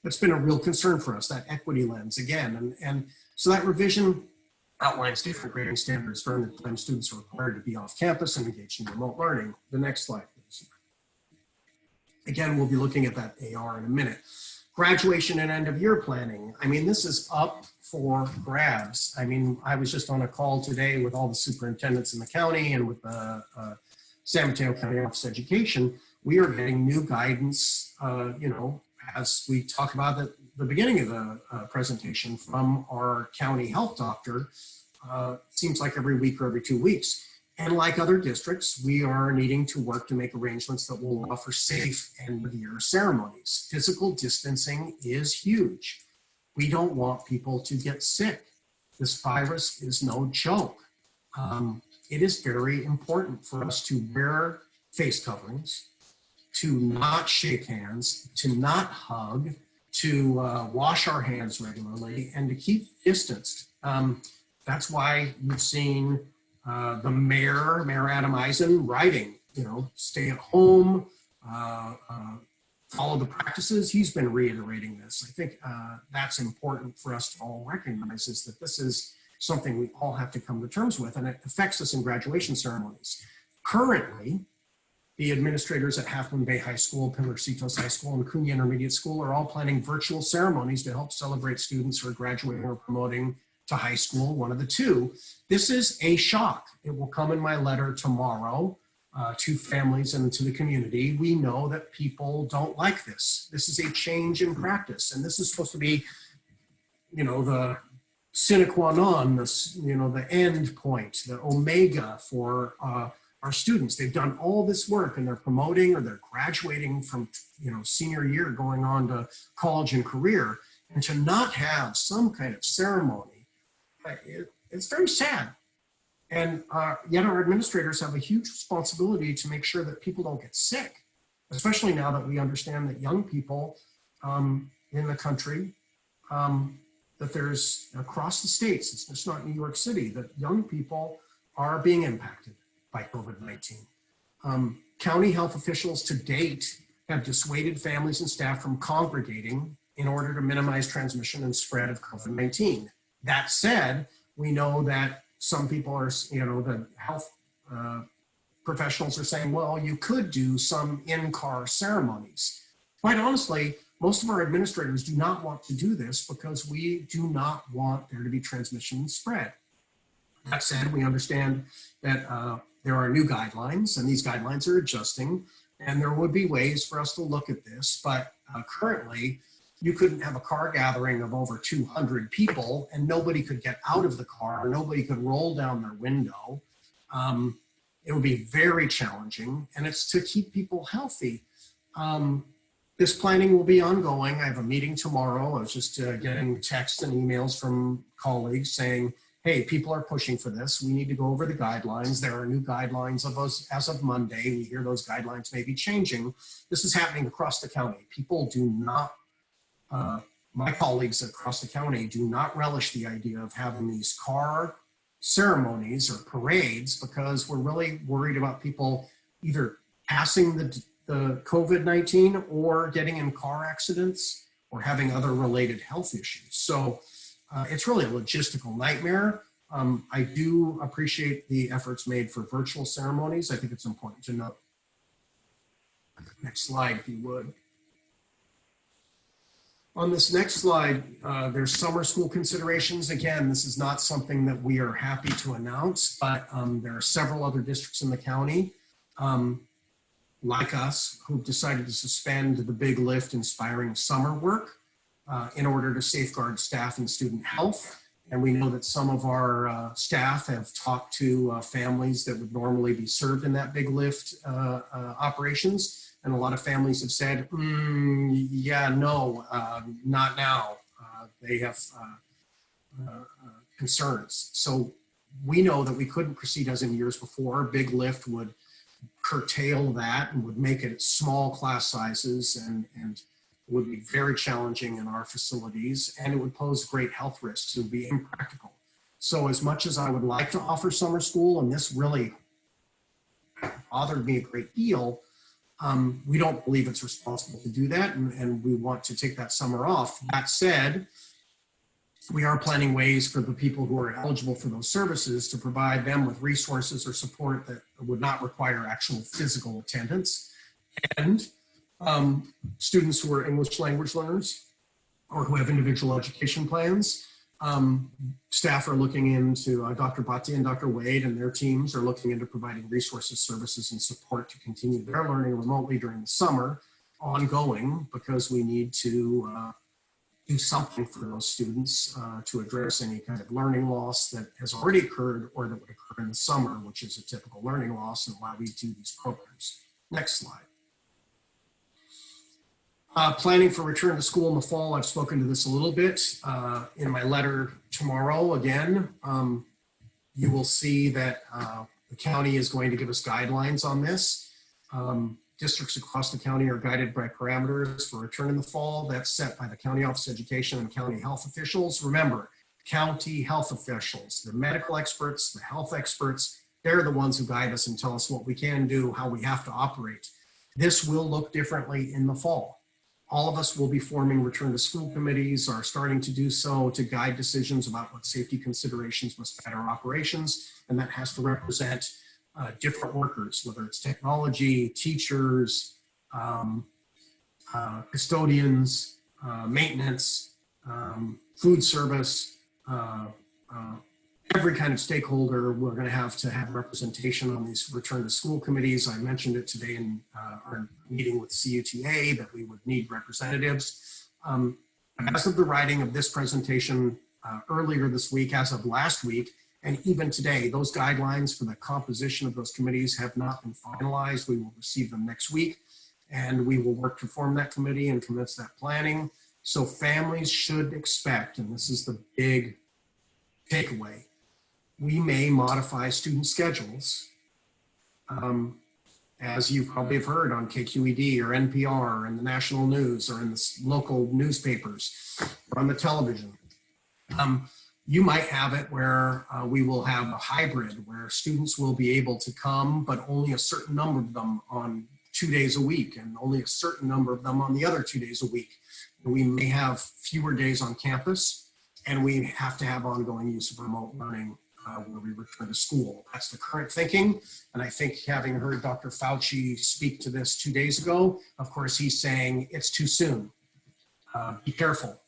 That's been a real concern for us, that equity lens again. And so that revision outlines different grading standards during the time students are required to be off campus and engaged in remote learning. The next slide, please. Again, we'll be looking at that AR in a minute. Graduation and end of year planning. I mean, this is up for grabs. I mean, I was just on a call today with all the superintendents in the county and with the San Mateo County Office of Education. We are getting new guidance, you know, as we talk about at the beginning of the presentation from our county health doctor, seems like every week or every 2 weeks. And like other districts, we are needing to work to make arrangements that will allow for safe end of year ceremonies. Physical distancing is huge. We don't want people to get sick. This virus is no joke. It is very important for us to wear face coverings, to not shake hands, to not hug, to wash our hands regularly, and to keep distanced. That's why you've seen the Mayor Adam Eisen, writing, you know, stay at home, follow the practices. He's been reiterating this. I think that's important for us to all recognize, is that this is something we all have to come to terms with, and it affects us in graduation ceremonies. Currently, the administrators at Half Moon Bay High School, Pilarcitos High School, and Cunha Intermediate School are all planning virtual ceremonies to help celebrate students who are graduating or promoting to high school, one of the two. This is a shock. It will come in my letter tomorrow to families and to the community. We know that people don't like this. This is a change in practice, and this is supposed to be, you know, the sine qua non, you know, the end point, the omega for our students. They've done all this work, and they're promoting, or they're graduating from, you know, senior year, going on to college and career, and to not have some kind of ceremony, it's very sad. And yet our administrators have a huge responsibility to make sure that people don't get sick, especially now that we understand that young people in the country, that there's across the states, it's just not New York City, that young people are being impacted by COVID-19. County health officials to date have dissuaded families and staff from congregating in order to minimize transmission and spread of COVID-19. That said, we know that some people are, you know, the health professionals are saying, well, you could do some in-car ceremonies. Quite honestly, most of our administrators do not want to do this because we do not want there to be transmission and spread. That said, we understand that there are new guidelines, and these guidelines are adjusting, and there would be ways for us to look at this, but currently you couldn't have a car gathering of over 200 people and nobody could get out of the car, nobody could roll down their window. It would be very challenging, and it's to keep people healthy. This planning will be ongoing. I have a meeting tomorrow. I was just getting texts and emails from colleagues saying, hey, people are pushing for this. We need to go over the guidelines. There are new guidelines of us as of Monday. We hear those guidelines may be changing. This is happening across the county. People do not, my colleagues across the county do not relish the idea of having these car ceremonies or parades, because we're really worried about people either passing the COVID-19 or getting in car accidents or having other related health issues. So it's really a logistical nightmare. I do appreciate the efforts made for virtual ceremonies. I think it's important to note. Next slide, if you would. On this next slide, there's summer school considerations. Again, this is not something that we are happy to announce, but there are several other districts in the county, like us, who've decided to suspend the big lift inspiring summer work in order to safeguard staff and student health. And we know that some of our staff have talked to families that would normally be served in that big lift operations. And a lot of families have said, yeah, no, not now. They have concerns. So we know that we couldn't proceed as in years before. Big lift would curtail that and would make it small class sizes and would be very challenging in our facilities, and it would pose great health risks. It would be impractical. So as much as I would like to offer summer school, and this really bothered me a great deal, we don't believe it's responsible to do that, and we want to take that summer off. That said, we are planning ways for the people who are eligible for those services to provide them with resources or support that would not require actual physical attendance. And students who are English language learners or who have individual education plans, staff are looking into, Dr. Bhatia and Dr. Wade and their teams are looking into providing resources, services, and support to continue their learning remotely during the summer, ongoing, because we need to do something for those students to address any kind of learning loss that has already occurred or that would occur in the summer, which is a typical learning loss, and why we do these programs. Next slide. Planning for return to school in the fall. I've spoken to this a little bit in my letter tomorrow. Again, you will see that the county is going to give us guidelines on this. Districts across the county are guided by parameters for return in the fall. That's set by the County Office of Education and county health officials. Remember, county health officials, the medical experts, the health experts, they're the ones who guide us and tell us what we can do, how we have to operate. This will look differently in the fall. All of us will be forming return to school committees, are starting to do so to guide decisions about what safety considerations must guide our operations, and that has to represent different workers, whether it's technology, teachers, custodians, maintenance, food service, every kind of stakeholder. We're going to have representation on these return to school committees. I mentioned it today in our meeting with CUTA that we would need representatives. As of the writing of this presentation earlier this week, as of last week, and even today, those guidelines for the composition of those committees have not been finalized. We will receive them next week, and we will work to form that committee and commence that planning. So families should expect, and this is the big takeaway, we may modify student schedules, as you probably have heard on KQED or NPR and the national news or in the local newspapers or on the television. You might have it where we will have a hybrid where students will be able to come, but only a certain number of them on 2 days a week and only a certain number of them on the other 2 days a week. We may have fewer days on campus, and we have to have ongoing use of remote learning when we return to school. That's the current thinking. And I think, having heard Dr. Fauci speak to this 2 days ago, of course, he's saying it's too soon. Be careful.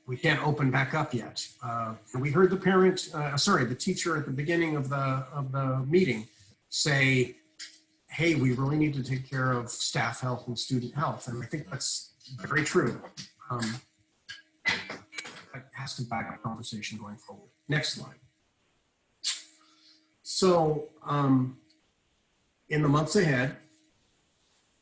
We can't open back up yet. And we heard the teacher at the beginning of the meeting say, hey, we really need to take care of staff health and student health. And I think that's very true. That has to back up conversation going forward. Next slide. So in the months ahead,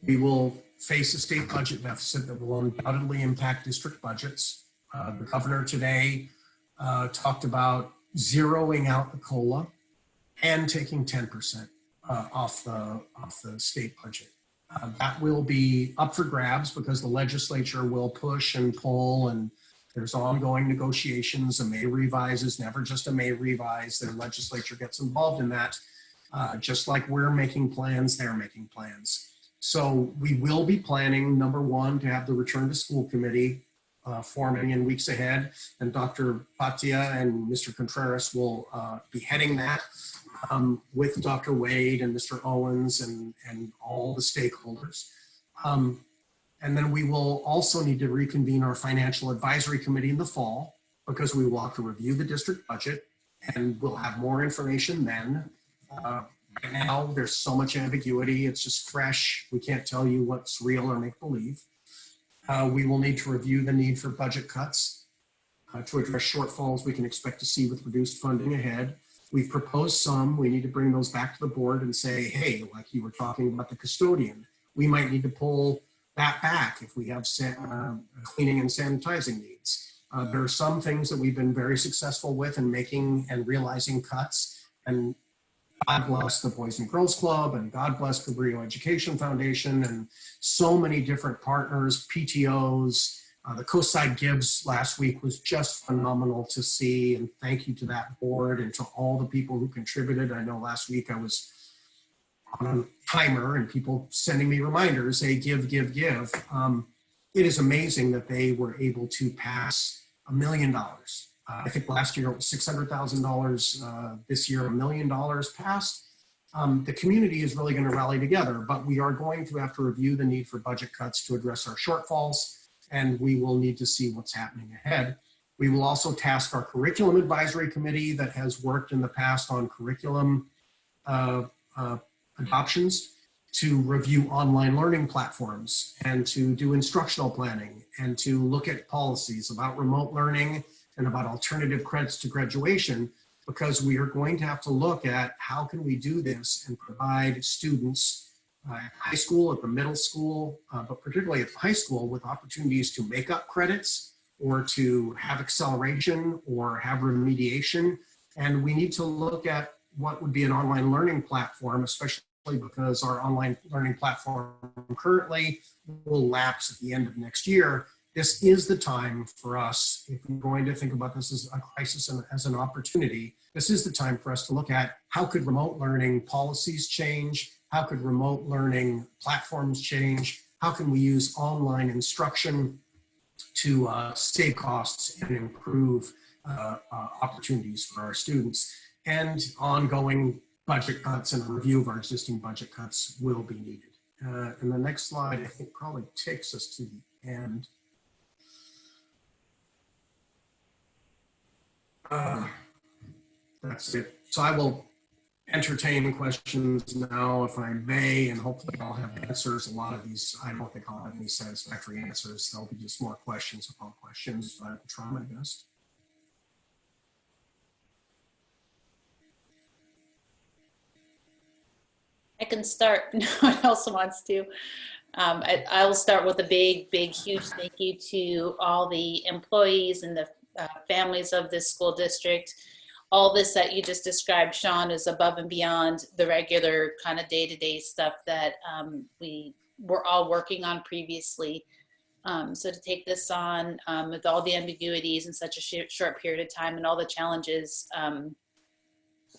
we will face a state budget deficit that will undoubtedly impact district budgets. The governor today talked about zeroing out the COLA and taking 10% off the state budget. That will be up for grabs because the legislature will push and pull, and there's ongoing negotiations. A May revise is never just a May revise. The legislature gets involved in that. Just like we're making plans, they're making plans. So we will be planning, number one, to have the return to school committee forming in weeks ahead, and Dr. Bhatia and Mr. Contreras will be heading that with Dr. Wade and Mr. Owens and all the stakeholders. And then we will also need to reconvene our financial advisory committee in the fall, because we will have to review the district budget, and we'll have more information then. Right now, there's so much ambiguity. It's just fresh. We can't tell you what's real or make believe. We will need to review the need for budget cuts to address shortfalls we can expect to see with reduced funding ahead. We've proposed some. We need to bring those back to the board and say, hey, like you were talking about the custodian, we might need to pull that back if we have cleaning and sanitizing needs. There are some things that we've been very successful with in making and realizing cuts, and God bless the Boys and Girls Club, and God bless Cabrillo Education Foundation, and so many different partners, PTOs. The Coast Side Gives last week was just phenomenal to see, and thank you to that board and to all the people who contributed. I know last week I was on a timer and people sending me reminders, hey, give, give, give. It is amazing that they were able to pass $1 million. I think last year it was $600,000. This year, $1 million passed. The community is really going to rally together, but we are going to have to review the need for budget cuts to address our shortfalls, and we will need to see what's happening ahead. We will also task our curriculum advisory committee that has worked in the past on curriculum adoptions to review online learning platforms and to do instructional planning and to look at policies about remote learning and about alternative credits to graduation, because we are going to have to look at how can we do this and provide students at high school, at the middle school, but particularly at the high school, with opportunities to make up credits or to have acceleration or have remediation. And we need to look at what would be an online learning platform, especially because our online learning platform currently will lapse at the end of next year. This is the time for us, if we're going to think about this as a crisis and as an opportunity, this is the time for us to look at how could remote learning policies change? How could remote learning platforms change? How can we use online instruction to save costs and improve opportunities for our students? And ongoing budget cuts and a review of our existing budget cuts will be needed. And the next slide, I think, probably takes us to the end. That's it. So I will entertain questions now, if I may, and hopefully I'll have answers. A lot of these, I don't think I'll have any satisfactory answers. There'll be just more questions upon questions, but I'll try my best. I can start. No one else wants to. I will start with a big, huge thank you to all the employees and the families of this school district. All this that you just described, Sean, is above and beyond the regular kind of day-to-day stuff that we were all working on previously. So to take this on with all the ambiguities in such a short period of time and all the challenges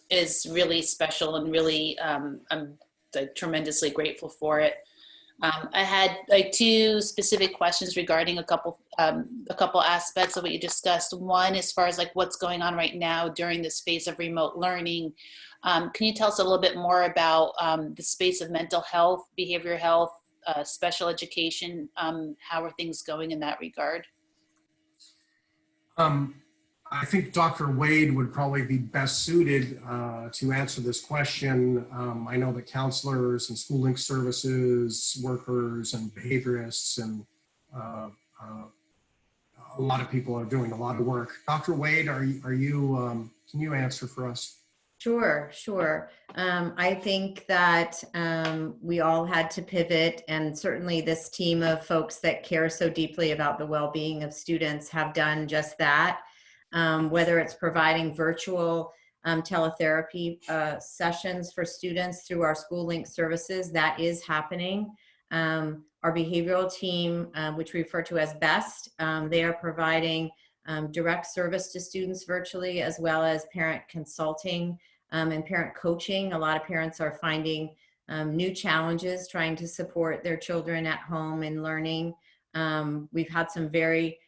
is really special, and really I'm tremendously grateful for it. I had like two specific questions regarding a couple aspects of what you discussed. One, as far as like what's going on right now during this phase of remote learning. Can you tell us a little bit more about the space of mental health, behavioral health, special education? How are things going in that regard? I think Dr. Wade would probably be best suited to answer this question. I know that counselors and school link services workers and behaviorists and a lot of people are doing a lot of work. Dr. Wade, can you answer for us? Sure. I think that we all had to pivot, and certainly this team of folks that care so deeply about the well-being of students have done just that. Whether it's providing virtual teletherapy sessions for students through our school link services, that is happening. Our behavioral team, which we refer to as BEST, they are providing direct service to students virtually, as well as parent consulting and parent coaching. A lot of parents are finding new challenges trying to support their children at home in learning. We've had some very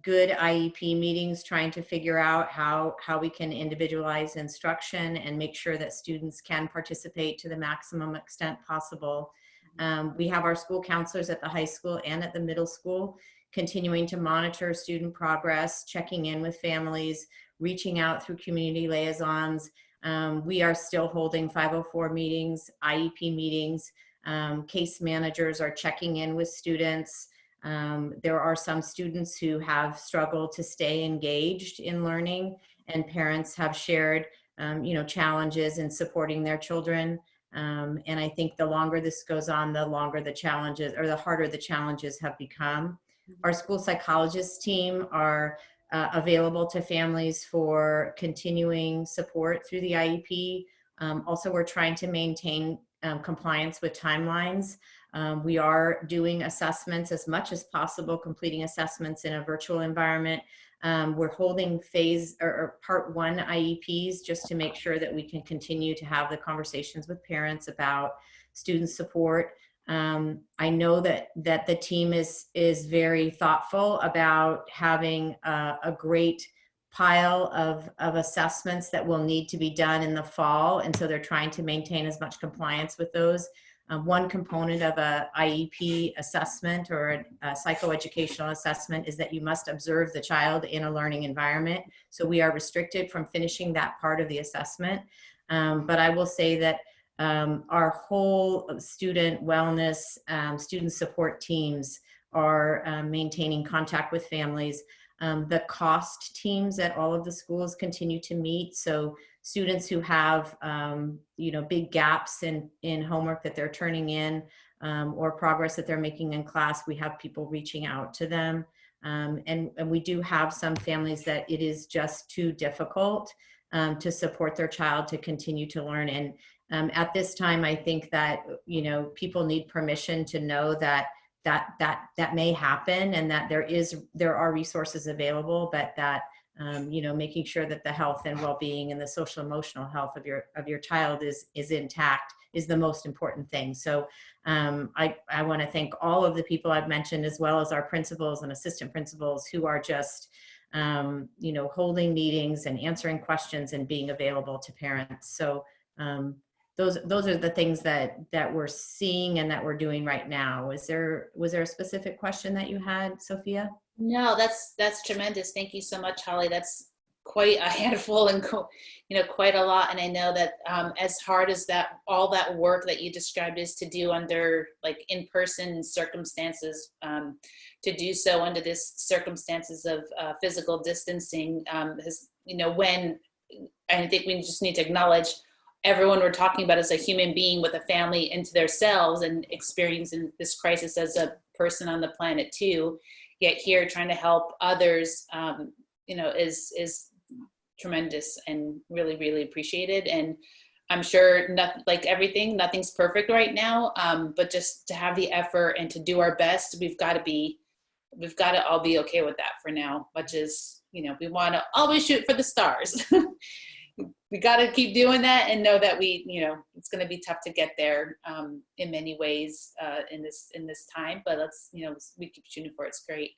good IEP meetings trying to figure out how we can individualize instruction and make sure that students can participate to the maximum extent possible. We have our school counselors at the high school and at the middle school continuing to monitor student progress, checking in with families, reaching out through community liaisons. We are still holding 504 meetings, IEP meetings. Case managers are checking in with students. There are some students who have struggled to stay engaged in learning, and parents have shared challenges in supporting their children. And I think the longer this goes on, the longer the challenges, or the harder the challenges have become. Our school psychologists team are available to families for continuing support through the IEP. Also, we're trying to maintain compliance with timelines. We are doing assessments as much as possible, completing assessments in a virtual environment. We're holding phase or part 1 IEPs just to make sure that we can continue to have the conversations with parents about student support. I know that the team is very thoughtful about having a great pile of assessments that will need to be done in the fall, and so they're trying to maintain as much compliance with those. One component of a IEP assessment or a psychoeducational assessment is that you must observe the child in a learning environment. So we are restricted from finishing that part of the assessment. But I will say that our whole student wellness, student support teams are maintaining contact with families. The cost teams at all of the schools continue to meet. So students who have big gaps in homework that they're turning in or progress that they're making in class, we have people reaching out to them. And we do have some families that it is just too difficult to support their child to continue to learn. And at this time, I think that people need permission to know that may happen, and that there are resources available, but that making sure that the health and well-being and the social emotional health of your child is intact is the most important thing. So I want to thank all of the people I've mentioned, as well as our principals and assistant principals who are just holding meetings and answering questions and being available to parents. So those are the things that we're seeing and that we're doing right now. Was there a specific question that you had, Sophia? No, that's tremendous. Thank you so much, Holly. That's quite a handful and quite a lot. And I know that as hard as all that work that you described is to do under like in-person circumstances, to do so under this circumstances of physical distancing when I think we just need to acknowledge everyone we're talking about as a human being with a family into themselves and experiencing this crisis as a person on the planet too. Yet here trying to help others, is tremendous and really, really appreciated. And I'm sure nothing's perfect right now, but just to have the effort and to do our best, we've got to all be okay with that for now, which is, we want to always shoot for the stars. We got to keep doing that and know that it's going to be tough to get there in many ways in this time, but let's, we keep shooting for it. It's great.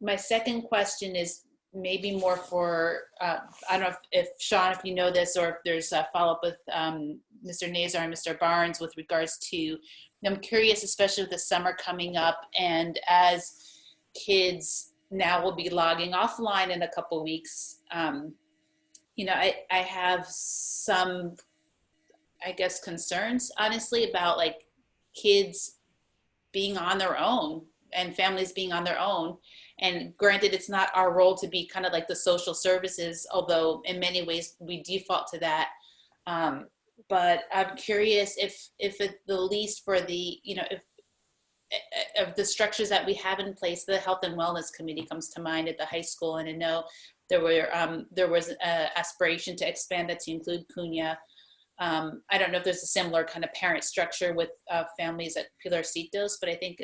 My second question is maybe more for, I don't know if Sean, if you know this, or if there's a follow-up with Mr. Nazar and Mr. Barnes with regards to, I'm curious, especially with the summer coming up and as kids now will be logging offline in a couple weeks, I have some, I guess, concerns, honestly, about like kids being on their own and families being on their own. And granted, it's not our role to be kind of like the social services, although in many ways we default to that. But I'm curious if at the least for the, if of the structures that we have in place, the Health and Wellness Committee comes to mind at the high school. And I know there was an aspiration to expand that to include CUNA. I don't know if there's a similar kind of parent structure with families at Pilarcitos, but I think,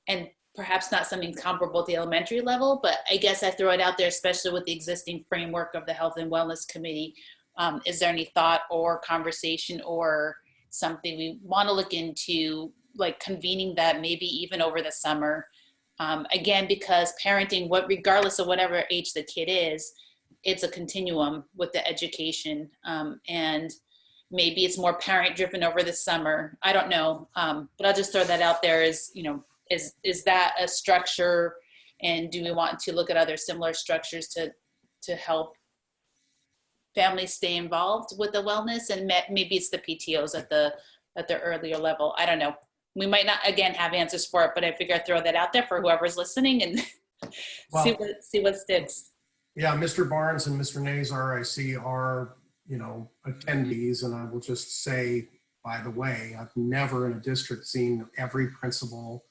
and perhaps not something comparable at the elementary level, but I guess I throw it out there, especially with the existing framework of the Health and Wellness Committee. Is there any thought or conversation or something we want to look into, like convening that maybe even over the summer? Again, because parenting, regardless of whatever age the kid is, it's a continuum with the education. And maybe it's more parent driven over the summer. I don't know. But I'll just throw that out there as, you know, is that a structure, and do we want to look at other similar structures to help families stay involved with the wellness? And maybe it's the PTOs at the earlier level. I don't know. We might not, again, have answers for it, but I figure I'd throw that out there for whoever's listening and Well, see what sticks. Yeah, Mr. Barnes and Mr. Nazar, I see are, you know, attendees, and I will just say, by the way, I've never in a district seen every principal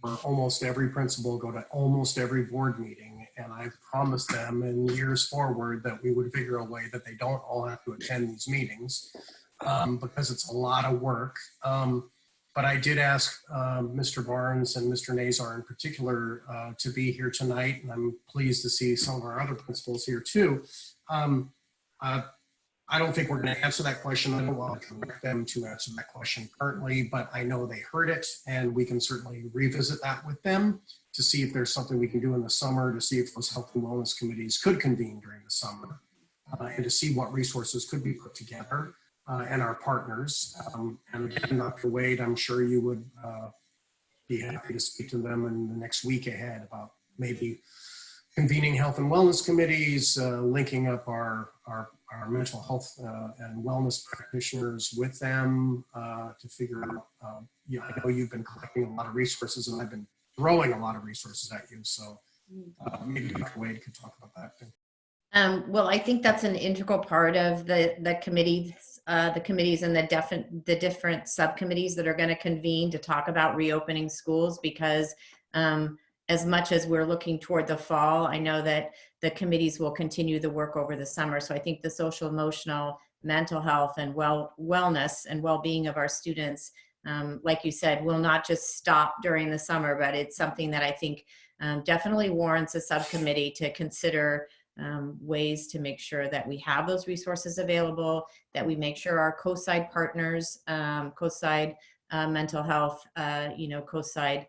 or almost every principal go to almost every board meeting, and I've promised them in years forward that we would figure a way that they don't all have to attend these meetings because it's a lot of work. But I did ask Mr. Barnes and Mr. Nazar in particular to be here tonight, and I'm pleased to see some of our other principals here too. I don't think we're going to answer that question. I don't want to direct them to answer that question currently, but I know they heard it, and we can certainly revisit that with them to see if there's something we can do in the summer, to see if those health and wellness committees could convene during the summer, and to see what resources could be put together, and our partners. And again, Dr. Wade, I'm sure you would be happy to speak to them in the next week ahead about maybe convening health and wellness committees, linking up our mental health and wellness practitioners with them to figure out, you know, I know you've been collecting a lot of resources, and I've been throwing a lot of resources at you. So maybe Dr. Wade could talk about that too. Well, I think that's an integral part of the committees and the different subcommittees that are going to convene to talk about reopening schools, because as much as we're looking toward the fall, I know that the committees will continue the work over the summer. So I think the social, emotional, mental health, and wellness and well-being of our students, like you said, will not just stop during the summer, but it's something that I think definitely warrants a subcommittee to consider ways to make sure that we have those resources available, that we make sure our co-side partners, co-side mental health, co-side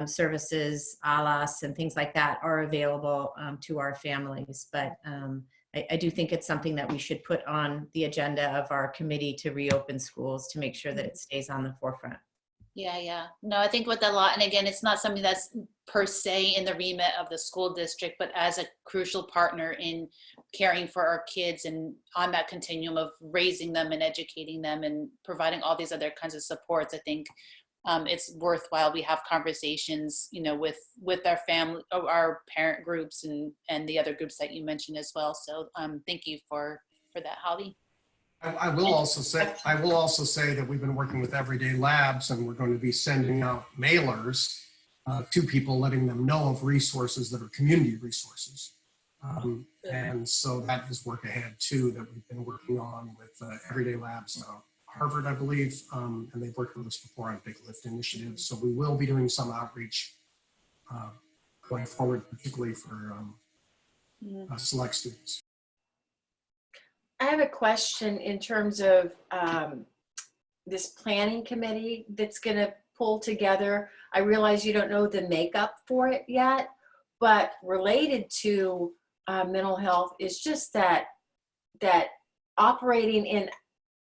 services, ALAS, and things like that are available to our families. But I do think it's something that we should put on the agenda of our committee to reopen schools to make sure that it stays on the forefront. Yeah. No, I think with a lot, and again, it's not something that's per se in the remit of the school district, but as a crucial partner in caring for our kids and on that continuum of raising them and educating them and providing all these other kinds of supports, I think it's worthwhile we have conversations, you know, with our family, our parent groups, and the other groups that you mentioned as well. So thank you for that, Holly. I will also say that we've been working with Everyday Labs, and we're going to be sending out mailers to people, letting them know of resources that are community resources. And so that is work ahead too that we've been working on with Everyday Labs, Harvard, I believe, and they've worked with us before on Big Lift initiatives. So we will be doing some outreach going forward, particularly for select students. I have a question in terms of this planning committee that's going to pull together. I realize you don't know the makeup for it yet, but related to mental health is just that operating in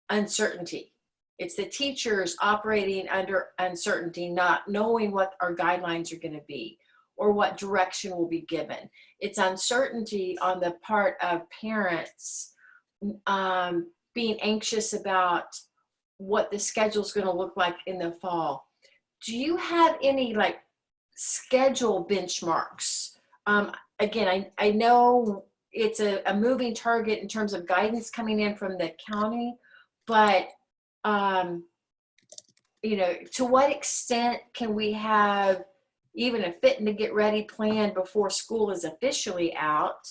uncertainty. It's the teachers operating under uncertainty, not knowing what our guidelines are going to be or what direction will be given. It's uncertainty on the part of parents being anxious about what the schedule is going to look like in the fall. Do you have any like schedule benchmarks? Again, I know it's a moving target in terms of guidance coming in from the county, but you know, to what extent can we have even a fit and to get ready plan before school is officially out?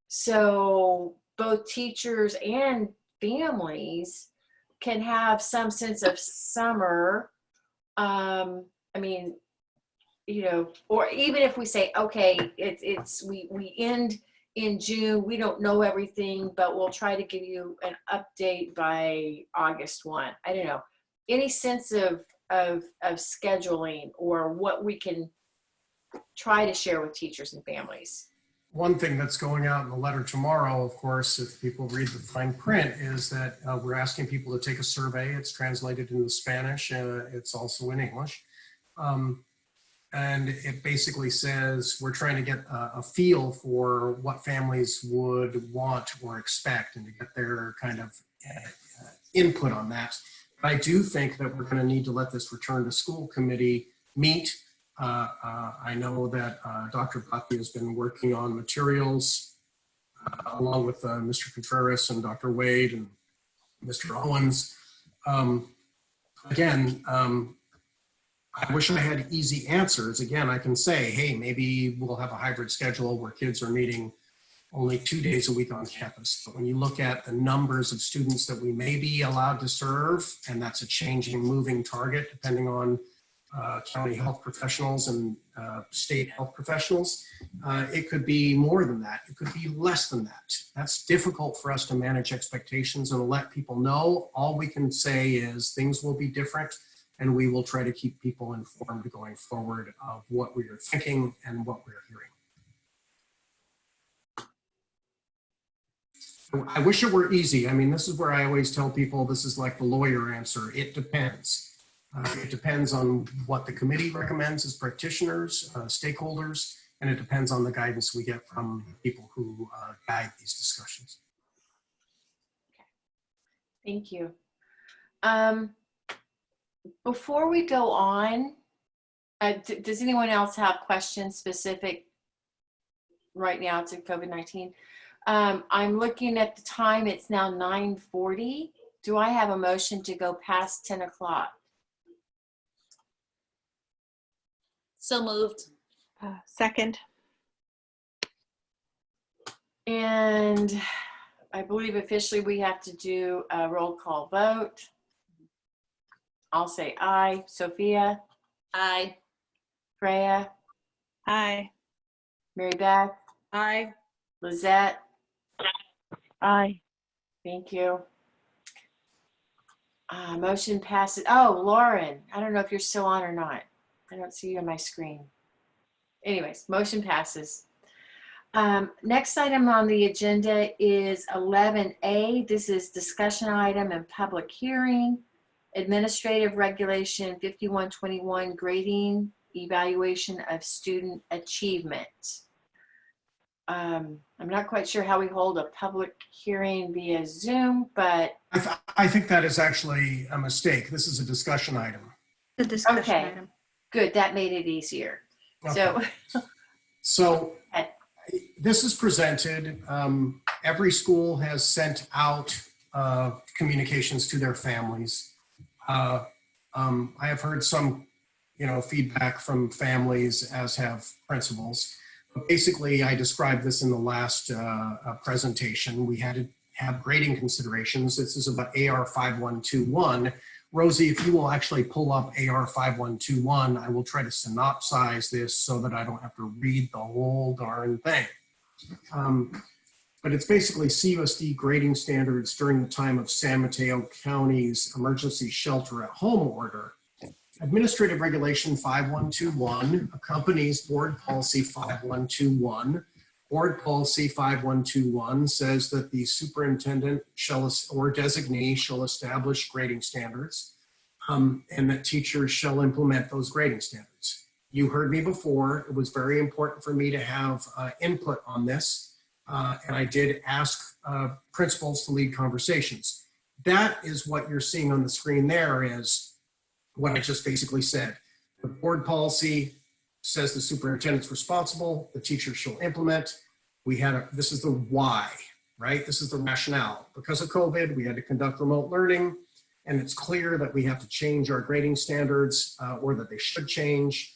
So both teachers and families can have some sense of summer. I mean, you know, or even if we say, okay, we end in June, we don't know everything, but we'll try to give you an update by August 1. I don't know. Any sense of scheduling or what we can try to share with teachers and families? one thing that's going out in the letter tomorrow, of course, if people read the fine print, is that we're asking people to take a survey. It's translated into Spanish. It's also in English. And it basically says we're trying to get a feel for what families would want or expect and to get their kind of input on that. But I do think that we're going to need to let this return to school committee meet. I know that Dr. Bhatti has been working on materials along with Mr. Contreras and Dr. Wade and Mr. Owens. Again, I wish I had easy answers. Again, I can say, hey, maybe we'll have a hybrid schedule where kids are meeting only 2 days a week on campus. But when you look at the numbers of students that we may be allowed to serve, and that's a changing, moving target depending on county health professionals and state health professionals, it could be more than that. It could be less than that. That's difficult for us to manage expectations and let people know. All we can say is things will be different, and we will try to keep people informed going forward of what we are thinking and what we're hearing. I wish it were easy. I mean, this is where I always tell people this is like the lawyer answer. It depends. It depends on what the committee recommends as practitioners, stakeholders, and it depends on the guidance we get from people who guide these discussions. Thank you. Before we go on, does anyone else have questions specific right now to COVID-19? I'm looking at the time, it's now 9:40. Do I have a motion to go past 10 o'clock? So moved. Second. And I believe officially we have to do a roll call vote. I'll say aye. Sophia? Aye. Freya? Aye. Mary Beth? Aye. Lizette? Aye. Thank you. Motion passes. Oh, Lauren, I don't know if you're still on or not. I don't see you on my screen. Anyways, motion passes. Next item on the agenda is 11A. This is discussion item and public hearing. Administrative Regulation 5121, grading, evaluation of student achievement. I'm not quite sure how we hold a public hearing via Zoom, but I think that is actually a mistake. This is a discussion item. The discussion okay, item. good. That made it easier. Okay. So this is presented. Every school has sent out communications to their families. I have heard some, feedback from families, as have principals. But basically, I described this in the last presentation. We had to have grading considerations. This is about AR 5121. Rosie, if you will actually pull up AR 5121, I will try to synopsize this so that I don't have to read the whole darn thing. But it's basically CUSD grading standards during the time of San Mateo County's emergency shelter at home order. Administrative Regulation 5121 accompanies Board Policy 5121. Board Policy 5121 says that the superintendent or designee shall establish grading standards, and that teachers shall implement those grading standards. You heard me before. It was very important for me to have input on this, and I did ask principals to lead conversations. That is what you're seeing on the screen there is what I just basically said. The board policy says the superintendent's responsible, the teacher shall implement. This is the why, right? This is the rationale. Because of COVID, we had to conduct remote learning, and it's clear that we have to change our grading standards or that they should change.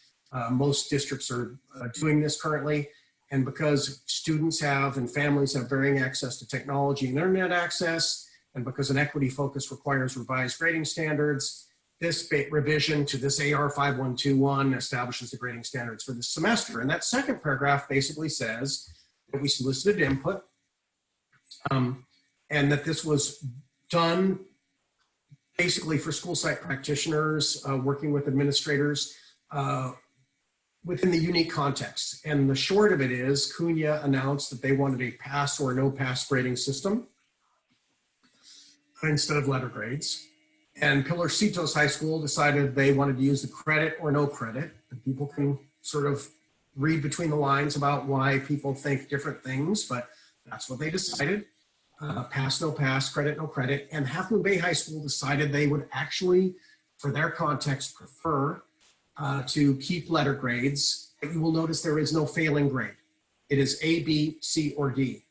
Most districts are doing this currently. And because students have and families have varying access to technology and internet access, and because an equity focus requires revised grading standards, this revision to this AR 5121 establishes the grading standards for this semester. And that second paragraph basically says that we solicited input and that this was done basically for school site practitioners working with administrators within the unique context. And the short of it is CUNA announced that they wanted a pass or no pass grading system instead of letter grades. And Pilarcitos High School decided they wanted to use the credit or no credit. And people can sort of read between the lines about why people think different things, but that's what they decided. Pass, no pass, credit, no credit. And Half Moon Bay High School decided they would actually, for their context, prefer to keep letter grades. But you will notice there is no failing grade. It is A, B, C, or D.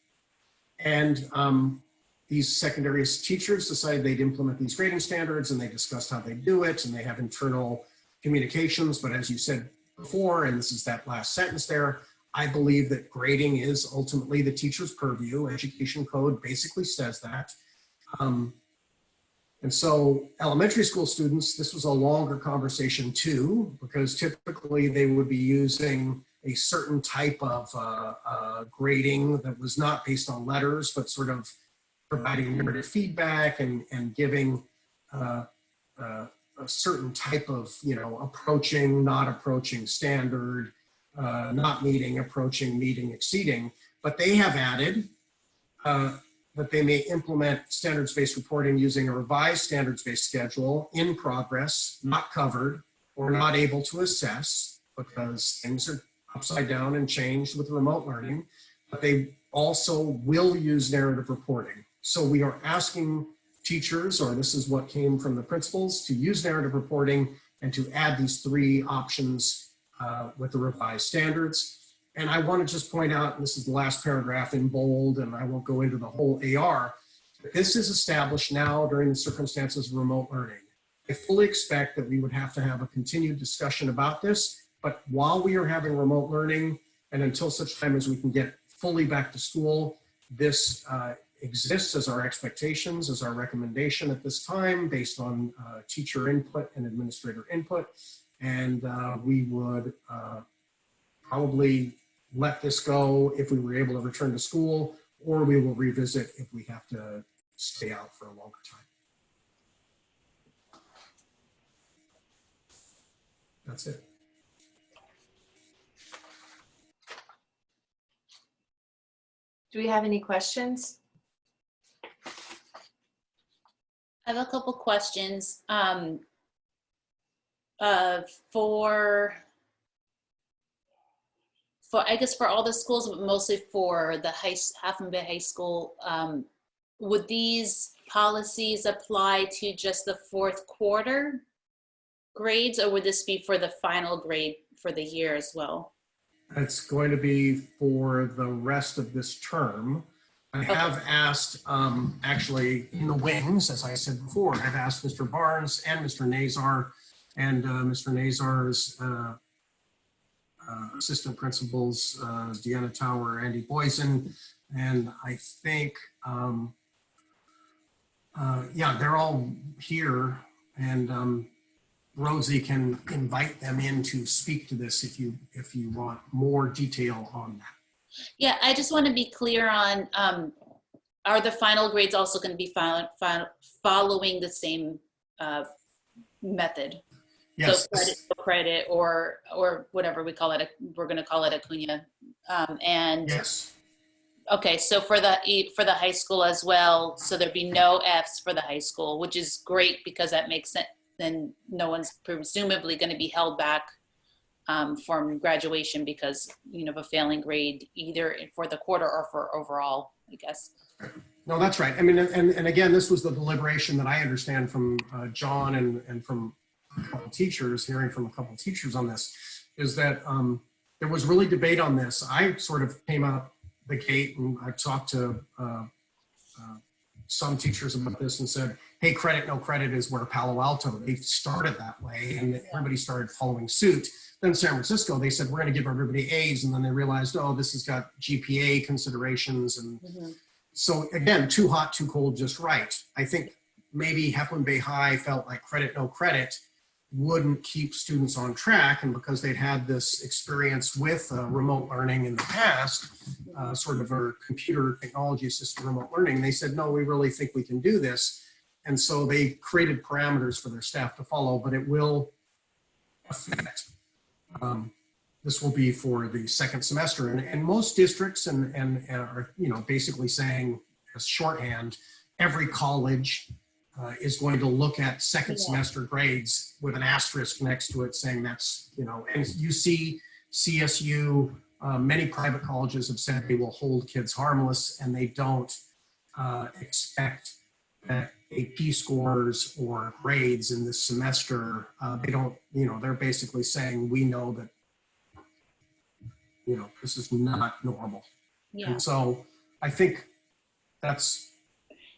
And these secondary teachers decided they'd implement these grading standards, and they discussed how they do it, and they have internal communications. But as you said before, and this is that last sentence there, I believe that grading is ultimately the teacher's purview. Education code basically says that. And so elementary school students, this was a longer conversation too, because typically they would be using a certain type of grading that was not based on letters, but sort of providing narrative feedback and giving a certain type of, approaching, not approaching standard, not meeting, approaching, meeting, exceeding. But they have added that they may implement standards-based reporting using a revised standards-based schedule in progress, not covered, or not able to assess because things are upside down and changed with remote learning, but they also will use narrative reporting. So we are asking teachers, or this is what came from the principals, to use narrative reporting and to add these 3 options with the revised standards. And I want to just point out, and this is the last paragraph in bold, and I won't go into the whole AR, but this is established now during the circumstances of remote learning. I fully expect that we would have to have a continued discussion about this, but while we are having remote learning and until such time as we can get fully back to school, this exists as our expectations, as our recommendation at this time based on teacher input and administrator input. And we would probably let this go if we were able to return to school, or we will revisit if we have to stay out for a longer time. That's it. Do we have any questions? I have a couple questions. I guess for all the schools, but mostly for the Half Moon Bay High School, would these policies apply to just the 4th quarter grades, or would this be for the final grade for the year as well? It's going to be for the rest of this term. I have asked, actually in the wings, as I said before, I've asked Mr. Barnes and Mr. Nazar, and Mr. Nazar's assistant principals, Deanna Tower, Andy Boyson, and I think, yeah, they're all here, and Rosie can invite them in to speak to this if you want more detail on that. Yeah, I just want to be clear on, are the final grades also going to be following the same method? Yes. So credit or whatever we call it, we're going to call it a CUNA. And yes. Okay, so for the high school as well, so there'd be no Fs for the high school, which is great because that makes sense. Then no one's presumably going to be held back from graduation because of a failing grade either for the quarter or for overall, I guess. No, that's right. I mean, and again, this was the deliberation that I understand from John and from a couple teachers, hearing from a couple teachers on this, is that there was really debate on this. I sort of came out the gate and I talked to some teachers about this and said, hey, credit, no credit is where Palo Alto, they started that way and everybody started following suit. Then San Francisco, they said, we're going to give everybody A's, and then they realized, oh, this has got GPA considerations. And so again, too hot, too cold, just right. I think maybe Half Moon Bay High felt like credit, no credit wouldn't keep students on track. And because they'd had this experience with remote learning in the past, sort of a computer technology assisted remote learning, they said, no, we really think we can do this. And so they created parameters for their staff to follow, but it will affect this will be for the second semester. And most districts are, you know, basically saying as shorthand, every college is going to look at second semester grades with an asterisk next to it saying that's, you know, and you see CSU, many private colleges have said they will hold kids harmless, and they don't expect that AP scores or grades in this semester. They don't, you know, they're basically saying, we know that, you know, this is not normal. Yeah. And so I think that's,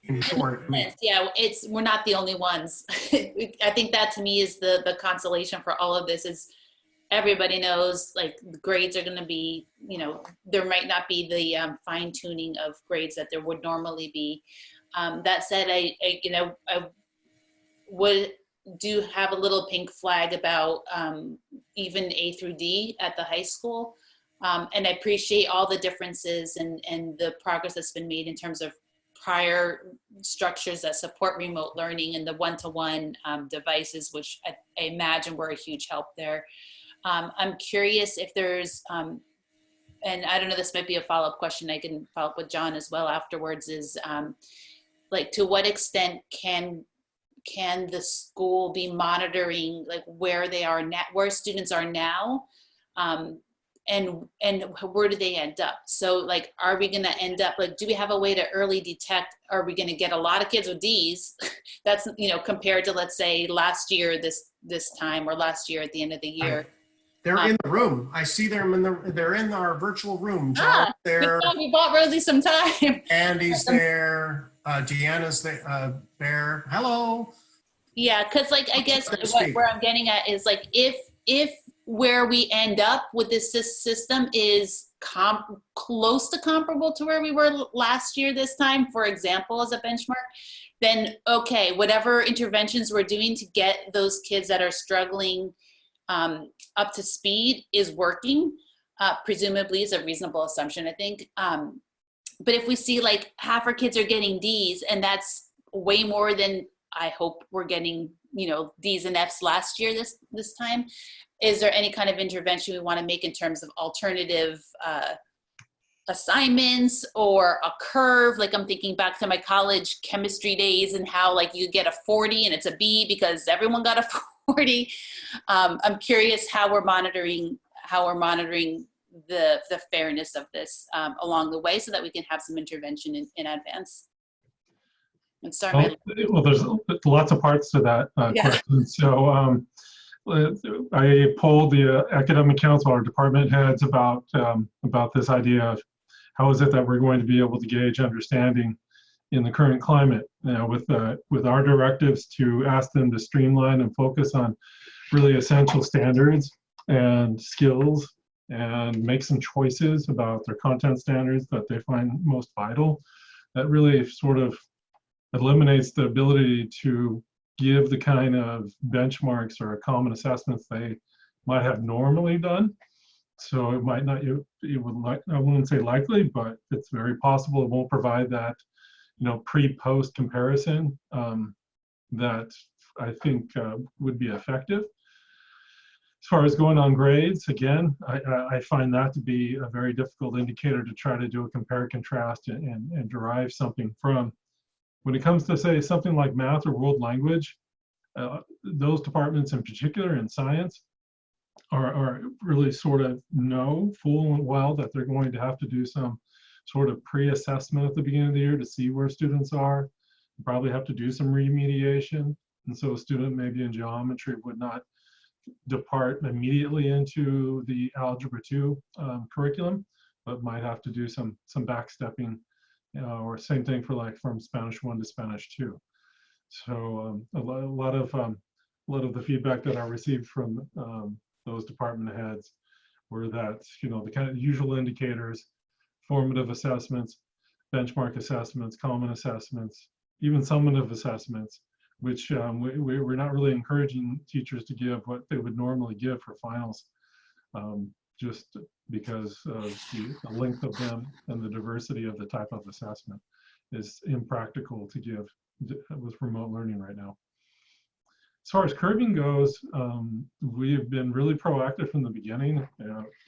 in short, Yeah, we're not the only ones. I think that to me is the consolation for all of this is everybody knows like the grades are going to be, you know, there might not be the fine tuning of grades that there would normally be. That said, I would do have a little pink flag about even A through D at the high school. And I appreciate all the differences and the progress that's been made in terms of prior structures that support remote learning and the one-to-one devices, which I imagine were a huge help there. I'm curious if there's, and I don't know, this might be a follow-up question, I can follow up with John as well afterwards, is like to what extent can the school be monitoring like where they are now, where students are now, and where do they end up? So like, are we going to end up, like, do we have a way to early detect, are we going to get a lot of kids with D's? That's, you know, compared to, let's say last year, this time, or last year at the end of the year. they're in the room. I see them they're in our virtual room. John's there. We bought Rosie some time. Andy's there. Deanna's there. Hello. Yeah, because like, I guess where I'm getting at is like, if where we end up with this system is close to comparable to where we were last year this time, for example, as a benchmark, then okay, whatever interventions we're doing to get those kids that are struggling up to speed is working, presumably is a reasonable assumption, I think. But if we see like half our kids are getting D's, and that's way more than I hope we're getting, you know, D's and F's last year this time, is there any kind of intervention we want to make in terms of alternative assignments or a curve? Like I'm thinking back to my college chemistry days and how like you get a 40 and it's a B because everyone got a 40. I'm curious how we're monitoring the fairness of this along the way so that we can have some intervention in advance. And sorry, well, there's lots of parts to that question. So I polled the academic council, our department heads, about this idea of how is it that we're going to be able to gauge understanding in the current climate, you know, with our directives to ask them to streamline and focus on really essential standards and skills and make some choices about their content standards that they find most vital. That really sort of eliminates the ability to give the kind of benchmarks or common assessments they might have normally done. So it might not, I wouldn't say likely, but it's very possible it won't provide that, you know, pre-post comparison that I think would be effective. As far as going on grades, again, I find that to be a very difficult indicator to try to do a compare contrast and derive something from. When it comes to, say, something like math or world language, those departments in particular in science are really sort of know full and well that they're going to have to do some sort of pre-assessment at the beginning of the year to see where students are, probably have to do some remediation. And so a student maybe in geometry would not depart immediately into the Algebra 2 curriculum, but might have to do some backstepping, or same thing for like from Spanish 1 to Spanish 2. So a lot of the feedback that I received from those department heads were that, you know, the kind of usual indicators, formative assessments, benchmark assessments, common assessments, even summative assessments, which we're not really encouraging teachers to give what they would normally give for finals, just because of the length of them and the diversity of the type of assessment is impractical to give with remote learning right now. As far as curbing goes, we have been really proactive from the beginning.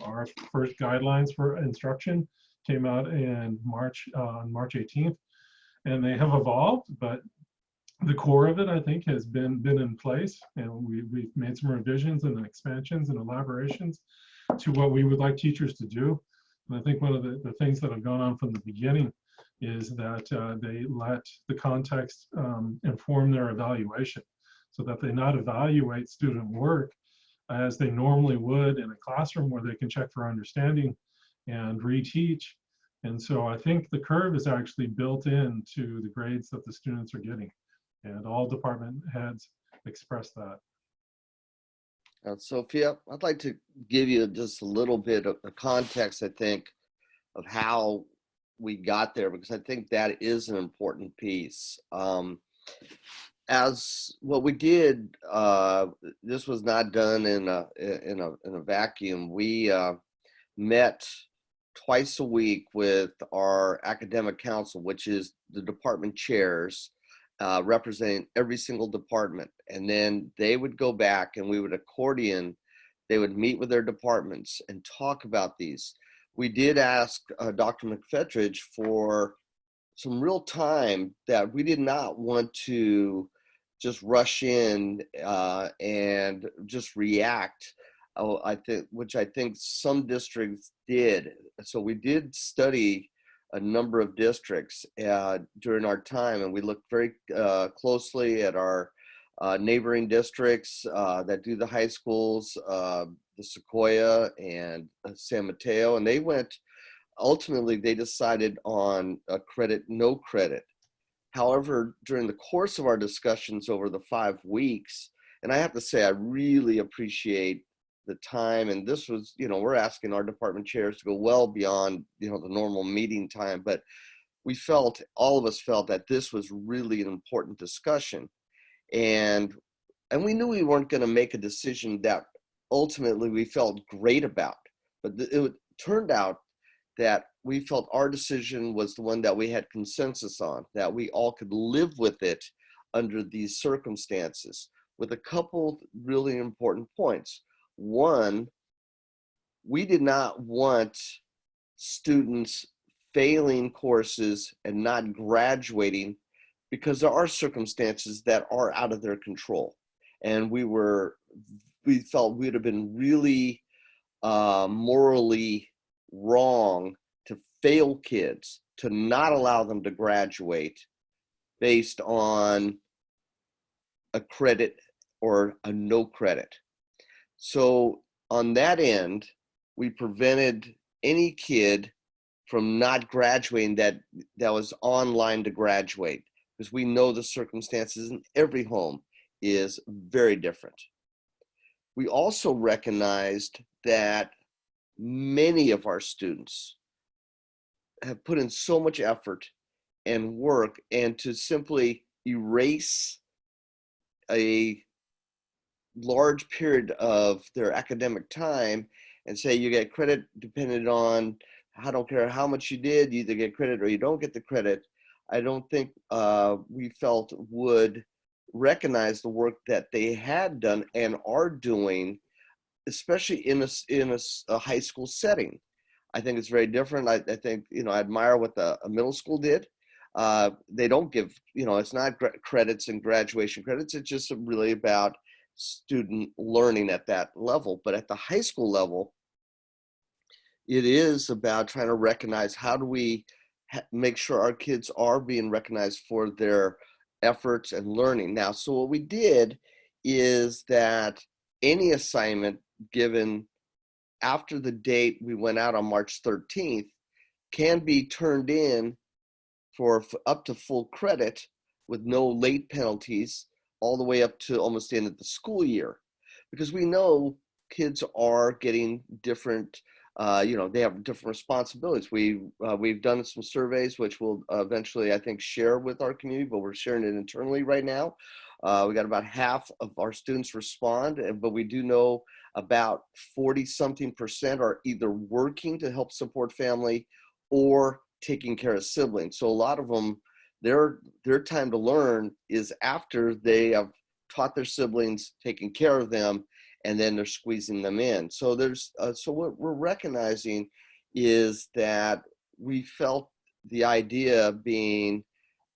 Our first guidelines for instruction came out in March, on March 18th, and they have evolved, but the core of it, I think, has been in place, and we've made some revisions and expansions and elaborations to what we would like teachers to do. And I think one of the things that have gone on from the beginning is that they let the context inform their evaluation, so that they not evaluate student work as they normally would in a classroom where they can check for understanding and reteach. And so I think the curve is actually built into the grades that the students are getting. And all department heads express that. Sophia, I'd like to give you just a little bit of a context, I think, of how we got there, because I think that is an important piece. As what we did, this was not done in a vacuum. We met twice a week with our academic council, which is the department chairs, representing every single department. And then they would go back and we would accordion, they would meet with their departments and talk about these. We did ask Dr. McFetridge for some real time, that we did not want to just rush in and just react, which I think some districts did. So we did study a number of districts during our time, and we looked very closely at our neighboring districts that do the high schools, the Sequoia and San Mateo, and they went, ultimately they decided on a credit, no credit. However, during the course of our discussions over the 5 weeks, and I have to say, I really appreciate the time, and this was, we're asking our department chairs to go well beyond, the normal meeting time, but we felt, all of us felt, that this was really an important discussion. And we knew we weren't going to make a decision that ultimately we felt great about, but it turned out that we felt our decision was the one that we had consensus on, that we all could live with it under these circumstances, with a couple really important points. One, we did not want students failing courses and not graduating, because there are circumstances that are out of their control. And we felt we would have been really morally wrong to fail kids, to not allow them to graduate based on a credit or a no credit. So on that end, we prevented any kid from not graduating that was online to graduate, because we know the circumstances in every home is very different. We also recognized that many of our students have put in so much effort and work, and to simply erase a large period of their academic time and say you get credit dependent on, I don't care how much you did, you either get credit or you don't get the credit, I don't think we felt would recognize the work that they had done and are doing, especially in a high school setting. I think it's very different. I think, I admire what a middle school did. They don't give, it's not credits and graduation credits. It's just really about student learning at that level. But at the high school level, it is about trying to recognize, how do we make sure our kids are being recognized for their efforts and learning. Now, so what we did is that any assignment given after the date we went out on March 13th can be turned in for up to full credit with no late penalties, all the way up to almost the end of the school year. Because we know kids are getting different, they have different responsibilities. We've done some surveys, which we'll eventually, I think, share with our community, but we're sharing it internally right now. We got about half of our students respond, but we do know about 40-something% are either working to help support family or taking care of siblings. So a lot of them, their time to learn is after they have taught their siblings, taking care of them, and then they're squeezing them in. So so what we're recognizing is that we felt the idea being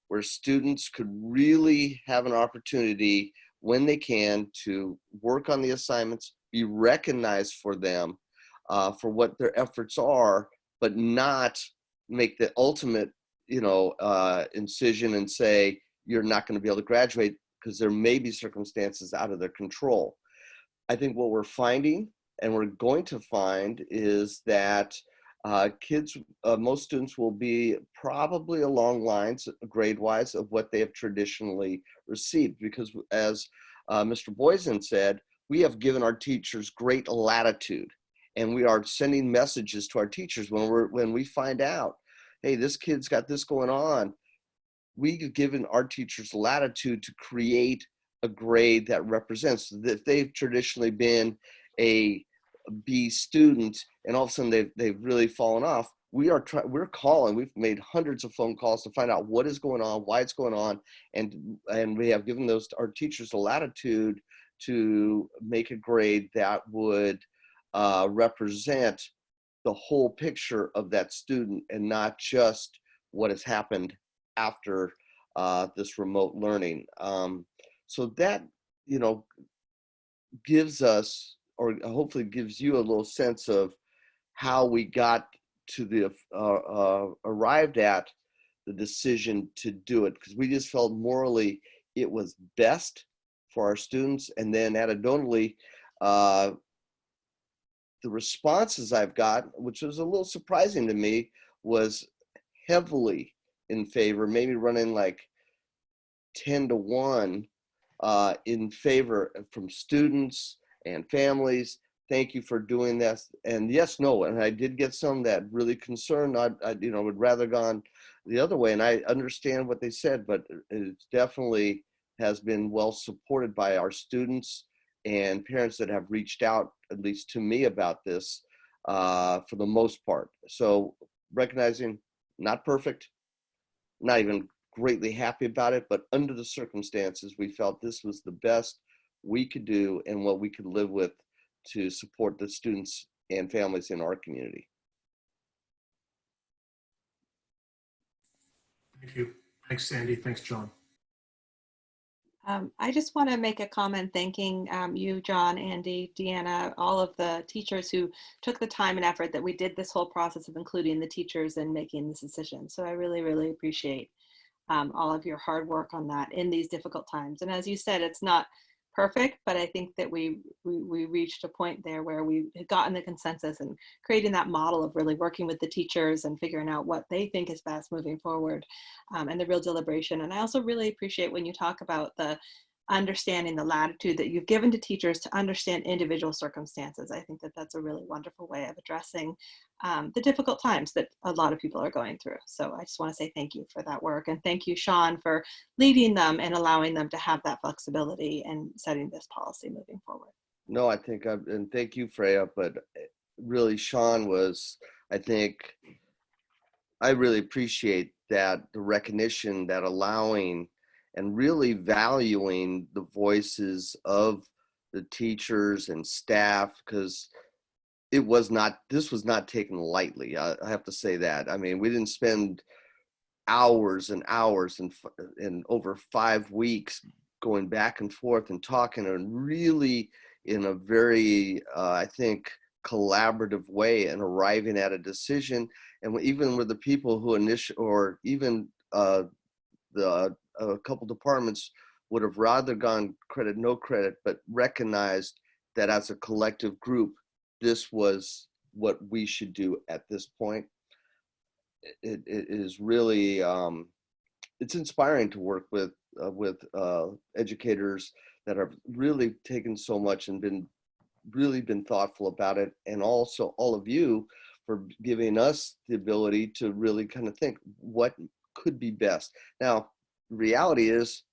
where students could really have an opportunity when they can to work on the assignments, be recognized for them, for what their efforts are, but not make the ultimate, incision and say, you're not going to be able to graduate because there may be circumstances out of their control. I think what we're finding and we're going to find is that most students will be probably along lines grade-wise of what they have traditionally received, because as Mr. Boysen said, we have given our teachers great latitude, and we are sending messages to our teachers when we find out, hey, this kid's got this going on. We've given our teachers latitude to create a grade that represents. If they've traditionally been a B student and all of a sudden they've really fallen off, we're calling. We've made hundreds of phone calls to find out what is going on, why it's going on, and we have given our teachers the latitude to make a grade that would represent the whole picture of that student and not just what has happened after this remote learning. So that, gives us, or hopefully gives you a little sense of how we got to arrived at the decision to do it, because we just felt morally it was best for our students. And then anecdotally, the responses I've got, which was a little surprising to me, was heavily in favor, maybe running like 10-1 in favor from students and families. Thank you for doing this. And yes, no, and I did get some that really concerned. I would rather gone the other way. And I understand what they said, but it definitely has been well supported by our students and parents that have reached out, at least to me, about this for the most part. So recognizing not perfect, not even greatly happy about it, but under the circumstances, we felt this was the best we could do and what we could live with to support the students and families in our community. Thank you. Thanks, Sandy. Thanks, John. I just want to make a comment thanking you, John, Andy, Deanna, all of the teachers who took the time and effort that we did this whole process of including the teachers in making this decision. So I really, really appreciate all of your hard work on that in these difficult times. And as you said, it's not perfect, but I think that we reached a point there where we had gotten the consensus and creating that model of really working with the teachers and figuring out what they think is best moving forward, and the real deliberation. And I also really appreciate when you talk about the understanding the latitude that you've given to teachers to understand individual circumstances. I think that that's a really wonderful way of addressing the difficult times that a lot of people are going through. So I just want to say thank you for that work. And thank you, Sean, for leading them and allowing them to have that flexibility and setting this policy moving forward. No, I think, and thank you, Freya, but really Sean was, I think, I really appreciate that, the recognition that allowing and really valuing the voices of the teachers and staff, because this was not taken lightly. I have to say that. I mean, we didn't spend hours and hours and over 5 weeks going back and forth and talking, and really in a very, I think, collaborative way and arriving at a decision. And even with the people who or even a couple departments would have rather gone credit, no credit, but recognized that as a collective group, this was what we should do at this point. It is really, it's inspiring to work with educators that have really taken so much and really been thoughtful about it. And also all of you for giving us the ability to really kind of think what could be best. Now, the reality is,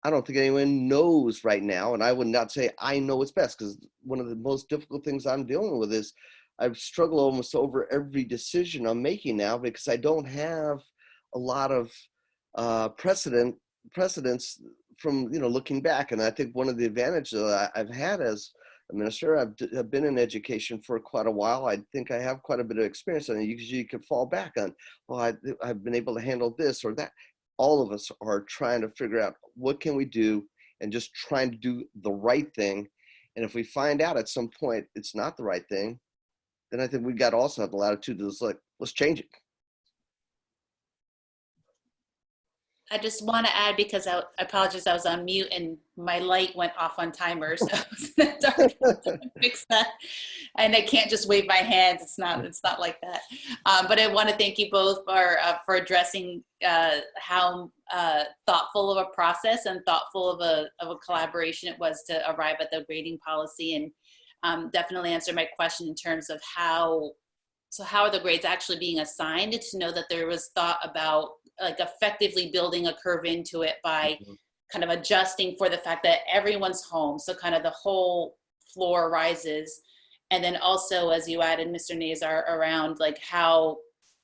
I don't think anyone knows right now, and I would not say I know what's best, because one of the most difficult things I'm dealing with is I've struggled almost over every decision I'm making now, because I don't have a lot of precedents from looking back, and I think one of the advantages that I've had as administrator, I've been in education for quite a while. I think I have quite a bit of experience, and you could fall back on, well, I've been able to handle this or that. All of us are trying to figure out what can we do, and just trying to do the right thing. And if we find out at some point it's not the right thing, then I think we got to also have the latitude to just let's change it. I just want to add, because I apologize, I was on mute and my light went off on timer, so sorry to fix that. And I can't just wave my hands. It's not like that. But I want to thank you both for addressing how thoughtful of a process and thoughtful of a collaboration it was to arrive at the grading policy, and definitely answer my question in terms of how are the grades actually being assigned, to know that there was thought about effectively building a curve into it by kind of adjusting for the fact that everyone's home. So kind of the whole floor rises. And then also, as you added, Mr. Nazar, around how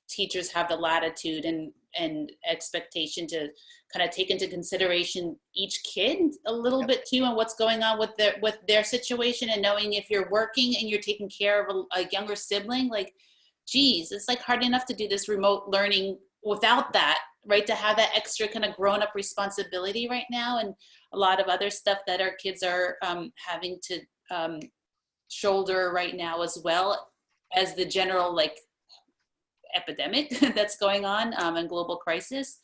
teachers have the latitude and expectation to kind of take into consideration each kid a little bit too, and what's going on with their situation, and knowing if you're working and you're taking care of a younger sibling, geez, it's hard enough to do this remote learning without that, right? To have that extra kind of grown-up responsibility right now, and a lot of other stuff that our kids are having to shoulder right now, as well as the general epidemic that's going on and global crisis,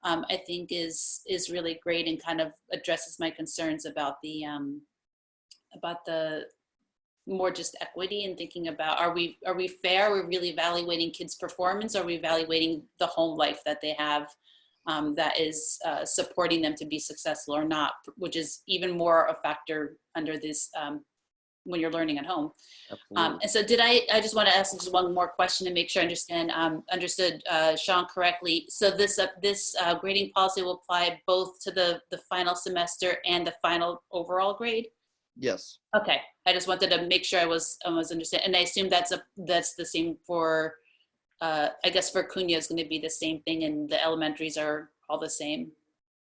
I think is really great, and kind of addresses my concerns about the more just equity, and thinking about, are we fair? Are we really evaluating kids' performance? Or are we evaluating the home life that they have that is supporting them to be successful or not, which is even more a factor under this when you're learning at home. And so I just want to ask just one more question to make sure I understood Sean correctly. So this grading policy will apply both to the final semester and the final overall grade? Yes. Okay, I just wanted to make sure I was understanding, and I assume that's the same for, I guess for Cunha is going to be the same thing, and the elementaries are all the same.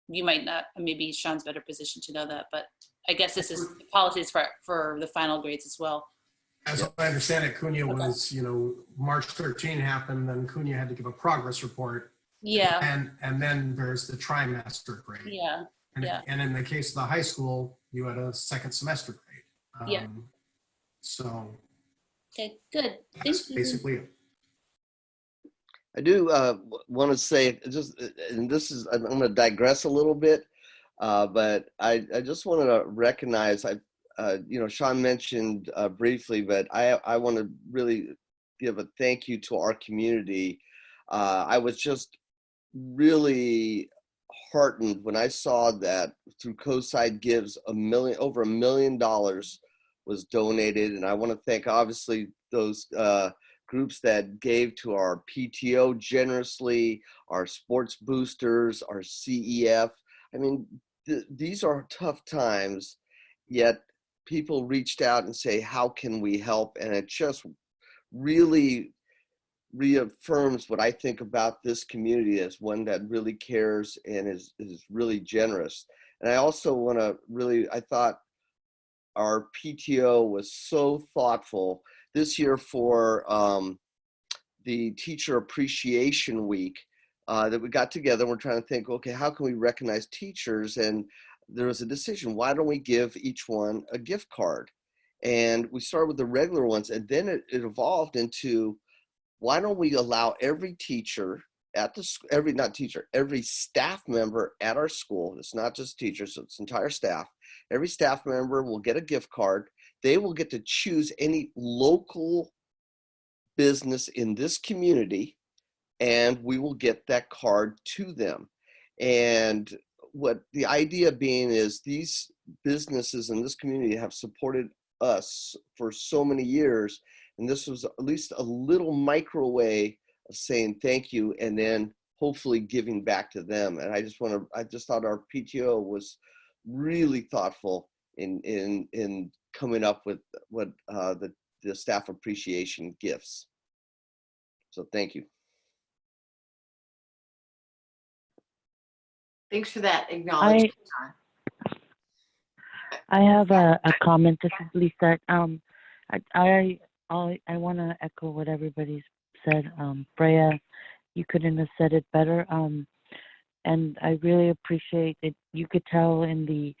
You might not, maybe Sean's better position to know that, but I guess this is policies for the final grades as well. As I understand it, Cunha was, March 13 happened, then Cunha had to give a progress report. Yeah. And then there's the trimester grade. Yeah. And in the case of the high school, you had a second semester grade. So. Okay, good. That's basically it. I do want to say, and this is, I'm going to digress a little bit, but I just wanted to recognize, Sean mentioned briefly, but I want to really give a thank you to our community. I was just really heartened when I saw that through COSIDE Gives, over $1 million was donated, and I want to thank obviously those groups that gave to our PTO generously, our sports boosters, our CEF. I mean, these are tough times, yet people reached out and say, how can we help? And it just really reaffirms what I think about this community as one that really cares and is really generous. And I also want to I thought our PTO was so thoughtful this year for the Teacher Appreciation Week that we got together. We're trying to think, okay, how can we recognize teachers? And there was a decision, why don't we give each one a gift card? And we started with the regular ones, and then it evolved into, why don't we allow every teacher at the every staff member at our school, it's not just teachers, it's entire staff, every staff member will get a gift card. They will get to choose any local business in this community, and we will get that card to them. And what the idea being is, these businesses in this community have supported us for so many years, and this was at least a little micro way of saying thank you, and then hopefully giving back to them. And I just thought our PTO was really thoughtful in coming up with what the staff appreciation gifts. So thank you. Thanks for that acknowledgement. I have a comment. This is Lisa. I want to echo what everybody's said. Freya, you couldn't have said it better. And I really appreciate it. You could tell in the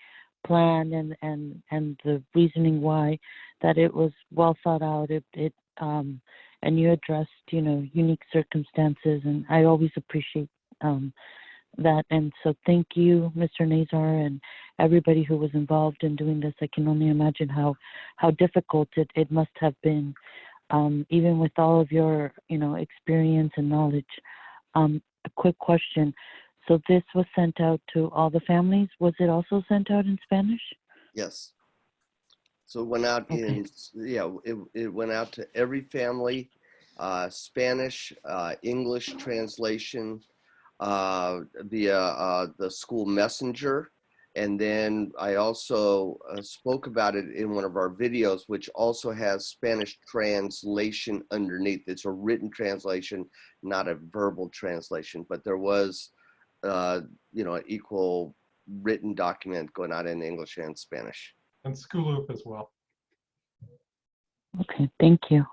plan and the reasoning why that it was well thought out. And you addressed, unique circumstances, and I always appreciate that. And so thank you, Mr. Nazar, and everybody who was involved in doing this. I can only imagine how difficult it must have been, even with all of your, experience and knowledge. A quick question. So this was sent out to all the families. Was it also sent out in Spanish? Yes. So it went out it went out to every family, Spanish, English translation, via the school messenger. And then I also spoke about it in one of our videos, which also has Spanish translation underneath. It's a written translation, not a verbal translation, but there was, an equal written document going out in English and Spanish. And School Loop as well. Okay, thank you.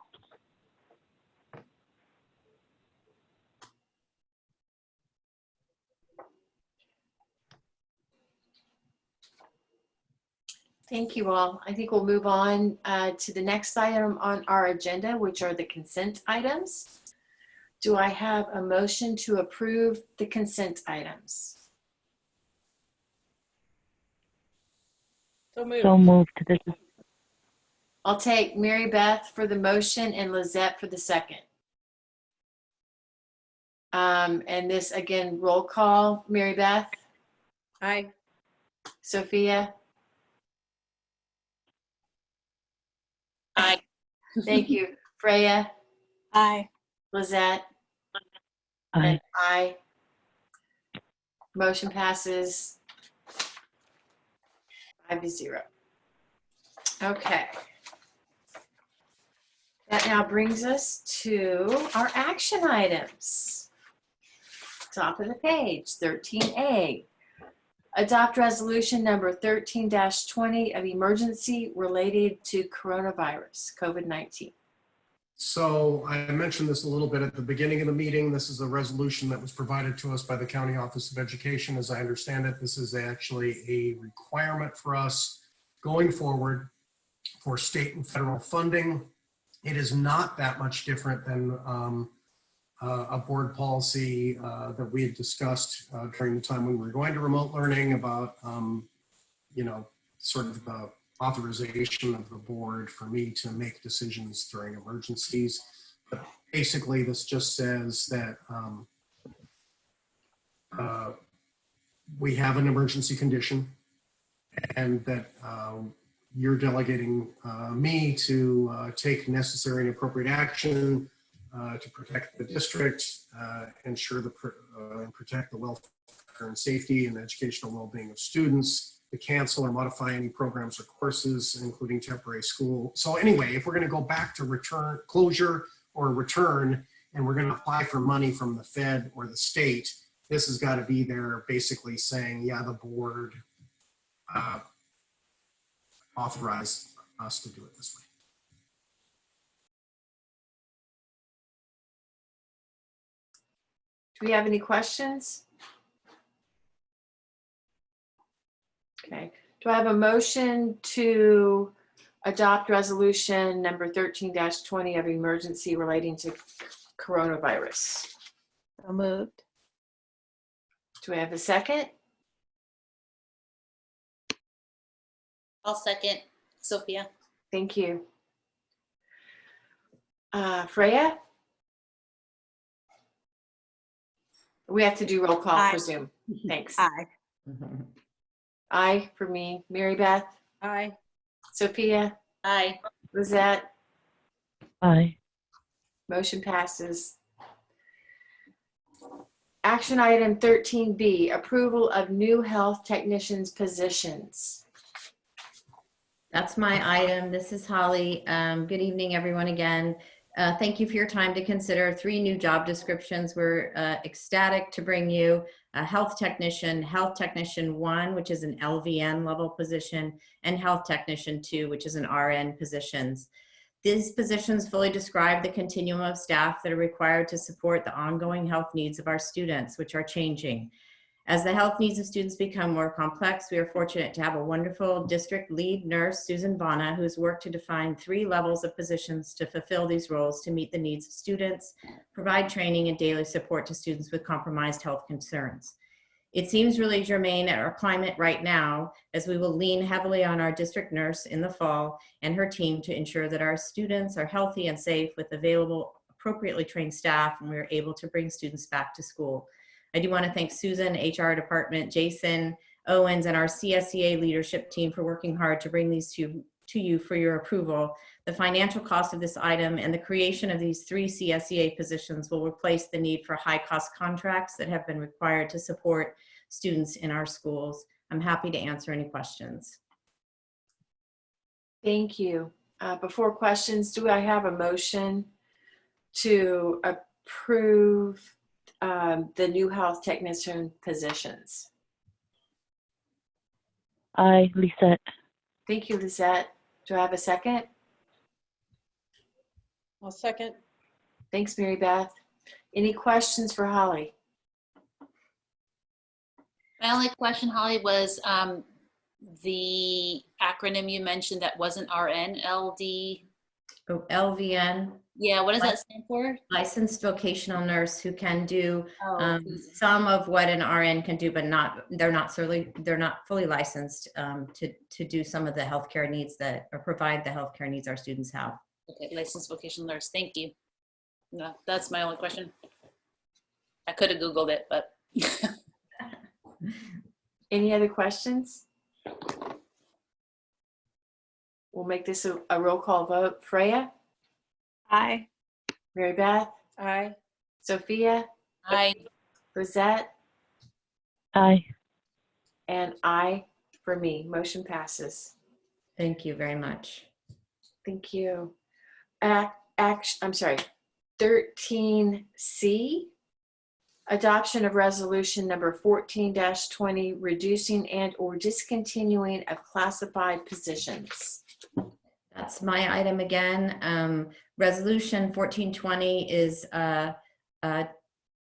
Thank you all. I think we'll move on to the next item on our agenda, which are the consent items. Do I have a motion to approve the consent items? So moved. So moved. I'll take Mary Beth for the motion and Lizette for the second. And this, again, roll call. Mary Beth? Aye. Sophia? Aye. Thank you. Freya? Aye. Lizette? Aye. And aye. Motion passes 5-0. Okay. That now brings us to our action items. Top of the page, 13A. Adopt resolution number 13-20 of emergency related to coronavirus, COVID-19. So I mentioned this a little bit at the beginning of the meeting. This is a resolution that was provided to us by the County Office of Education. As I understand it, this is actually a requirement for us going forward for state and federal funding. It is not that much different than a board policy that we had discussed during the time when we were going to remote learning about, sort of the authorization of the board for me to make decisions during emergencies. But basically, this just says that we have an emergency condition and that you're delegating me to take necessary and appropriate action to protect the district, ensure and protect the welfare and safety and educational well-being of students, to cancel or modify any programs or courses, including temporary school. So anyway, if we're going to go back to closure or return, and we're going to apply for money from the Fed or the state, this has got to be there basically saying, yeah, the board authorized us to do it this way. Do we have any questions? Okay. Do I have a motion to adopt resolution number 13-20 of emergency relating to coronavirus? So moved. Do I have a second? I'll second. Sophia? Thank you. Freya? We have to do roll call Aye. for Zoom. Thanks. Aye. Aye for me. Mary Beth? Aye. Sophia? Aye. Lizette? Aye. Motion passes. Action item 13B, approval of new health technicians positions. That's my item. This is Holly. Good evening, everyone, again. Thank you for your time to consider 3 new job descriptions. We're ecstatic to bring you a health technician 1, which is an LVN level position, and health technician 2, which is an RN positions. These positions fully describe the continuum of staff that are required to support the ongoing health needs of our students, which are changing. As the health needs of students become more complex, we are fortunate to have a wonderful district lead nurse, Susan Vana, who has worked to define 3 levels of positions to fulfill these roles to meet the needs of students, provide training and daily support to students with compromised health concerns. It seems really germane at our climate right now, as we will lean heavily on our district nurse in the fall and her team to ensure that our students are healthy and safe with available, appropriately trained staff, and we are able to bring students back to school. I do want to thank Susan, HR department, Jason Owens, and our CSEA leadership team for working hard to bring these to you for your approval. The financial cost of this item and the creation of these 3 CSEA positions will replace the need for high-cost contracts that have been required to support students in our schools. I'm happy to answer any questions. Thank you. Before questions, do I have a motion to approve the new health technician positions? Aye, Lisette. Thank you, Lisette. Do I have a second? I'll second. Thanks, Mary Beth. Any questions for Holly? My only question, Holly, was the acronym you mentioned that wasn't RN, LD. Oh, LVN. Yeah, what does that stand for? Licensed vocational nurse who can do Oh, some of what an RN can do, but they're not fully licensed to do some of the healthcare needs that, or provide the healthcare needs our students have. okay, licensed vocational nurse. Thank you. No, that's my only question. I could have Googled it, but. Any other questions? We'll make this a roll call vote. Freya? Aye. Mary Beth? Aye. Sophia? Aye. Lisette? Aye. And I for me. Motion passes. Thank you very much. Thank you. I'm sorry, 13C, adoption of resolution number 14-20, reducing and or discontinuing of classified positions. That's my item again. Resolution 1420 is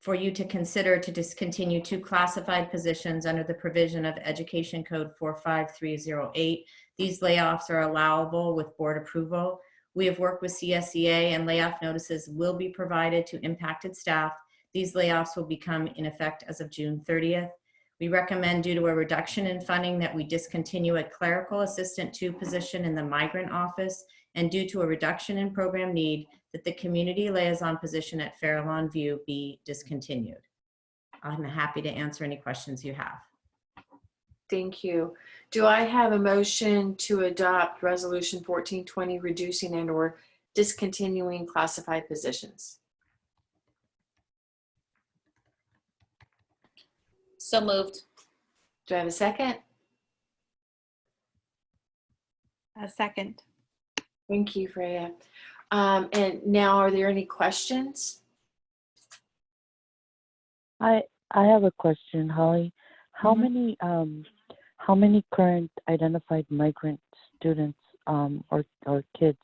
for you to consider to discontinue 2 classified positions under the provision of Education Code 45308. These layoffs are allowable with board approval. We have worked with CSEA and layoff notices will be provided to impacted staff. These layoffs will become in effect as of June 30th. We recommend, due to a reduction in funding, that we discontinue a clerical assistant 2 position in the migrant office, and due to a reduction in program need, that the community liaison position at Fairlawn View be discontinued. I'm happy to answer any questions you have. Thank you. Do I have a motion to adopt resolution 1420, reducing and or discontinuing classified positions? So moved. Do I have a second? A second. Thank you, Freya. And now, are there any questions? I have a question, Holly. How many current identified migrant students or kids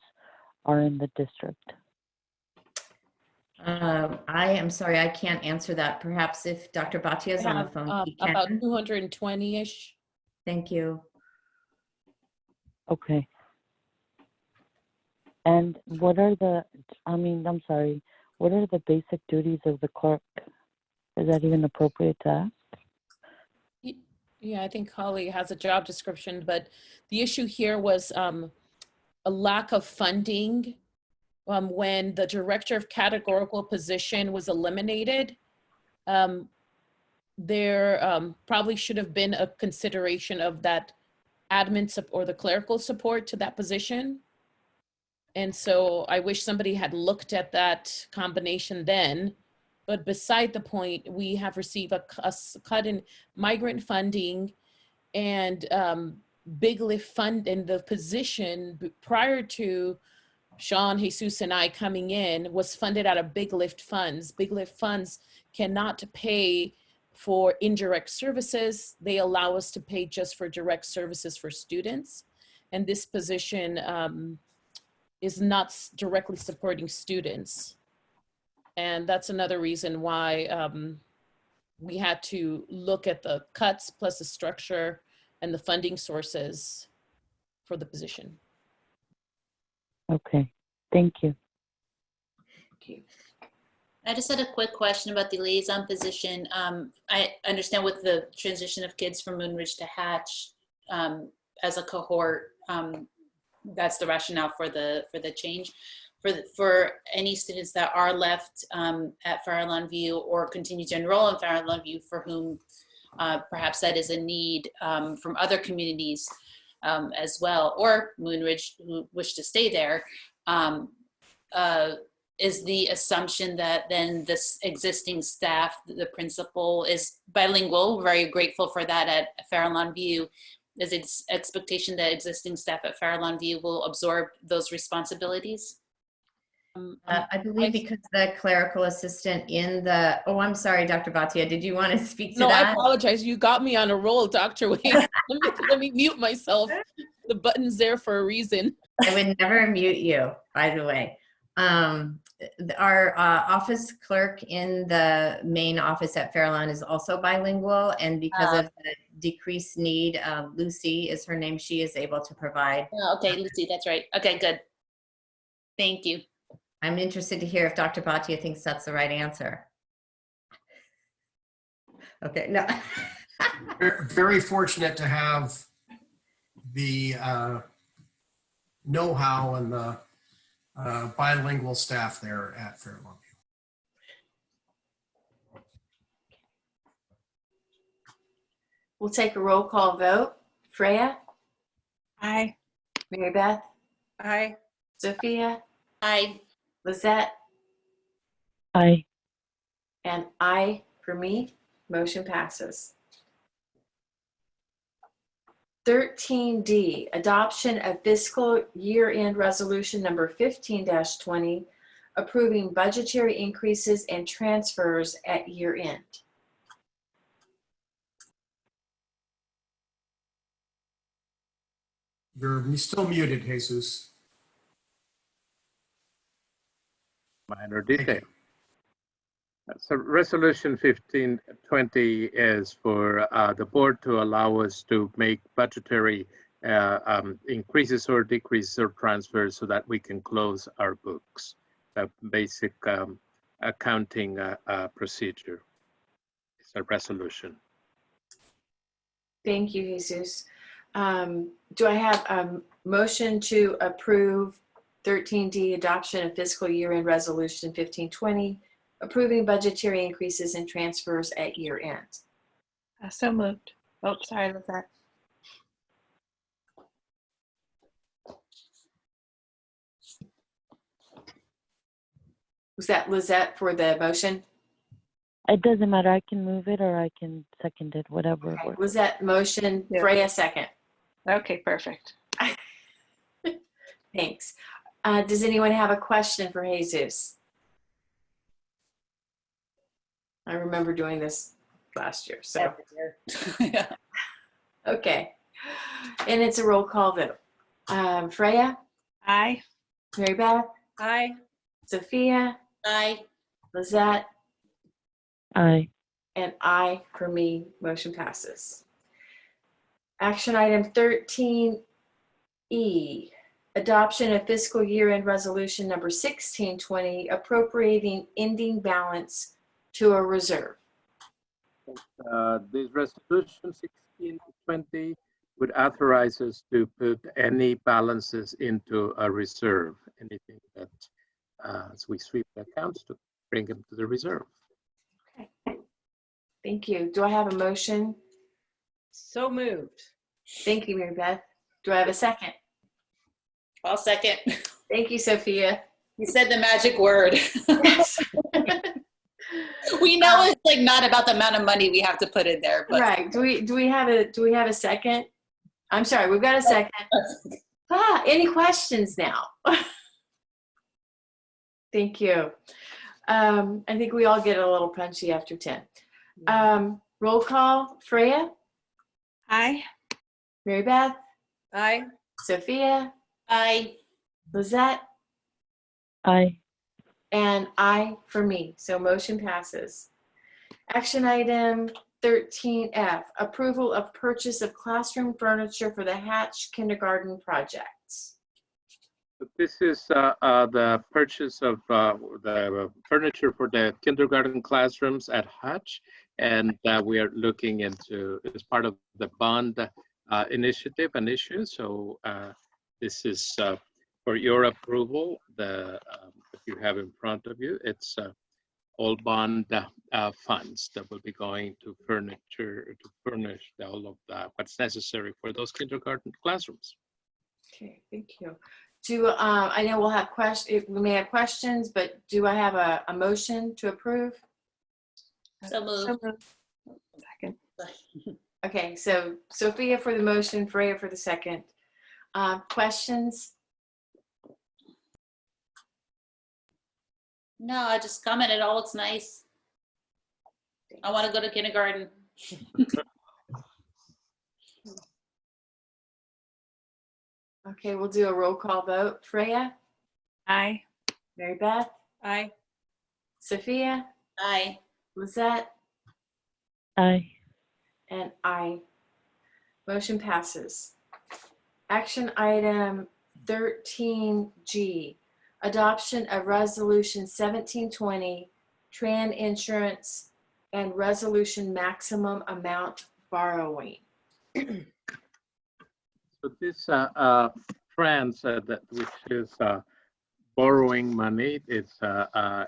are in the district? I am sorry, I can't answer that. Perhaps if Dr. Bhatia is on the phone, he can. About 220-ish. Thank you. Okay. And what are the basic duties of the clerk? Is that even appropriate to ask? Yeah, I think Holly has a job description, but the issue here was a lack of funding. When the director of categorical position was eliminated, there probably should have been a consideration of that admin or the clerical support to that position. And so I wish somebody had looked at that combination then. But beside the point, we have received a cut in migrant funding, and Big Lift fund in the position prior to Sean, Jesus, and I coming in was funded out of Big Lift funds. Big Lift funds cannot pay for indirect services, they allow us to pay just for direct services for students. And this position is not directly supporting students. And that's another reason why we had to look at the cuts plus the structure and the funding sources for the position. Okay, thank you. Okay. I just had a quick question about the liaison position. I understand with the transition of kids from Moonridge to Hatch as a cohort, that's the rationale for the change. For any students that are left at Farallon View or continue to enroll in Farallon View for whom perhaps that is a need from other communities as well, or Moonridge who wish to stay there, is the assumption that then this existing staff, the principal is bilingual, very grateful for that at Farallon View. Is it expectation that existing staff at Farallon View will absorb those responsibilities? I believe because the clerical assistant in the, oh, I'm sorry, Dr. Bhatia, did you want to speak to No, that? I apologize. You got me on a roll, Dr. Wade. Let me mute myself. The button's there for a reason. I would never mute you, by the way. Our office clerk in the main office at Farallon is also bilingual, and because of the decreased need, Lucy is her name, she is able to provide. Oh, okay, Lucy, that's right. Okay, good. Thank you. I'm interested to hear if Dr. Bhatia thinks that's the right answer. Okay, no. Very fortunate to have the know-how and the bilingual staff there at Farallon View. We'll take a roll call vote. Freya? Aye. Mary Beth? Aye. Sophia? Aye. Lizette? Aye. And I for me. Motion passes. 13D, adoption of fiscal year-end resolution number 15-20, approving budgetary increases and transfers at year-end. You're still muted, Jesus. Minor detail. So resolution 1520 is for the board to allow us to make budgetary increases or decreases or transfers so that we can close our books. A basic accounting procedure. It's a resolution. Thank you, Jesus. Do I have a motion to approve 13D, adoption of fiscal year-end resolution 1520, approving budgetary increases and transfers at year-end? So moved. Oh, sorry, Lizette. Was that Lizette for the motion? It doesn't matter. I can move it or I can second it, whatever. Okay. Lizette motion, Yeah. Freya second. Okay, perfect. Thanks. Does anyone have a question for Jesus? I remember doing this last year, so. Yeah. Okay. And it's a roll call vote. Freya? Aye. Mary Beth? Aye. Sophia? Aye. Lizette? Aye. And I for me, motion passes. Action item 13E, adoption of fiscal year-end resolution number 1620, appropriating ending balance to a reserve. This resolution 1620 would authorize us to put any balances into a reserve, anything that as we sweep the accounts to bring them to the reserve. Okay. Thank you. Do I have a motion? So moved. Thank you, Mary Beth. Do I have a second? I'll second. Thank you, Sophia. You said the magic word. We know it's like not about the amount of money we have to put in there, but Right. Do we have a second? I'm sorry, we've got a second. Any questions now? Thank you. I think we all get a little punchy after 10. Roll call, Freya, Aye. Mary Beth, Aye. Sophia, Aye. Lizette, Aye. and I for me. So motion passes. Action item 13F, approval of purchase of classroom furniture for the Hatch Kindergarten project. This is the purchase of the furniture for the kindergarten classrooms at Hutch, and we are looking into, as part of the bond initiative and issue. So this is for your approval. If you have in front of you, it's all bond funds that will be going to furniture to furnish all of what's necessary for those kindergarten classrooms. Okay, thank you. I know we'll have questions, we may have questions, but do I have a motion to approve? So moved. Second. Okay, so Sophia for the motion, Freya for the second. Questions? No, I just commented, all looks nice. I want to go to kindergarten. Okay, we'll do a roll call vote. Freya, Aye. Mary Beth, Aye. Sophia, Aye. Lizette, Aye. and I. Motion passes. Action item 13G, adoption of resolution 1720, Tran Insurance and resolution maximum amount borrowing. So this trans which is borrowing money, it's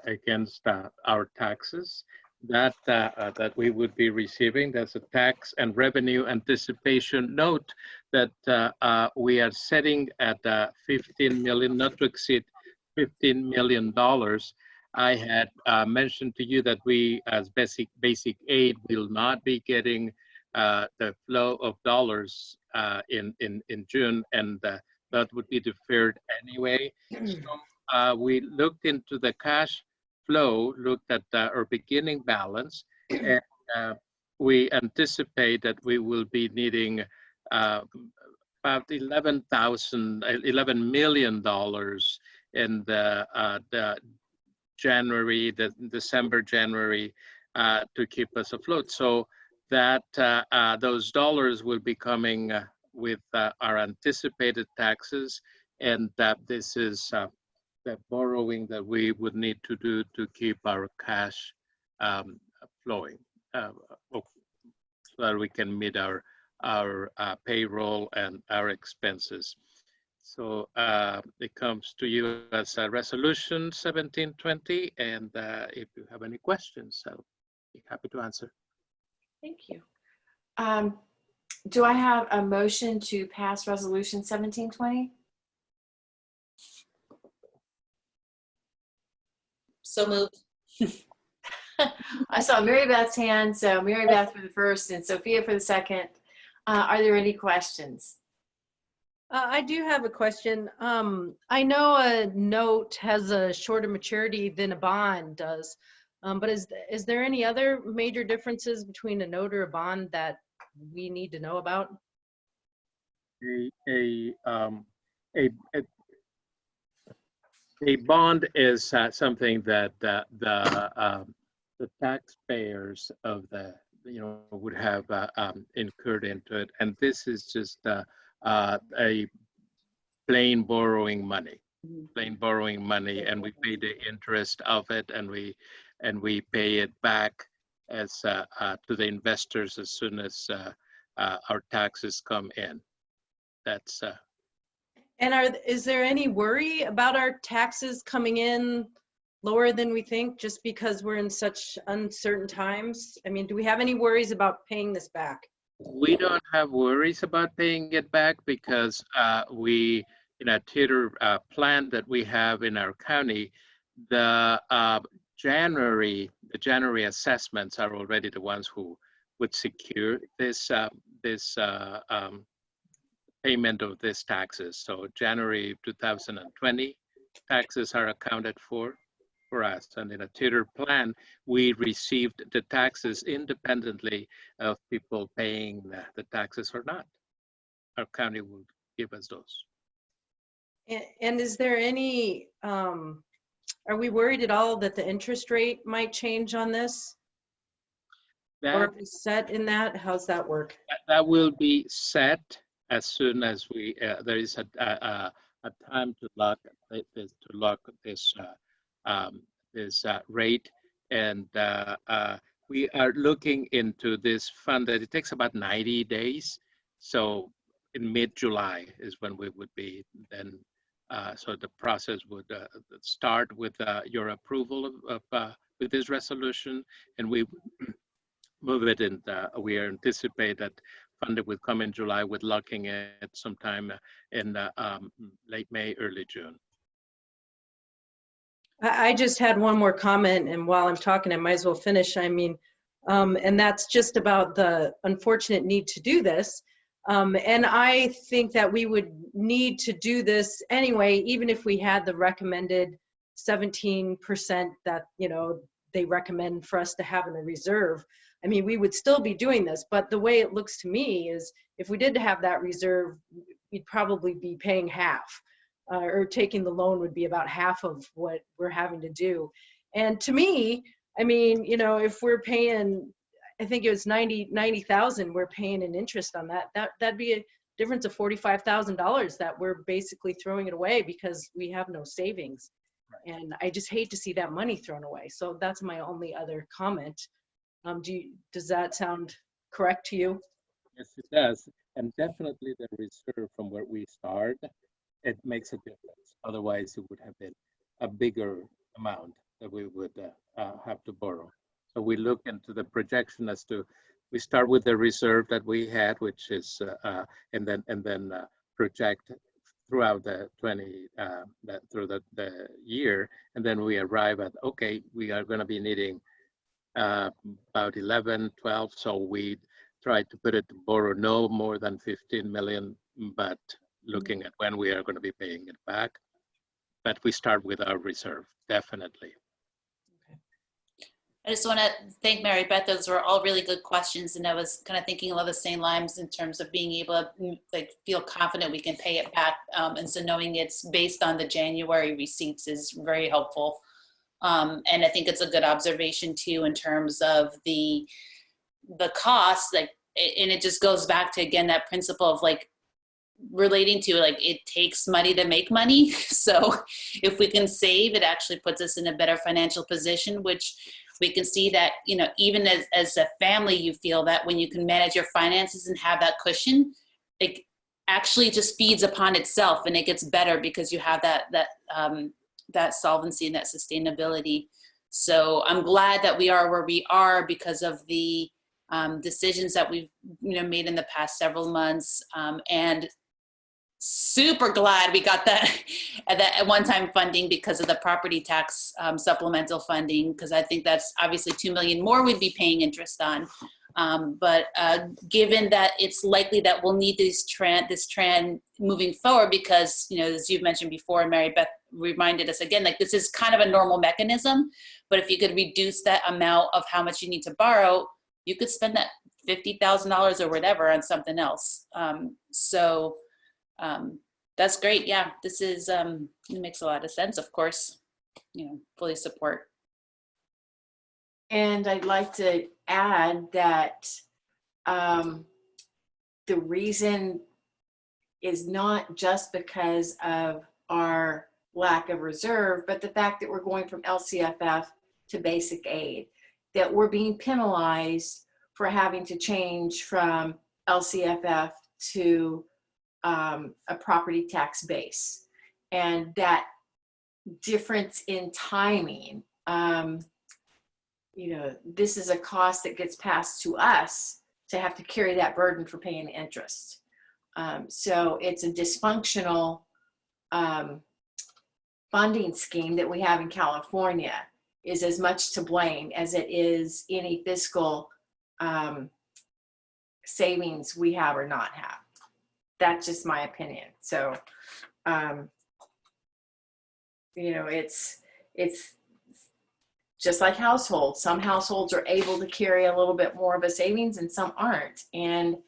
against our taxes that we would be receiving. There's a tax and revenue anticipation note that we are setting at 15 million, not to exceed $15 million. I had mentioned to you that we, as basic aid, will not be getting the flow of dollars in June, and that would be deferred anyway. So we looked into the cash flow, looked at our beginning balance, and we anticipate that we will be needing about $11 million in the December, January to keep us afloat. So that those dollars will be coming with our anticipated taxes, and that this is the borrowing that we would need to do to keep our cash flowing, so that we can meet our payroll and our expenses. So it comes to you as a resolution 1720, and if you have any questions, I'll be happy to answer. Thank you. Do I have a motion to pass resolution 1720? So moved. I saw Mary Beth's hand, so Mary Beth for the first and Sophia for the second. Are there any questions? I do have a question. I know a note has a shorter maturity than a bond does, but is there any other major differences between a note or a bond that we need to know about? A bond is something that the taxpayers of would have incurred into it, and this is just a plain borrowing money, and we pay the interest of it, and we pay it back as to the investors as soon as our taxes come in. That's And is there any worry about our taxes coming in lower than we think just because we're in such uncertain times? I mean, do we have any worries about paying this back? We don't have worries about paying it back because we, in a theater plan that we have in our county, the January assessments are already the ones who would secure this payment of this taxes. So January 2020 taxes are accounted for for us. And in a tier plan, we received the taxes independently of people paying the taxes or not. Our county will give us those. And is there any, are we worried at all that the interest rate might change on this? Or That, are we set in that? How's that work? that will be set as soon as we, there is a time to lock this rate. And we are looking into this fund that it takes about 90 days. So in mid-July is when we would be then. So the process would start with your approval of with this resolution, and we move it, and we anticipate that funding would come in July with locking it sometime in late May, early June. I just had one more comment, and while I'm talking, I might as well finish. I mean, and that's just about the unfortunate need to do this. And I think that we would need to do this anyway, even if we had the recommended 17% that, you know, they recommend for us to have in a reserve. I mean, we would still be doing this, but the way it looks to me is if we did have that reserve, we'd probably be paying half, or taking the loan would be about half of what we're having to do. And to me, I mean, you know, if we're paying, I think it was 90,000, we're paying an interest on that. That'd be a difference of $45,000 that we're basically throwing it away because we have no savings. And I just hate to see that money thrown away. So that's my only other comment. Does that sound correct to you? Yes, it does. And definitely the reserve from where we start, it makes a difference. Otherwise, it would have been a bigger amount that we would have to borrow. So we look into the projection as to, we start with the reserve that we had, which is, and then project throughout the through the year, and then we arrive at, okay, we are going to be needing about 11, 12, so we try to put it to borrow no more than 15 million, but looking at when we are going to be paying it back. But we start with our reserve, definitely. I just want to thank Mary Beth. Those were all really good questions, and I was kind of thinking along the same lines in terms of being able to like feel confident we can pay it back, and so knowing it's based on the January receipts is very helpful. And I think it's a good observation too in terms of the cost, like, and it just goes back to again that principle of like relating to like it takes money to make money. So if we can save, it actually puts us in a better financial position, which we can see that, you know, even as a family, you feel that when you can manage your finances and have that cushion, it actually just feeds upon itself and it gets better because you have that solvency and that sustainability. So I'm glad that we are where we are because of the decisions that we've made in the past several months, and super glad we got that one-time funding because of the property tax supplemental funding, because I think that's obviously $2 million more we'd be paying interest on. But given that it's likely that we'll need this trend moving forward, because as you've mentioned before, and Mary Beth reminded us again, like this is kind of a normal mechanism, but if you could reduce that amount of how much you need to borrow, you could spend that $50,000 or whatever on something else. So that's great. Yeah, this is it makes a lot of sense. Of course, fully support. And I'd like to add that the reason is not just because of our lack of reserve, but the fact that we're going from LCFF to basic aid, that we're being penalized for having to change from LCFF to a property tax base. And that difference in timing, this is a cost that gets passed to us to have to carry that burden for paying interest. So it's a dysfunctional funding scheme that we have in California is as much to blame as it is any fiscal savings we have or not have. That's just my opinion. So, it's just like households, some households are able to carry a little bit more of a savings and some aren't. And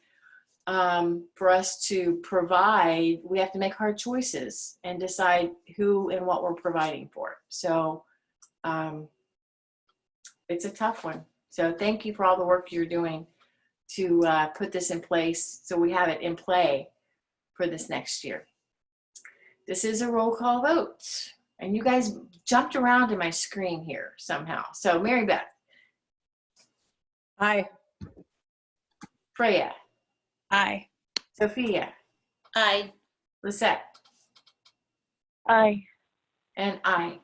for us to provide, we have to make hard choices and decide who and what we're providing for. So it's a tough one. So thank you for all the work you're doing to put this in place so we have it in play for this next year. This is a roll call vote. And you guys jumped around in my screen here somehow. So Mary Beth. Aye. Freya. Aye. Sophia. Aye. Lisette. Aye. And I.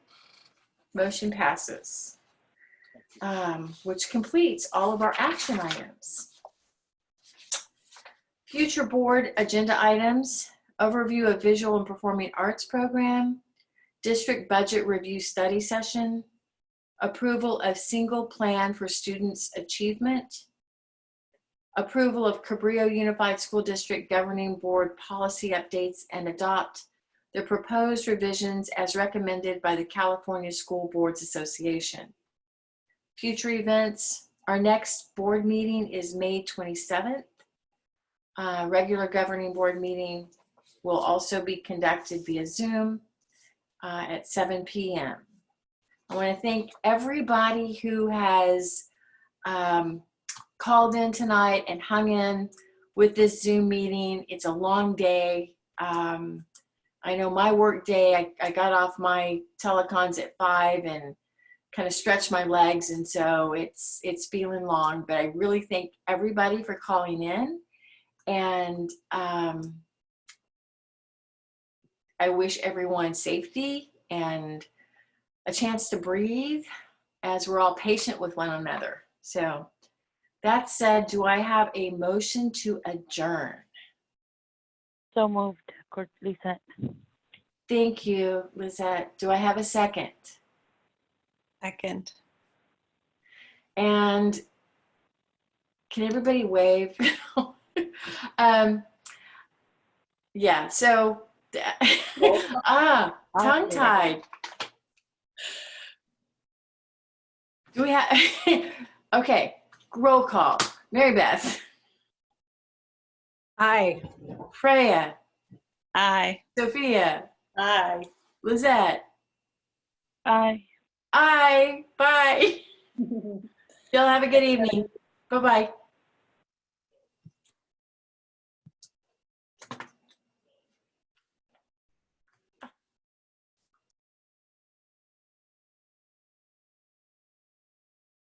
Motion passes. Which completes all of our action items. Future board agenda items, overview of visual and performing arts program, district budget review study session, approval of single plan for students' achievement, approval of Cabrillo Unified School District Governing Board policy updates and adopt the proposed revisions as recommended by the California School Boards Association. Future events, our next board meeting is May 27th. Regular governing board meeting will also be conducted via Zoom at 7 p.m. I want to thank everybody who has called in tonight and hung in with this Zoom meeting. It's a long day. I know my work day, I got off my telecons at 5 and kind of stretched my legs, and so it's feeling long, but I really thank everybody for calling in, and I wish everyone safety and a chance to breathe as we're all patient with one another. So that said, do I have a motion to adjourn? So moved, Lisette. Thank you, Lisette. Do I have a second? Second. And can everybody wave? Yeah, so, tongue-tied. Do we have, okay, roll call. Mary Beth. Aye. Freya. Aye. Sophia. Aye. Lizette. Aye. Aye. Bye. Y'all have a good evening. Bye-bye.